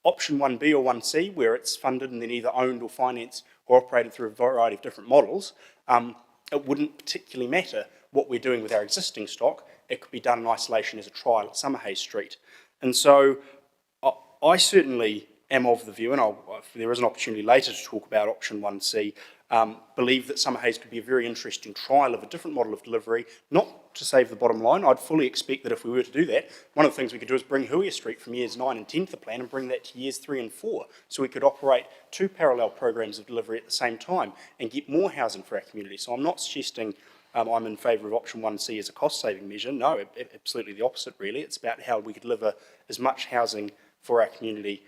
Option 1B or 1C, where it's funded and then either owned or financed or operated through a variety of different models, it wouldn't particularly matter what we're doing with our existing stock. It could be done in isolation as a trial at Summerhays Street. And so I certainly am of the view, and if there is an opportunity later to talk about option 1C, believe that Summerhays could be a very interesting trial of a different model of delivery, not to save the bottom line. I'd fully expect that if we were to do that, one of the things we could do is bring Huia Street from years 9 and 10 to the plan and bring that to years 3 and 4. So we could operate 2 parallel programs of delivery at the same time and get more housing for our community. So I'm not suggesting I'm in favour of option 1C as a cost-saving measure. No, absolutely the opposite, really. It's about how we could deliver as much housing for our community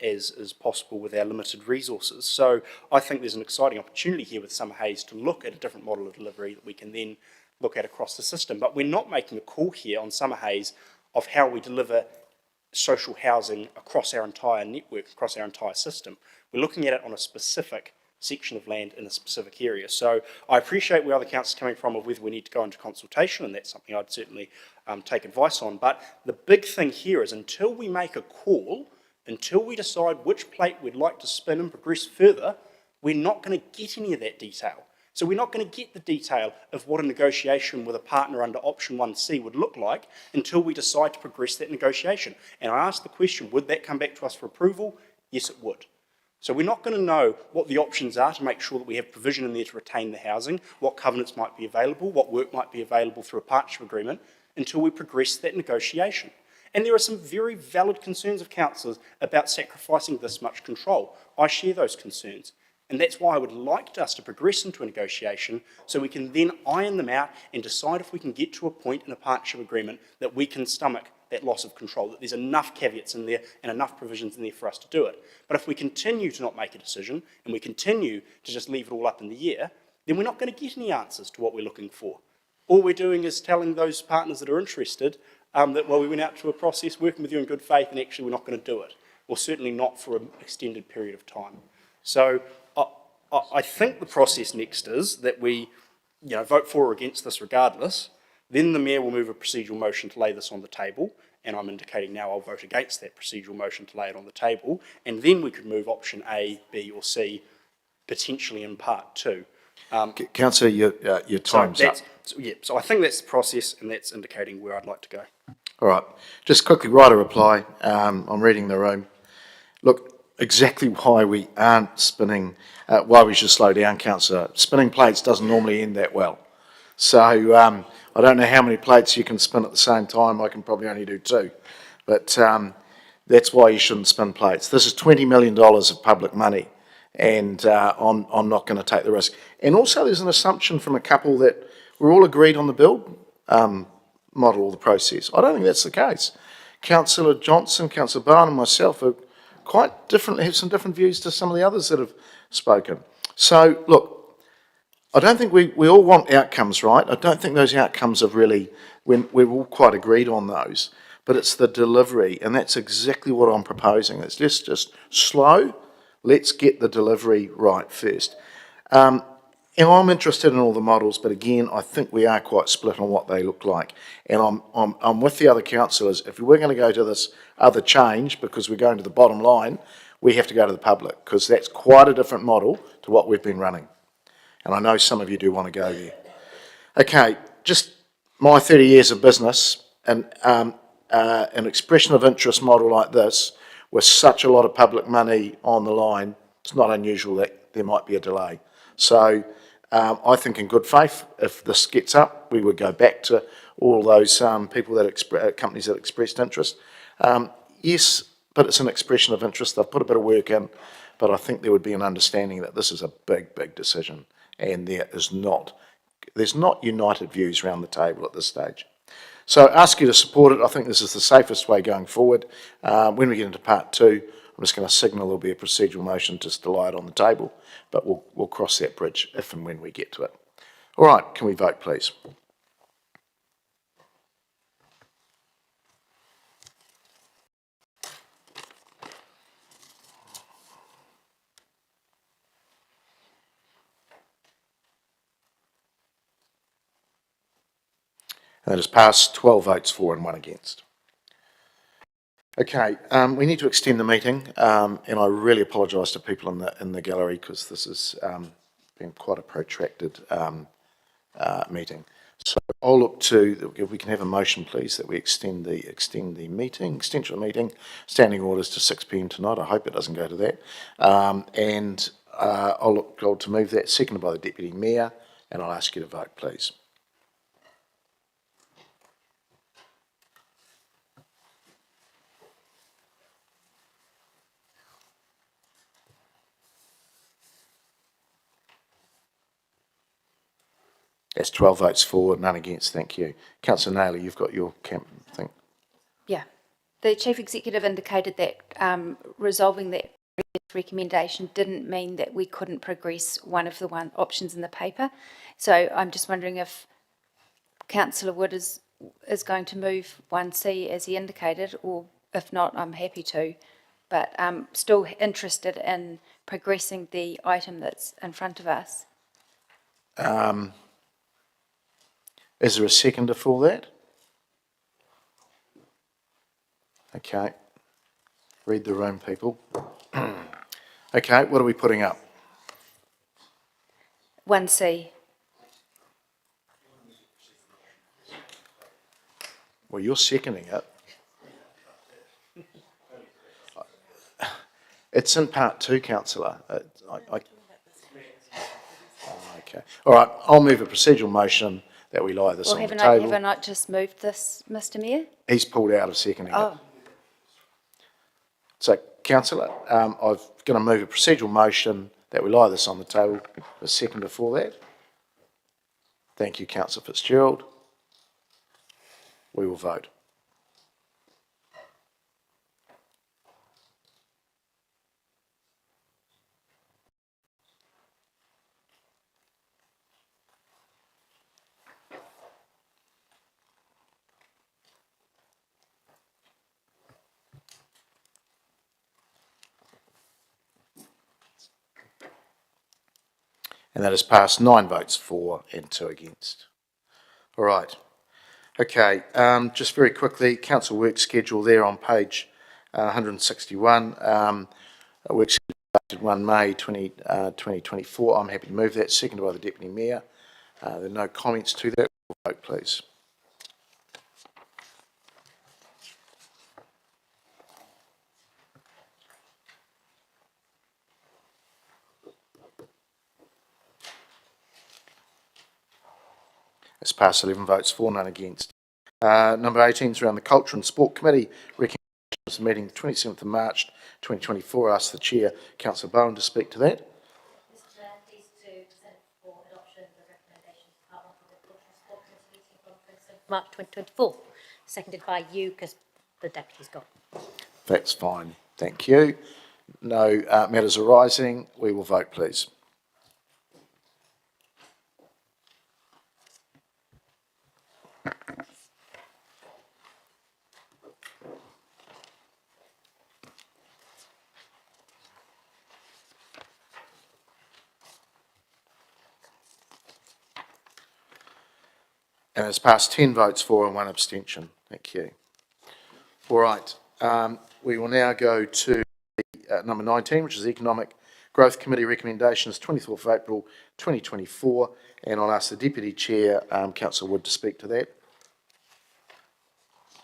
as possible with our limited resources. So I think there's an exciting opportunity here with Summerhays to look at a different model of delivery that we can then look at across the system. But we're not making a call here on Summerhays of how we deliver social housing across our entire network, across our entire system. We're looking at it on a specific section of land in a specific area. So I appreciate where other councils are coming from of whether we need to go into consultation, and that's something I'd certainly take advice on. But the big thing here is until we make a call, until we decide which plate we'd like to spin and progress further, we're not going to get any of that detail. So we're not going to get the detail of what a negotiation with a partner under option 1C would look like until we decide to progress that negotiation. And I asked the question, would that come back to us for approval? Yes, it would. So we're not going to know what the options are to make sure that we have provision in there to retain the housing, what covenants might be available, what work might be available through a partnership agreement, until we progress that negotiation. And there are some very valid concerns of councillors about sacrificing this much control. I share those concerns. And that's why I would like us to progress into a negotiation so we can then iron them out and decide if we can get to a point in a partnership agreement that we can stomach that loss of control, that there's enough caveats in there and enough provisions in there for us to do it. But if we continue to not make a decision and we continue to just leave it all up in the air, then we're not going to get any answers to what we're looking for. All we're doing is telling those partners that are interested that, well, we went out to a process working with you in good faith and actually we're not going to do it, or certainly not for an extended period of time. So I think the process next is that we vote for or against this regardless. Then the Mayor will move a procedural motion to lay this on the table, and I'm indicating now I'll vote against that procedural motion to lay it on the table, and then we could move option A, B or C potentially in part 2. Councillor, your time's up. So I think that's the process, and that's indicating where I'd like to go. All right, just quickly write a reply. I'm reading the room. Look, exactly why we aren't spinning, why we should slow down, Councillor. Spinning plates doesn't normally end that well. So I don't know how many plates you can spin at the same time. I can probably only do 2. But that's why you shouldn't spin plates. This is $20 million of public money, and I'm not going to take the risk. And also there's an assumption from a couple that we're all agreed on the build model or the process. I don't think that's the case. Councillor Johnson, Councillor Barn and myself are quite different, have some different views to some of the others that have spoken. So, look, I don't think we all want outcomes, right? I don't think those outcomes have really, we're all quite agreed on those, but it's the delivery, and that's exactly what I'm proposing. It's just slow, let's get the delivery right first. And I'm interested in all the models, but again, I think we are quite split on what they look like. And I'm with the other councillors. If we're going to go to this other change, because we're going to the bottom line, we have to go to the public, because that's quite a different model to what we've been running. And I know some of you do want to go there. Okay, just my 30 years of business, and an expression of interest model like this, with such a lot of public money on the line, it's not unusual that there might be a delay. So I think in good faith, if this gets up, we would go back to all those people that companies that expressed interest. Yes, but it's an expression of interest. They've put a bit of work in, but I think there would be an understanding that this is a big, big decision, and there's not united views around the table at this stage. So I ask you to support it. I think this is the safest way going forward. When we get into part 2, I'm just going to signal there'll be a procedural motion just to lie it on the table, but we'll cross that bridge if and when we get to it. All right, can we vote, please? And that is passed, 12 votes for and 1 against. Okay, we need to extend the meeting, and I really apologise to people in the gallery because this has been quite a protracted meeting. So I'll look to, if we can have a motion, please, that we extend the extension of the meeting, standing orders to 6 p.m. tonight. I hope it doesn't go to that. I'll look to move that, seconded by the Deputy Mayor, and I'll ask you to vote, please. That's 12 votes for, none against. Thank you. Councillor Naylor, you've got your thing. Yeah. The Chief Executive indicated that resolving that recommendation didn't mean that we couldn't progress one of the options in the paper. So I'm just wondering if Councillor Wood is going to move 1C as he indicated, or if not, I'm happy to. But I'm still interested in progressing the item that's in front of us. Is there a seconder for that? Okay. Read the room, people. Okay, what are we putting up? 1C. Well, you're seconding it. It's in part 2, councillor. Okay. All right, I'll move a procedural motion that we lie this on the table. Have I not just moved this, Mr Mayor? He's pulled out of seconding it. Oh. So, councillor, I'm going to move a procedural motion that we lie this on the table. A seconder for that. Thank you, Councillor Fitzgerald. We will vote. And that has passed 9 votes for and 2 against. All right. Okay, just very quickly, council work schedule there on page 161. Work schedule dated 1 May 2024. I'm happy to move that, seconded by the Deputy Mayor. There are no comments to that. Vote, please. It's passed 11 votes for, none against. Number 18 is around the Culture and Sport Committee. Recommendations meeting the 27th of March 2024. I ask the Chair, Councillor Bowen, to speak to that. Mr Chair, pleased to present for adoption the recommendations of Part 1 of the Culture and Sport Committee meeting from 27th March 2024. Seconded by you because the deputy's gone. That's fine. Thank you. No matters arising. We will vote, please. And it's passed 10 votes for and 1 abstention. Thank you. All right. We will now go to number 19, which is the Economic Growth Committee recommendations, 24th of April 2024. And I'll ask the Deputy Chair, Councillor Wood, to speak to that.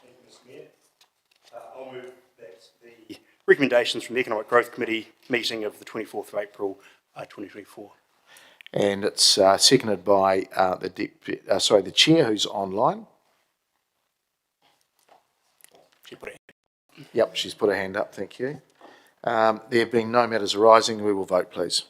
Thank you, Mr Mayor. I'll move that the recommendations from the Economic Growth Committee meeting of the 24th of April 2024. And it's seconded by the Chair, who's online. Yep, she's put her hand up, thank you. There being no matters arising, we will vote, please.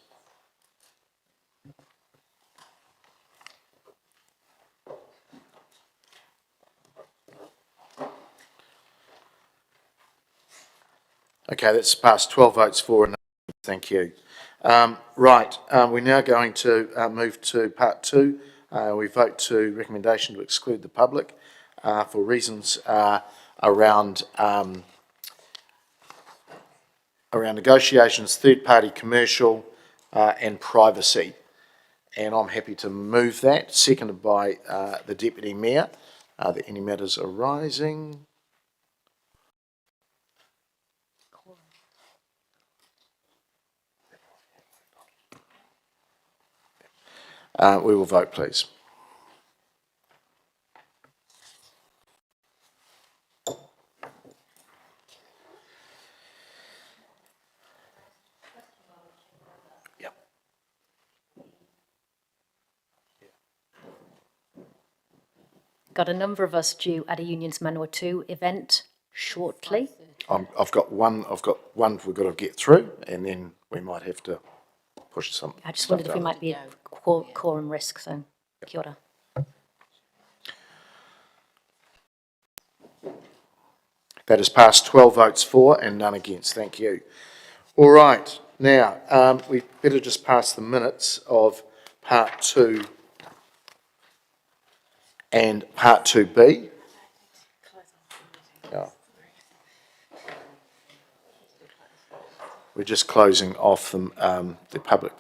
Okay, that's passed 12 votes for and thank you. Right, we're now going to move to part 2. We vote to recommendation to exclude the public for reasons around negotiations, third-party commercial and privacy. And I'm happy to move that, seconded by the Deputy Mayor. Are there any matters arising? We will vote, please. Got a number of us due at a Unions Manor 2 event shortly. I've got one we've got to get through, and then we might have to push some. I just stuff wondered if we down. might be a quorum risk, so kia ora. That is passed 12 votes for and none against. Thank you. All right. Now, we better just pass the minutes of Part 2 and Part 2B. Yeah. We're just closing off the public